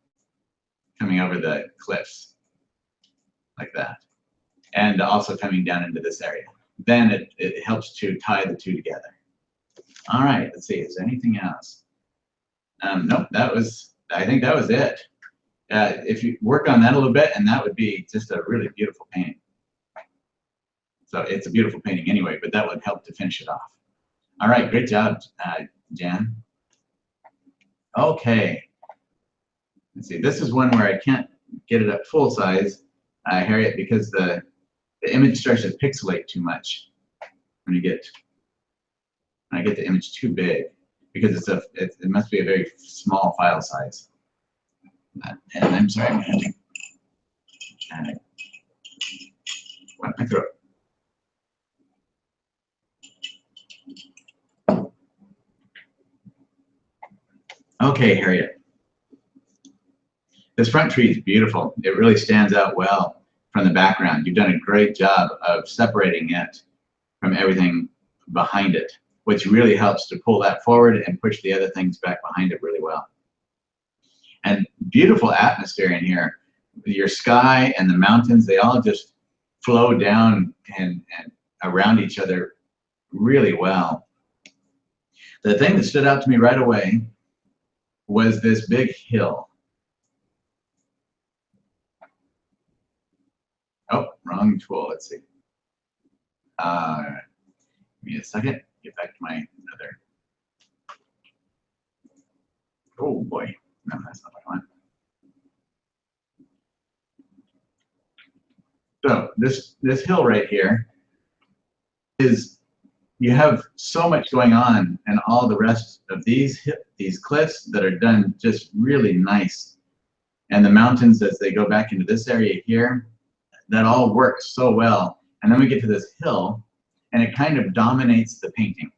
Speaker 1: coming over the cliffs like that, and also coming down into this area. Then it helps to tie the two together. All right, let's see, is there anything else? Nope, I think that was it. If you work on that a little bit, and that would be just a really beautiful painting. So it's a beautiful painting anyway, but that would help to finish it off. All right, great job, Jan. Okay. Let's see, this is one where I can't get it up full size, Harriet, because the image starts to pixelate too much when I get the image too big, because it must be a very small file size. And I'm sorry, I'm having my throat. Okay, Harriet. This front tree is beautiful. It really stands out well from the background. You've done a great job of separating it from everything behind it, which really helps to pull that forward and push the other things back behind it really well. And beautiful atmosphere in here. Your sky and the mountains, they all just flow down and around each other really well. The thing that stood out to me right away was this big hill. Oh, wrong tool. Let's see. Give me a second. Get back to my other. Oh boy. No, that's not what I want. So this hill right here is, you have so much going on, and all the rest of these cliffs that are done just really nice, and the mountains as they go back into this area here, that all works so well. And then we get to this hill, and it kind of dominates the painting.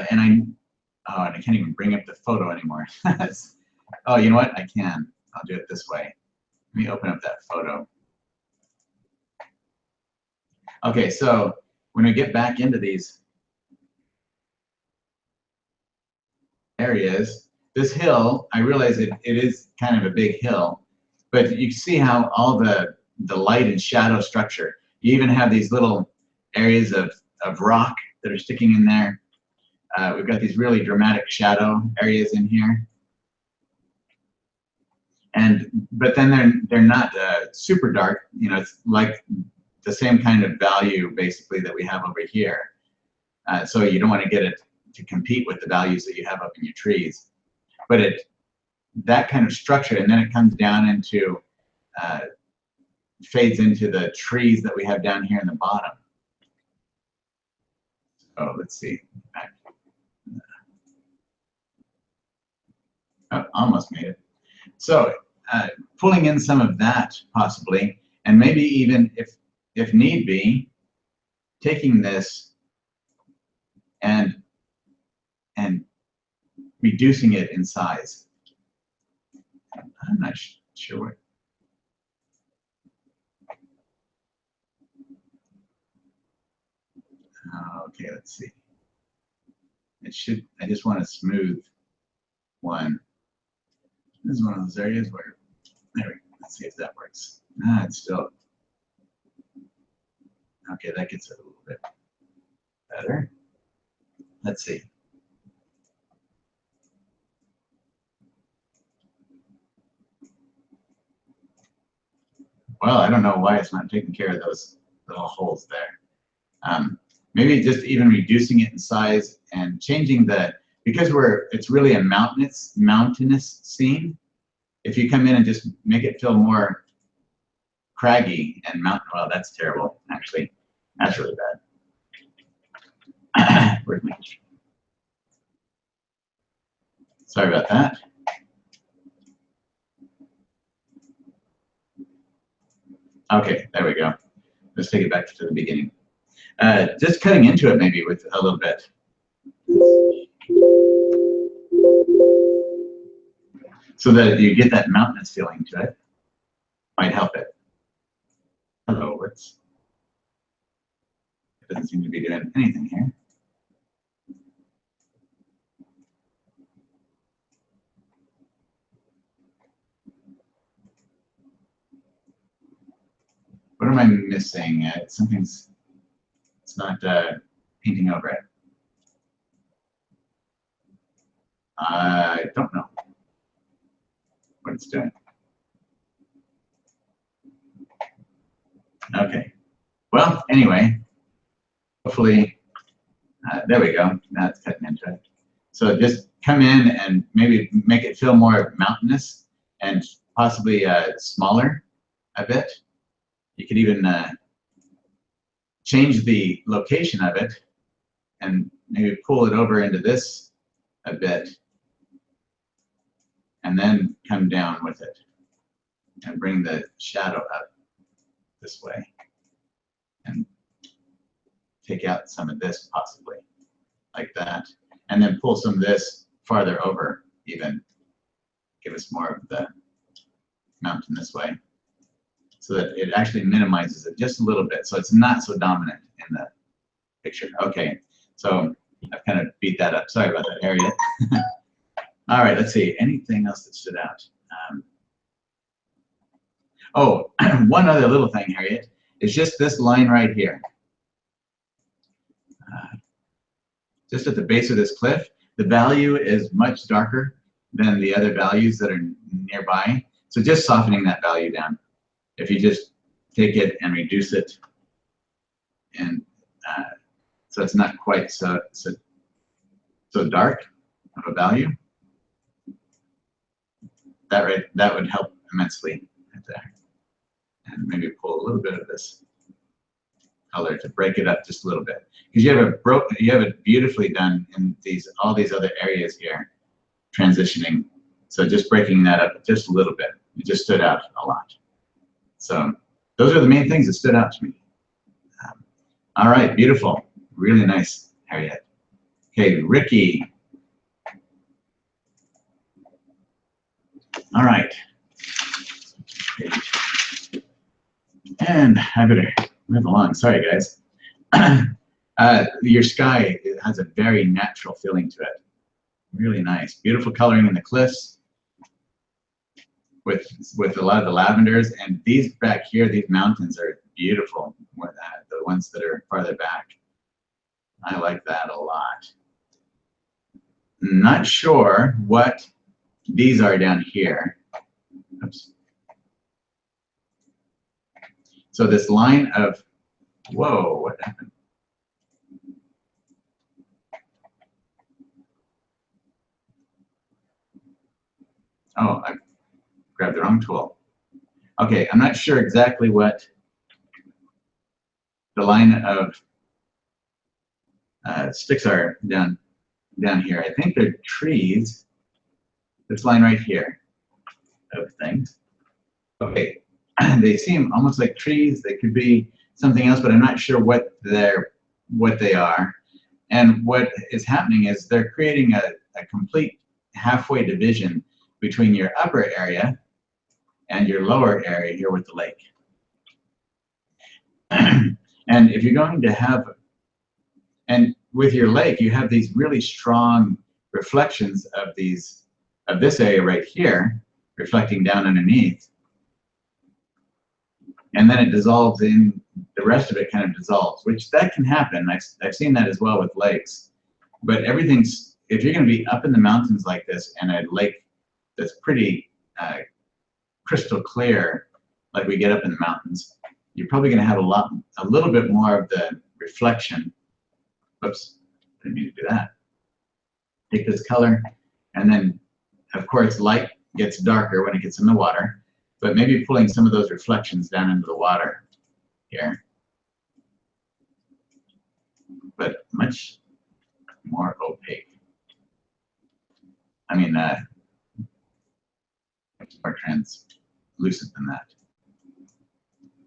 Speaker 1: And I can't even bring up the photo anymore. Oh, you know what? I can. I'll do it this way. Let me open up that photo. Okay, so when we get back into these areas, this hill, I realize it is kind of a big hill, but you see how all the light and shadow structure, you even have these little areas of rock that are sticking in there. We've got these really dramatic shadow areas in here. But then they're not super dark, you know, it's like the same kind of value basically that we have over here. So you don't want to get it to compete with the values that you have up in your trees. But that kind of structure, and then it comes down into, fades into the trees that we have down here in the bottom. Oh, let's see. Oh, almost made it. So pulling in some of that possibly, and maybe even if need be, taking this and reducing it in size. I'm not sure what. Okay, let's see. It should, I just want a smooth one. This is one of those areas where, there we go. Let's see if that works. It's still, okay, that gets it a little bit better. Let's see. Well, I don't know why it's not taking care of those little holes there. maybe just even reducing it in size and changing because it's really a mountainous scene. If you come in and just make it feel more craggy and mountain, well, that's terrible, actually. That's really bad. Where's my... Sorry about that. Okay, there we go. Let's take it back to the beginning. Just cutting into it maybe with a little bit. So that you get that mountainous feeling to it. Might help it. Hello, it doesn't seem to be doing anything here. What am I missing? It's not painting over it. I don't know what it's doing. Okay. Well, anyway, hopefully, there we go. Now it's cutting into it. So just come in and maybe make it feel more mountainous and possibly smaller a bit. You could even change the location of it and maybe pull it over into this a bit and then come down with it and bring the shadow up this way and take out some of this possibly like that, and then pull some of this farther over, even give us more of the mountain this way, so that it actually minimizes it just a little bit, so it's not so dominant in the picture. Okay, so I've kind of beat that up. Sorry about that, Harriet. All right, let's see. Anything else that stood out? Oh, one other little thing, Harriet, is just this line right here. Just at the base of this cliff, the value is much darker than the other values that are nearby. So just softening that value down. If you just take it and reduce it, and so it's not quite so dark of a value, that would help immensely right there. And maybe pull a little bit of this color to break it up just a little bit, because you have it beautifully done in all these other areas here, transitioning. So just breaking that up just a little bit, it just stood out a lot. So those are the main things that stood out to me. All right, beautiful, really nice, Harriet. Okay, Ricky. All right. And I better move along. Sorry, guys. Your sky has a very natural feeling to it. Really nice. Beautiful coloring in the cliffs with a lot of the lavenders. And these back here, these mountains are beautiful. The ones that are farther back. I like that a lot. Not sure what these are down here. Oops. So this line of, whoa, what happened? Oh, I grabbed the wrong tool. Okay, I'm not sure exactly what the line of sticks are down here. I think they're trees. This line right here of things. Okay, they seem almost like trees. They could be something else, but I'm not sure what they are. And what is happening is they're creating a complete halfway division between your upper area and your lower area here with the lake. And if you're going to have, and with your lake, you have these really strong reflections of this area right here, reflecting down underneath. And then it dissolves in, the rest of it kind of dissolves, which that can happen. I've seen that as well with lakes. But everything's, if you're going to be up in the mountains like this and a lake that's pretty crystal clear, like we get up in the mountains, you're probably going to have a little bit more of the reflection Oops, didn't mean to do that. Take this color, and then, of course, light gets darker when it gets in the water, but maybe pulling some of those reflections down into the water here, but much more opaque. I mean, more translucent than that.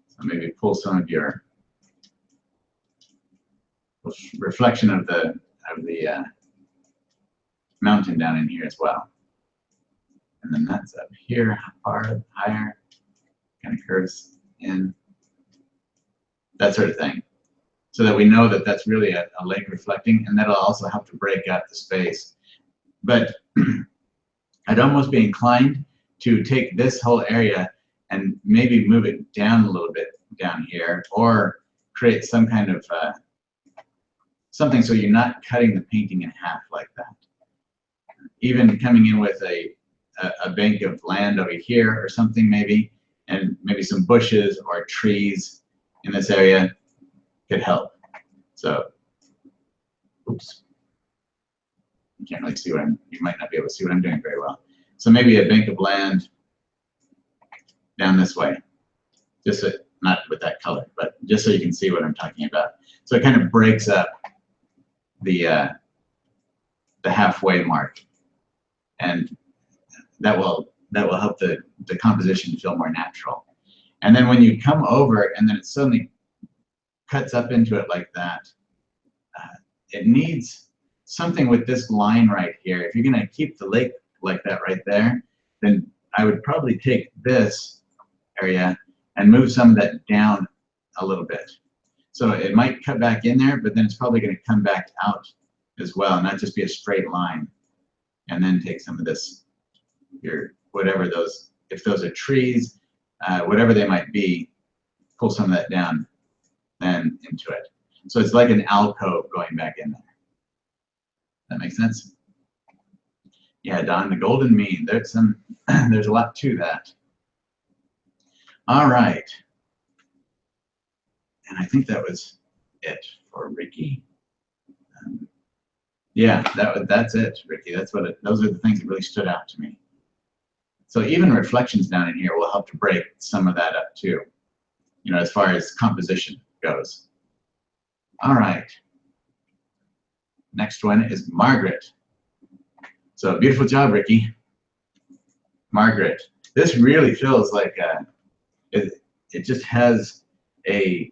Speaker 1: So maybe pull some of your reflection of the mountain down in here as well. And then that's up here, far higher, kind of curves in, that sort of thing. So that we know that that's really a lake reflecting, and that'll also help to break up the space. But I'd almost be inclined to take this whole area and maybe move it down a little bit down here, or create some kind of something so you're not cutting the painting in half like that. Even coming in with a bank of land over here or something maybe, and maybe some bushes or trees in this area could help. So, oops. You can't really see what you might not be able to see what I'm doing very well. So maybe a bank of land down this way, just so, not with that color, but just so you can see what I'm talking about. So it kind of breaks up the halfway mark, and that will help the composition feel more natural. And then when you come over and then it suddenly cuts up into it like that, it needs something with this line right here. If you're going to keep the lake like that right there, then I would probably take this area and move some of that down a little bit. So it might cut back in there, but then it's probably going to come back out as well, not just be a straight line. And then take some of this, whatever those, if those are trees, whatever they might be, pull some of that down then into it. So it's like an alcove going back in there. That makes sense? Yeah, Don, the golden mean. There's a lot to that. All right. And I think that was it for Ricky. Yeah, that's it, Ricky. Those are the things that really stood out to me. So even reflections down in here will help to break some of that up too, as far as composition goes. All right. Next one is Margaret. So beautiful job, Ricky. Margaret. This really feels like it just has a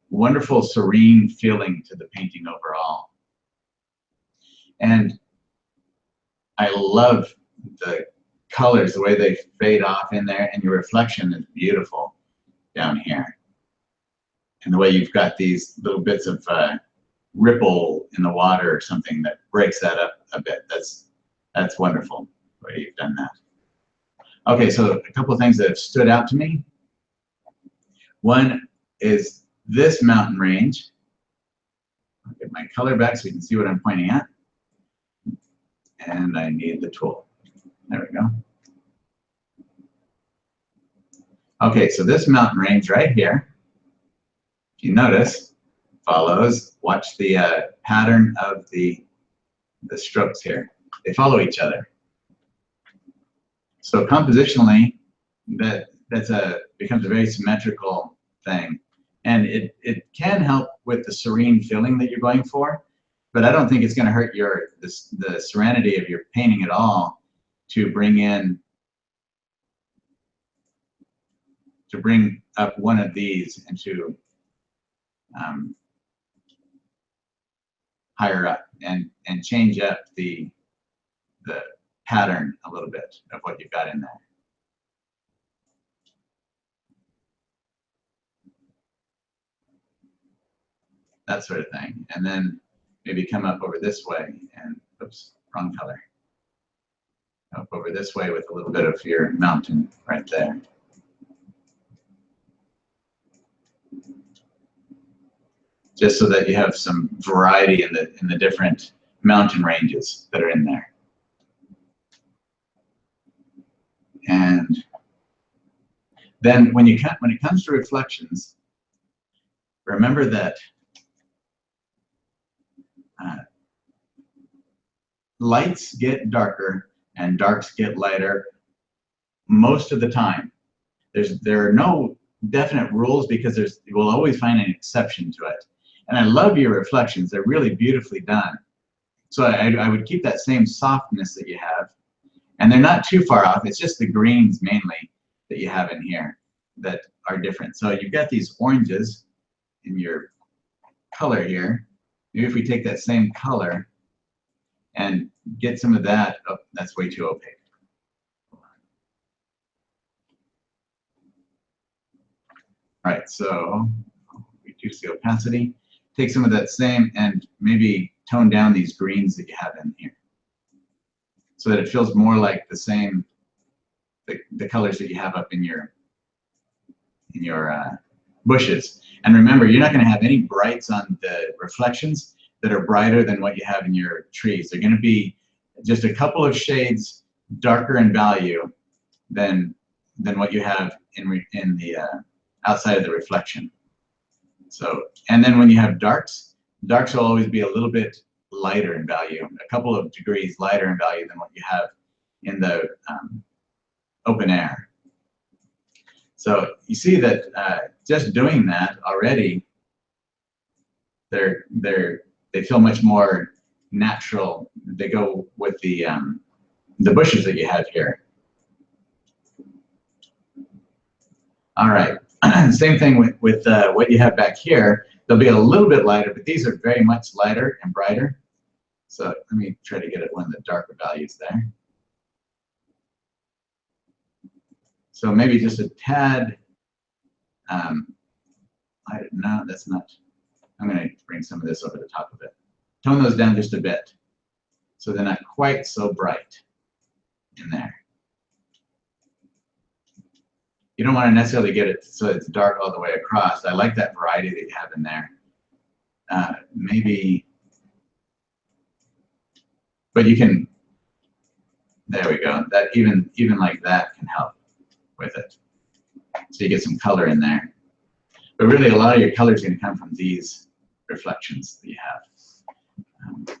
Speaker 1: wonderful, serene feeling to the painting overall. And I love the colors, the way they fade off in there, and your reflection is beautiful down here. And the way you've got these little bits of ripple in the water or something that breaks that up a bit. That's wonderful the way you've done that. Okay, so a couple of things that have stood out to me. One is this mountain range. I'll get my color back so you can see what I'm pointing at. And I need the tool. There we go. Okay, so this mountain range right here, if you notice, follows, watch the pattern of the strokes here. They follow each other. So compositionally, becomes a very symmetrical thing. And it can help with the serene feeling that you're going for, but I don't think it's going to hurt the serenity of your painting at all to bring up one of these into higher up and change up the pattern a little bit of what you've got in there. That sort of thing. And then maybe come up over this way and, oops, wrong color. Up over this way with a little bit of your mountain right there. Just so that you have some variety in the different mountain ranges that are in there. And then when it comes to reflections, remember that lights get darker and darks get lighter most of the time. There are no definite rules because you will always find an exception to it. And I love your reflections. They're really beautifully done. So I would keep that same softness that you have. And they're not too far off. It's just the greens mainly that you have in here that are different. So you've got these oranges in your color here. Maybe if we take that same color and get some of that, oh, that's way too opaque. All right, so reduce the opacity. Take some of that same and maybe tone down these greens that you have in here so that it feels more like the same, the colors that you have up in your bushes. And remember, you're not going to have any brights on the reflections that are brighter than what you have in your trees. They're going to be just a couple of shades darker in value than what you have in the outside of the reflection. So, and then when you have darks will always be a little bit lighter in value, a couple of degrees lighter in value than what you have in the open air. So you see that just doing that already, they feel much more natural. They go with the bushes that you have here. All right. Same thing with what you have back here. They'll be a little bit lighter, but these are very much lighter and brighter. So let me try to get it one of the darker values there. So maybe just a tad. No, that's not. I'm going to bring some of this over the top of it. Tone those down just a bit so they're not quite so bright in there. You don't want to necessarily get it so it's dark all the way across. I like that variety that you have in there. Maybe, but you can, there we go. That even like that can help with it. So you get some color in there. But really a lot of your color is going to come from these reflections that you have.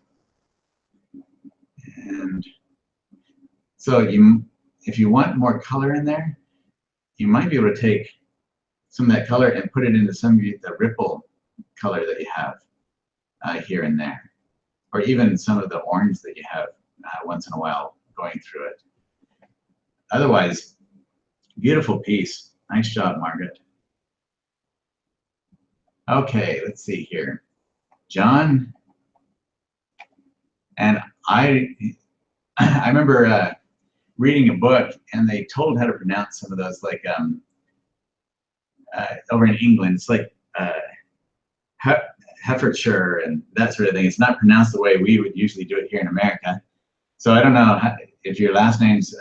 Speaker 1: And so if you want more color in there, you might be able to take some of that color and put it into some of the ripple color that you have here and there, or even some of the orange that you have once in a while going through it. Otherwise, beautiful piece. Nice job, Margaret. Okay, let's see here. John, and I remember reading a book, and they told how to pronounce some of those, like over in England, it's like Herefordshire and that sort of thing. It's not pronounced the way we would usually do it here in America. So I don't know if your last name's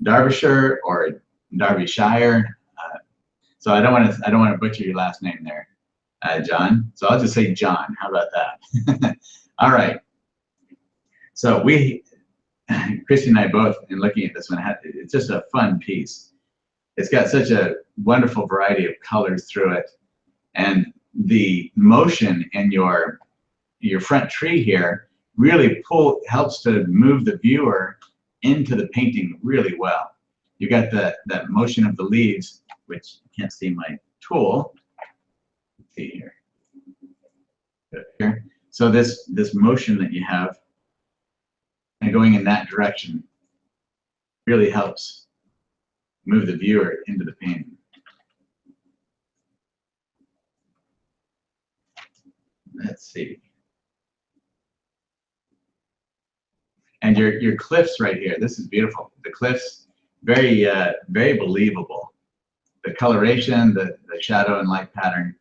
Speaker 1: Derbyshire or Derbyshire. So I don't want to butcher your last name there, John. So I'll just say John. How about that? All right. So Christy and I both, in looking at this one, it's just a fun piece. It's got such a wonderful variety of colors through it, and the motion in your front tree here really helps to move the viewer into the painting really well. You got that motion of the leaves, which you can't see my tool. Let's see here. Here. So this motion that you have and going in that direction really helps move the viewer into the painting. Let's see. And your cliffs right here, this is beautiful. The cliffs, very believable. The coloration, the shadow and light pattern.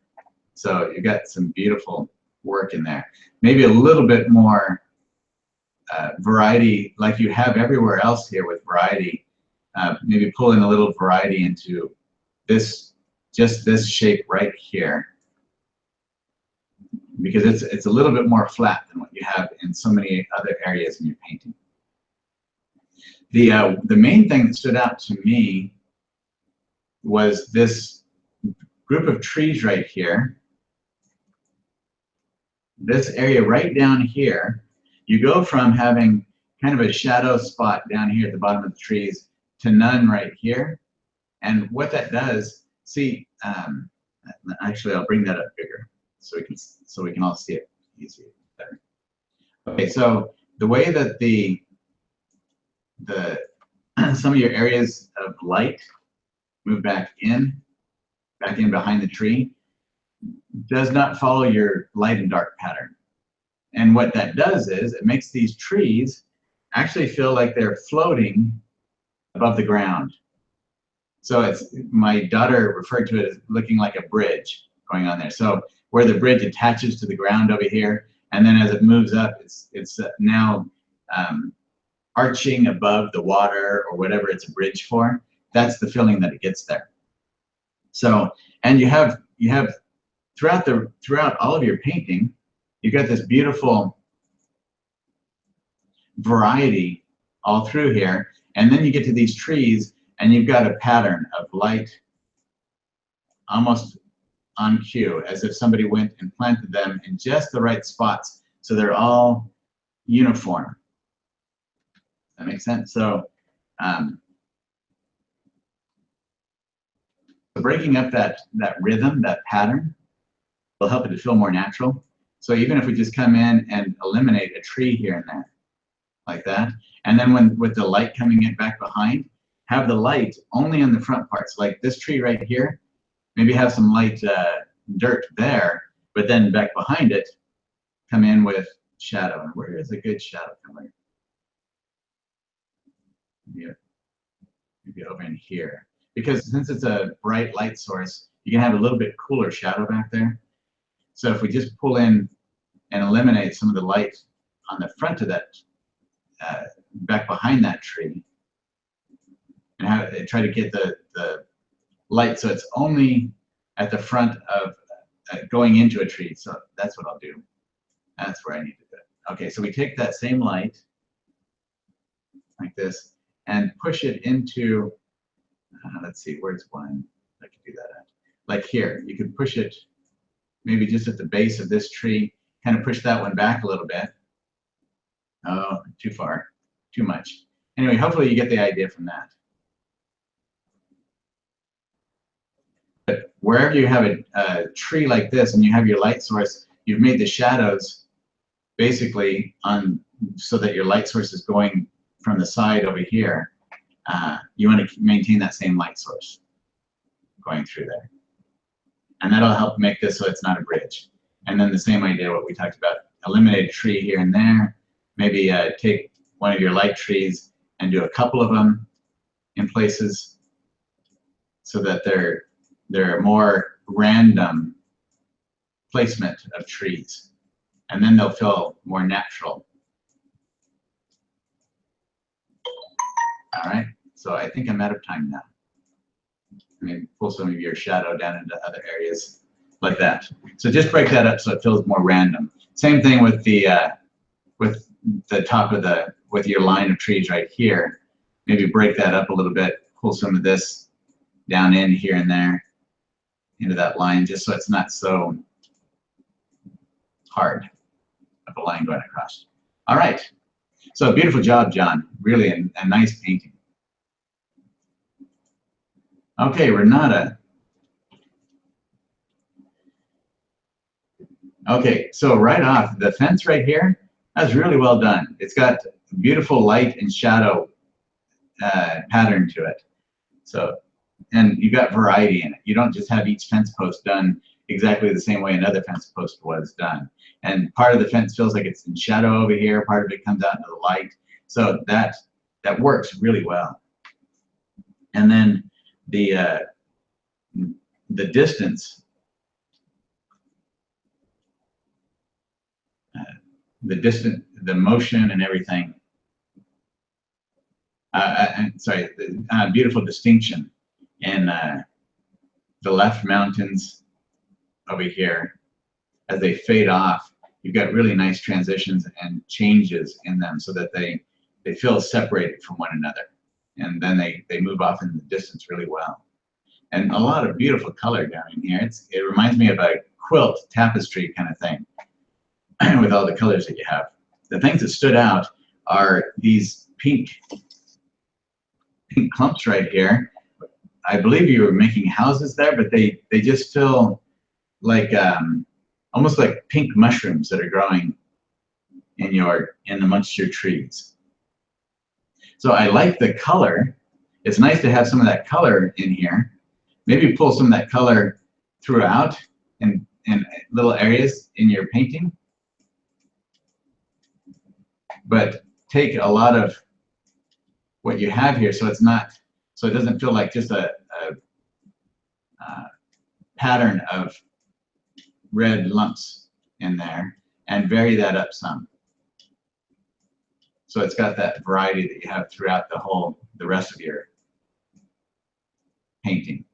Speaker 1: So you got some beautiful work in there. Maybe a little bit more variety, like you have everywhere else here with variety. Maybe pull in a little variety into just this shape right here, because it's a little bit more flat than what you have in so many other areas in your painting. The main thing that stood out to me was this group of trees right here this area right down here, you go from having kind of a shadow spot down here at the bottom of the trees to none right here. And what that does, see, actually I'll bring that up bigger so we can all see it easier. Better. Okay, so the way that the some of your areas of light move back in behind the tree does not follow your light and dark pattern. And what that does is it makes these trees actually feel like they're floating above the ground. So it's, my daughter referred to it as looking like a bridge going on there. So where the bridge attaches to the ground over here, and then as it moves up, it's now arching above the water or whatever it's a bridge for. That's the feeling that it gets there. So, and you have throughout all of your painting, you've got this beautiful variety all through here, and then you get to these trees and you've got a pattern of light almost on cue, as if somebody went and planted them in just the right spots so they're all uniform. That makes sense? So breaking up that rhythm, that pattern, will help it to feel more natural. So even if we just come in and eliminate a tree here and there, like that, and then with the light coming in back behind, have the light only on the front parts, like this tree right here, maybe have some light dirt there, but then back behind it, come in with shadow. And where is a good shadow color? Maybe over in here. Because since it's a bright light source, you can have a little bit cooler shadow back there. So if we just pull in and eliminate some of the light on the front of that, back behind that tree, and try to get the light so it's only at the front of going into a tree. So that's what I'll do. That's where I need to do it. Okay, so we take that same light like this and push it into, let's see, where's one I could do that at? Like here, you could push it maybe just at the base of this tree, kind of push that one back a little bit. Oh, too far, too much. Anyway, hopefully you get the idea from that. But wherever you have a tree like this and you have your light source, you've made the shadows basically on so that your light source is going from the side over here. You want to maintain that same light source going through there. And that'll help make this so it's not a bridge. And then the same idea, what we talked about, eliminate a tree here and there. Maybe take one of your light trees and do a couple of them in places so that they're more random placement of trees. And then they'll feel more natural. All right, so I think I'm out of time now. Maybe pull some of your shadow down into other areas like that. So just break that up so it feels more random. Same thing with the top of with your line of trees right here. Maybe break that up a little bit, pull some of this down in here and there into that line, just so it's not so hard of a line going across. All right, so beautiful job, John. Really a nice painting. Okay, Renata. Okay, so right off, the fence right here, that's really well done. It's got beautiful light and shadow pattern to it. So, and you got variety in it. You don't just have each fence post done exactly the same way another fence post was done. And part of the fence feels like it's in shadow over here, part of it comes out into the light. So that works really well. And then the distance, the motion and everything. Sorry, beautiful distinction in the left mountains over here. As they fade off, you've got really nice transitions and changes in them so that they feel separated from one another. And then they move off in the distance really well. And a lot of beautiful color down in here. It reminds me of a quilt tapestry kind of thing. with all the colors that you have. The things that stood out are these pink clumps right here. I believe you were making houses there, but they just feel like almost like pink mushrooms that are growing in amongst your trees. So I like the color. It's nice to have some of that color in here. Maybe pull some of that color throughout in little areas in your painting. But take a lot of what you have here, so it doesn't feel like just a pattern of red lumps in there, and vary that up some. So it's got that variety that you have throughout the rest of your painting.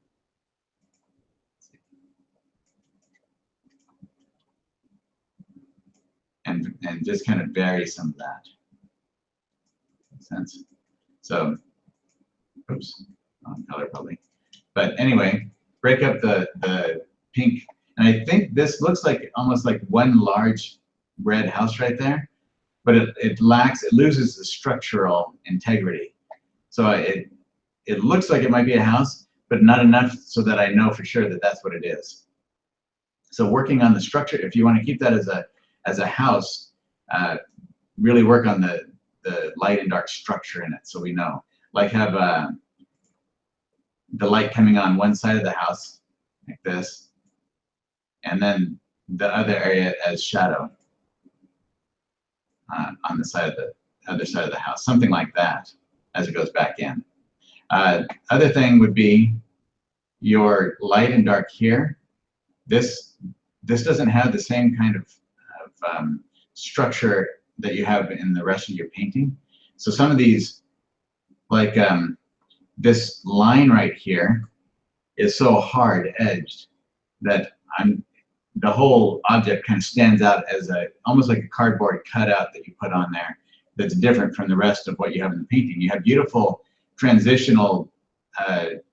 Speaker 1: And just kind of vary some of that. Makes sense? So, oops, wrong color probably. But anyway, break up the pink. And I think this looks like almost like one large red house right there, but it loses the structural integrity. So it looks like it might be a house, but not enough so that I know for sure that that's what it is. So working on the structure, if you want to keep that as a house, really work on the light and dark structure in it, so we know. Like have the light coming on one side of the house, like this, and then the other area as shadow on the other side of the house, something like that, as it goes back in. Other thing would be your light and dark here. This doesn't have the same kind of structure that you have in the rest of your painting. So some of these, like this line right here, is so hard edged that the whole object kind of stands out as almost like a cardboard cutout that you put on there that's different from the rest of what you have in the painting. You have beautiful transitional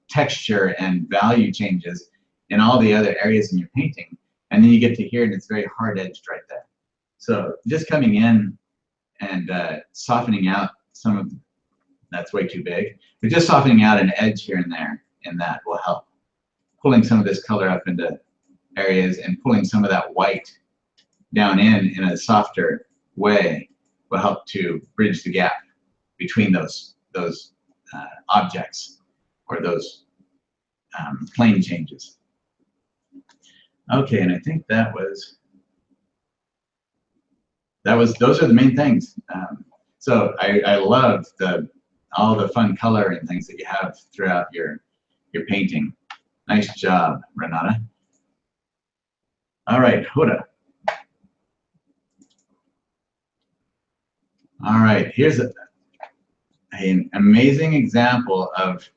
Speaker 1: texture and value changes in all the other areas in your painting, and then you get to here and it's very hard edged right there. So just coming in and softening out some of, that's way too big, but just softening out an edge here and there, and that will help. Pulling some of this color up into areas and pulling some of that white down in a softer way will help to bridge the gap between those objects or those plane changes. Okay, and I think those are the main things. So I love all the fun color and things that you have throughout your painting. Nice job, Renata. All right, Huda. All right, here's an amazing example of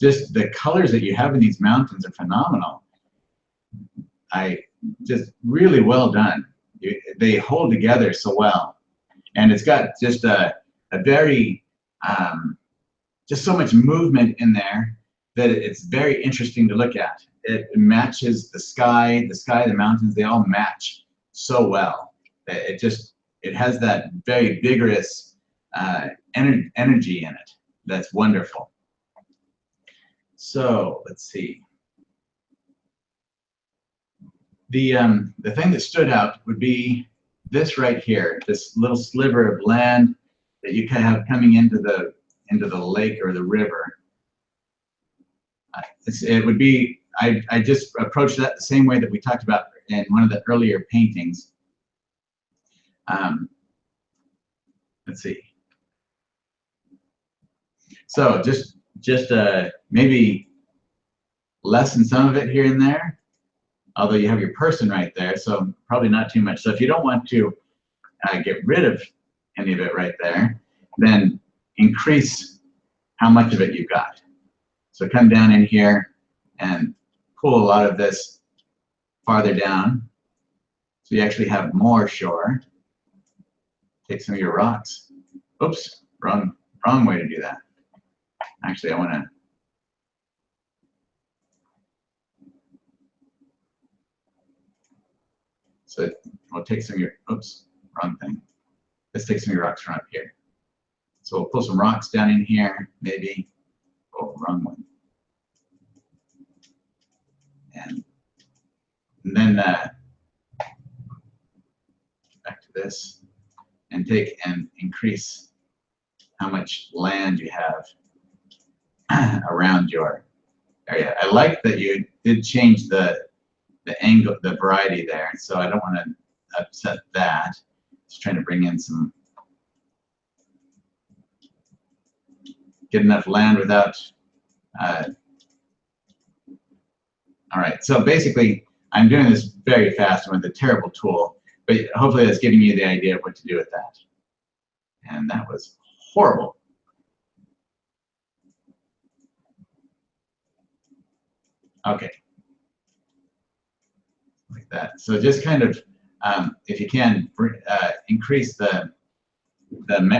Speaker 1: just the colors that you have in these mountains are phenomenal. Just really well done. They hold together so well, and it's got just a very just so much movement in there that it's very interesting to look at. It matches the sky, the mountains, they all match so well. It has that very vigorous energy in it. That's wonderful. So let's see. The thing that stood out would be this right here, this little sliver of land that you can have coming into the lake or the river. It would be, I just approached that the same way that we talked about in one of the earlier paintings. Let's see. So just maybe lessen some of it here and there, although you have your person right there, so probably not too much. So if you don't want to get rid of any of it right there, then increase how much of it you've got. So come down in here and pull a lot of this farther down, so you actually have more shore. Take some of your rocks. Oops, wrong way to do that. Actually, I want to. So we'll take some of your, oops, wrong thing. Let's take some of your rocks from up here. So we'll pull some rocks down in here, maybe. Oh, wrong one. And then back to this, and take and increase how much land you have around your area. I like that you did change the angle, the variety there, so I don't want to upset that. Just trying to bring in some, get enough land without, all right, so basically I'm doing this very fast with a terrible tool, but hopefully that's giving you the idea of what to do with that. And that was horrible. Okay. Like that. So just kind of, if you can, increase the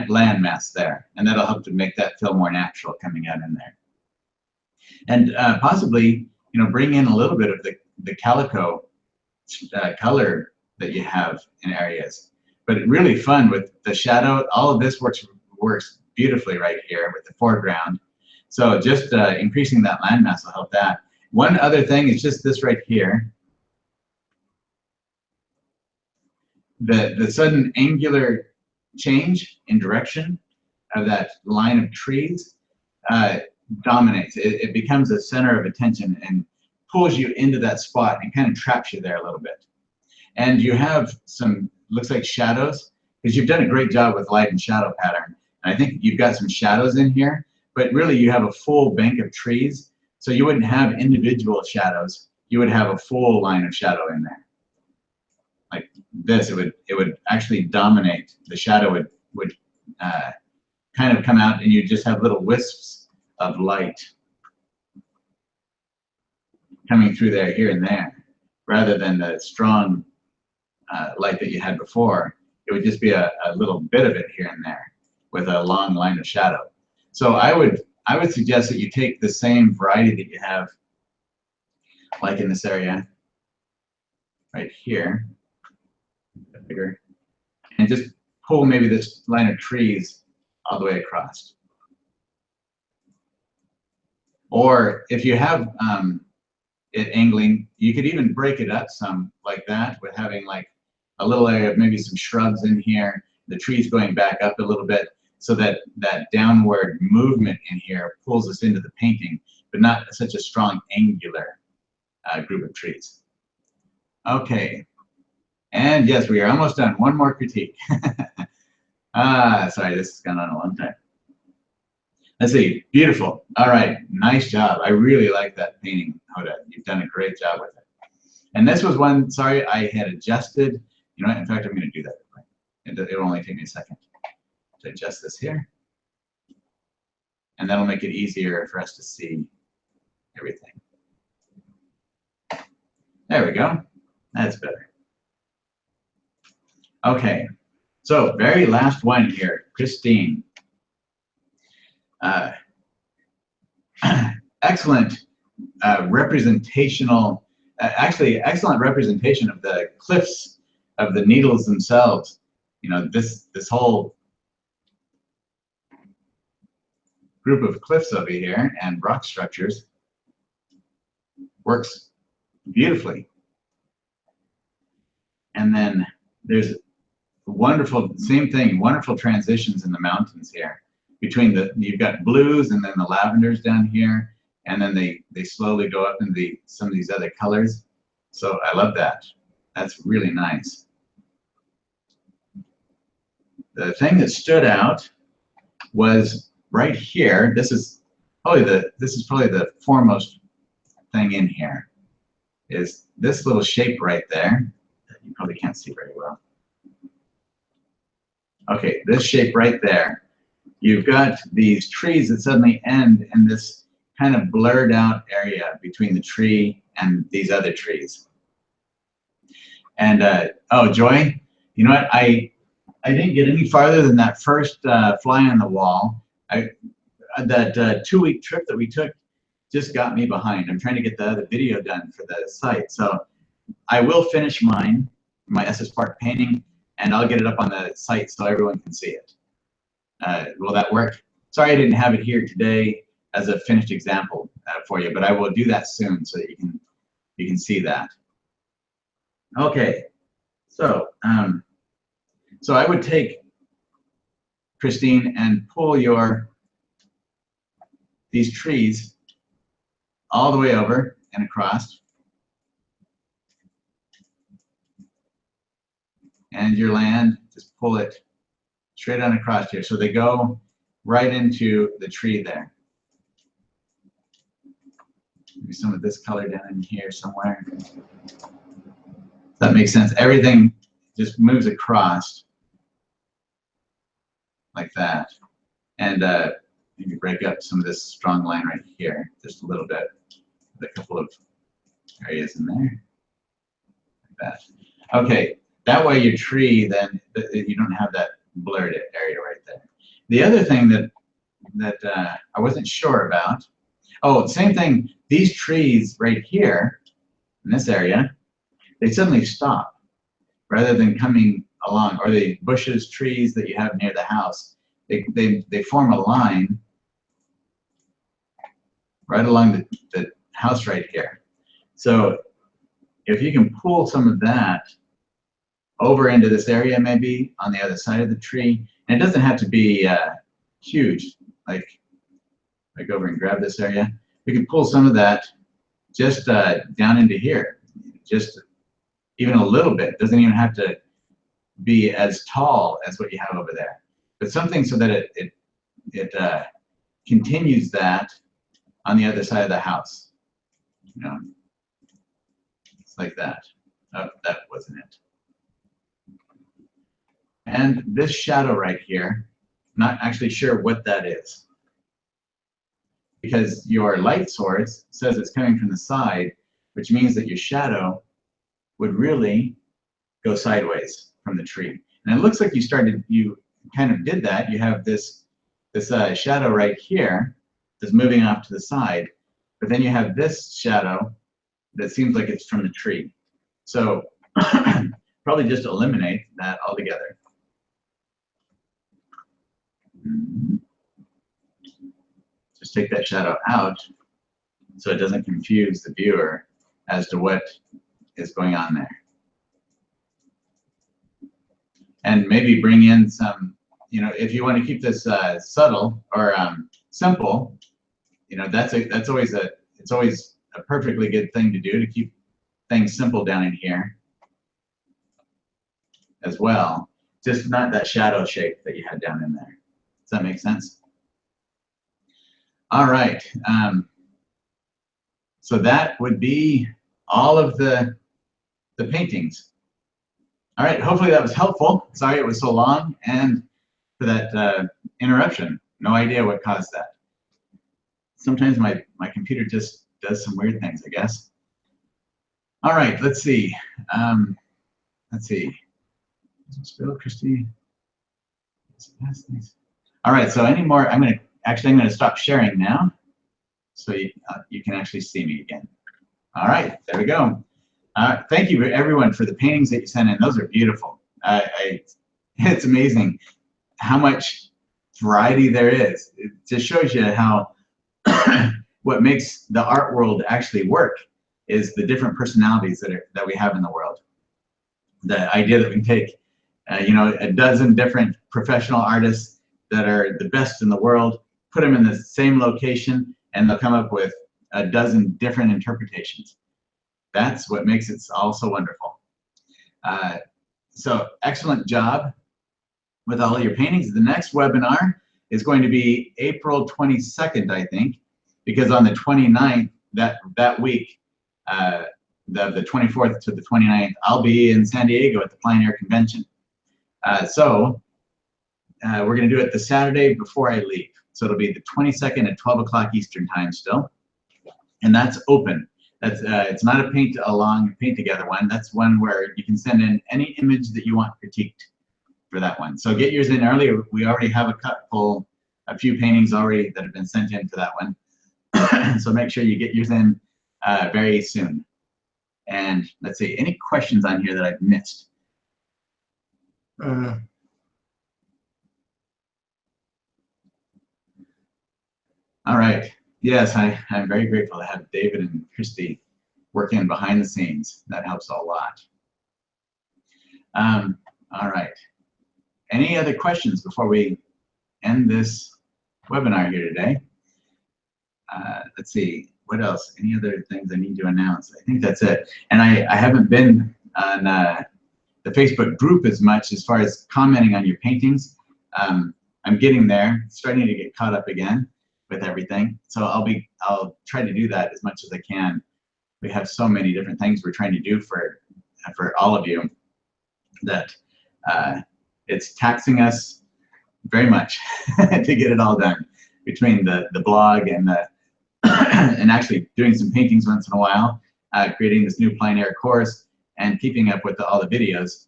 Speaker 1: land mass there, and that'll help to make that feel more natural coming out in there. And possibly, you know, bring in a little bit of the calico color that you have in areas. But really fun with the shadow. All of this works beautifully right here with the foreground. So just increasing that land mass will help that. One other thing is just this right here. The sudden angular change in direction of that line of trees dominates. It becomes a center of attention and pulls you into that spot and kind of traps you there a little bit. And you have some, looks like shadows, because you've done a great job with light and shadow pattern. And I think you've got some shadows in here, but really you have a full bank of trees. So you wouldn't have individual shadows. You would have a full line of shadow in there. Like this, it would actually dominate. The shadow would kind of come out, and you just have little wisps of light coming through there, here and there, rather than the strong light that you had before. It would just be a little bit of it here and there with a long line of shadow. So I would suggest that you take the same variety that you have, like in this area right here, bigger, and just pull maybe this line of trees all the way across. Or if you have it angling, you could even break it up some like that, with having like a little area of maybe some shrubs in here, the trees going back up a little bit, so that that downward movement in here pulls us into the painting, but not such a strong angular group of trees. Okay. And yes, we are almost done. One more critique. Sorry, this has gone on a long time. Let's see, beautiful. All right, nice job. I really like that painting, Hoda. You've done a great job with it. And this was one, sorry, I had adjusted. You know what, in fact, I'm gonna do that. It'll only take me a second to adjust this here. And that'll make it easier for us to see everything. There we go, that's better. Okay, so very last one here, Christine. Excellent representational, actually excellent representation of the cliffs, of the needles themselves. You know, this whole group of cliffs over here and rock structures works beautifully. And then there's wonderful, same thing, wonderful transitions in the mountains here. Between the, you've got blues and then the lavenders down here, and then they slowly go up into some of these other colors. So I love that. That's really nice. The thing that stood out was right here. This is probably the foremost thing in here. Is this little shape right there that you probably can't see very well. Okay, this shape right there. You've got these trees that suddenly end in this kind of blurred out area between the tree and these other trees. And oh, Joy, you know what? I didn't get any farther than that first fly on the wall. That 2-week trip that we took just got me behind. I'm trying to get the other video done for the site. So I will finish mine, my SS Spark painting, and I'll get it up on the site so everyone can see it. Will that work? Sorry I didn't have it here today as a finished example for you, but I will do that soon so that you can see that. Okay, so so I would take, Christine, and pull these trees all the way over and across, and your land, just pull it straight on across here, so they go right into the tree there. Maybe some of this color down in here somewhere. That makes sense. Everything just moves across like that. And maybe break up some of this strong line right here, just a little bit, with a couple of areas in there, like that. Okay, that way your tree, then you don't have that blurred area right there. The other thing that I wasn't sure about, oh, same thing, these trees right here, in this area, they suddenly stop, rather than coming along, or the bushes, trees that you have near the house, they form a line right along the house right here. So if you can pull some of that over into this area, maybe on the other side of the tree, and it doesn't have to be huge, like over and grab this area. We can pull some of that just down into here, just even a little bit. It doesn't even have to be as tall as what you have over there, but something so that it continues that on the other side of the house. You know, it's like that. Oh, that wasn't it. And this shadow right here, not actually sure what that is, because your light source says it's coming from the side, which means that your shadow would really go sideways from the tree. And it looks like you kind of did that. You have this shadow right here that's moving off to the side, but then you have this shadow that seems like it's from the tree. So probably just eliminate that altogether. Just take that shadow out so it doesn't confuse the viewer as to what is going on there. And maybe bring in some, you know, if you want to keep this subtle or simple, you know, it's always a perfectly good thing to do, to keep things simple down in here as well. Just not that shadow shape that you had down in there. Does that make sense? All right. So that would be all of the paintings. All right. Hopefully that was helpful. Sorry it was so long, and for that interruption. No idea what caused that. Sometimes my computer just does some weird things, I guess. All right. Let's see. Spill, Christy. All right. So any more? I'm going to stop sharing now, so you can actually see me again. All right. There we go. Thank you everyone for the paintings that you sent in. Those are beautiful. It's amazing how much variety there is. It just shows you how what makes the art world actually work is the different personalities that we have in the world. The idea that we can take, you know, a dozen different professional artists that are the best in the world, put them in the same location, and they'll come up with a dozen different interpretations. That's what makes it all so wonderful. So excellent job with all of your paintings. The next webinar is going to be April 22nd, I think, because on the 29th, that week, the 24th to the 29th, I'll be in San Diego at the Plein Air Convention. So we're going to do it the Saturday before I leave. So it'll be the 22nd at 12 o'clock Eastern time still. And that's open. That's it's not a paint together one. That's one where you can send in any image that you want critiqued for that one. So get yours in early. We already have a few paintings already that have been sent in for that one. So make sure you get yours in very soon. And let's see, any questions on here that I've missed? All right. Yes, I'm very grateful to have David and Christy working behind the scenes. That helps a lot. All right. Any other questions before we end this webinar here today? Let's see, what else? Any other things I need to announce? I think that's it. And I haven't been on the Facebook group as much as far as commenting on your paintings. I'm getting there, starting to get caught up again with everything. So I'll try to do that as much as I can. We have so many different things we're trying to do for all of you that it's taxing us very much to get it all done, between the blog and the and actually doing some paintings once in a while, creating this new plein air course, and keeping up with all the videos.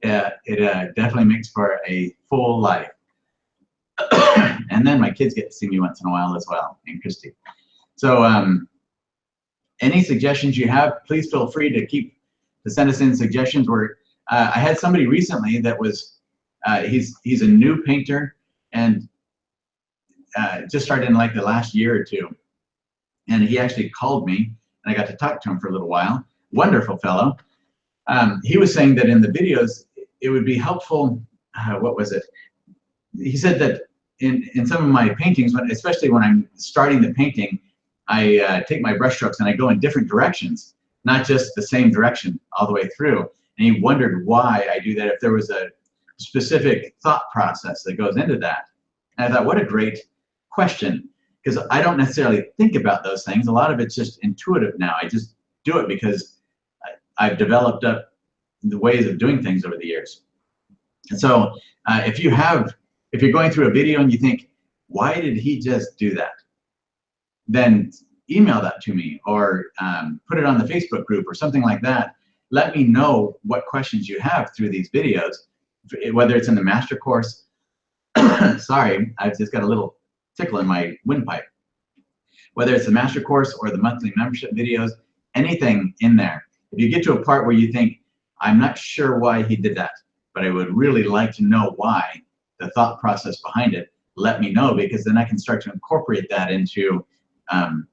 Speaker 1: It definitely makes for a full life. And then my kids get to see me once in a while as well, and Christy. So any suggestions you have, please feel free to send us in suggestions. I had somebody recently that was, he's a new painter, and just started in like the last year or two. And he actually called me, and I got to talk to him for a little while. Wonderful fellow. He was saying that in the videos, it would be helpful, what was it? He said that in some of my paintings, especially when I'm starting the painting, I take my brush strokes and I go in different directions, not just the same direction all the way through. And he wondered why I do that, if there was a specific thought process that goes into that. And I thought, what a great question, because I don't necessarily think about those things. A lot of it's just intuitive now. I just do it because I've developed up the ways of doing things over the years. And so if you're going through a video and you think, why did he just do that? Then email that to me, or put it on the Facebook group or something like that. Let me know what questions you have through these videos, whether it's in the master course. Sorry, I've just got a little tickle in my windpipe. Whether it's the master course or the monthly membership videos, anything in there. If you get to a part where you think, I'm not sure why he did that, but I would really like to know why, the thought process behind it, let me know, because then I can start to incorporate that into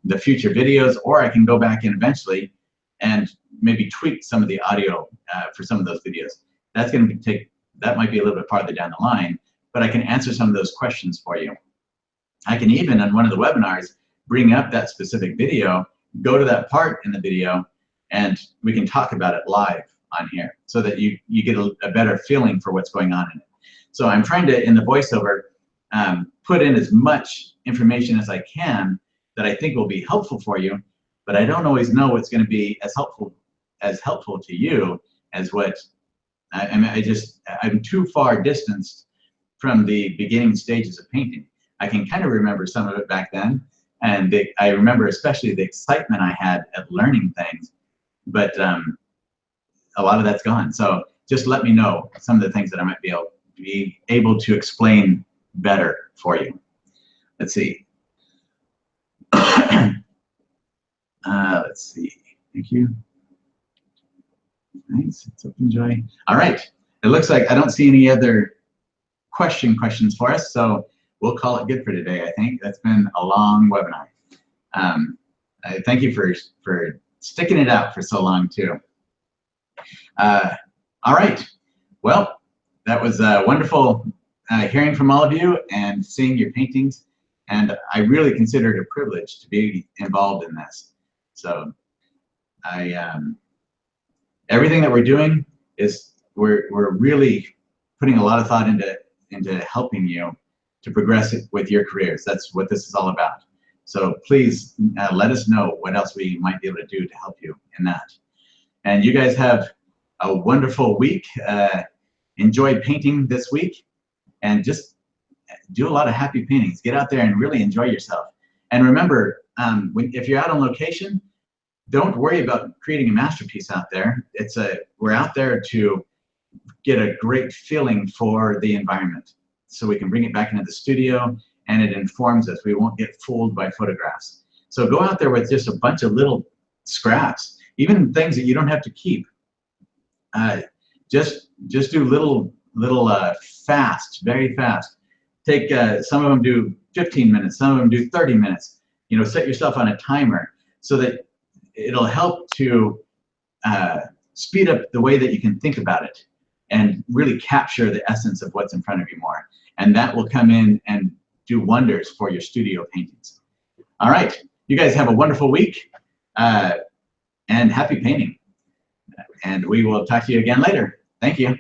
Speaker 1: the future videos, or I can go back in eventually and maybe tweak some of the audio for some of those videos. That's going to that might be a little bit farther down the line, but I can answer some of those questions for you. I can even, on one of the webinars, bring up that specific video, go to that part in the video, and we can talk about it live on here, so that you get a better feeling for what's going on in it. So I'm trying to, in the voiceover, put in as much information as I can that I think will be helpful for you, but I don't always know what's going to be as helpful to you as what I'm too far distanced from the beginning stages of painting. I can kind of remember some of it back then, and I remember especially the excitement I had at learning things, but a lot of that's gone. So just let me know some of the things that I might be able to explain better for you. Let's see. Let's see. Thank you. Nice. It's open, Joy. All right. It looks like I don't see any other questions for us, so we'll call it good for today. I think that's been a long webinar. I thank you for sticking it out for so long too. All right. Well, that was wonderful hearing from all of you and seeing your paintings, and I really consider it a privilege to be involved in this. So everything that we're doing is we're really putting a lot of thought into helping you to progress with your careers. That's what this is all about. So please let us know what else we might be able to do to help you in that. And you guys have a wonderful week. Enjoy painting this week, and just do a lot of happy paintings. Get out there and really enjoy yourself. And remember, if you're out on location, don't worry about creating a masterpiece out there. We're out there to get a great feeling for the environment, so we can bring it back into the studio, and it informs us. We won't get fooled by photographs. So go out there with just a bunch of little scraps, even things that you don't have to keep. just do little fast, very fast. Take some of them do 15 minutes, some of them do 30 minutes. You know, set yourself on a timer so that it'll help to speed up the way that you can think about it and really capture the essence of what's in front of you more. And that will come in and do wonders for your studio paintings. All right, you guys have a wonderful week and happy painting. And we will talk to you again later. Thank you.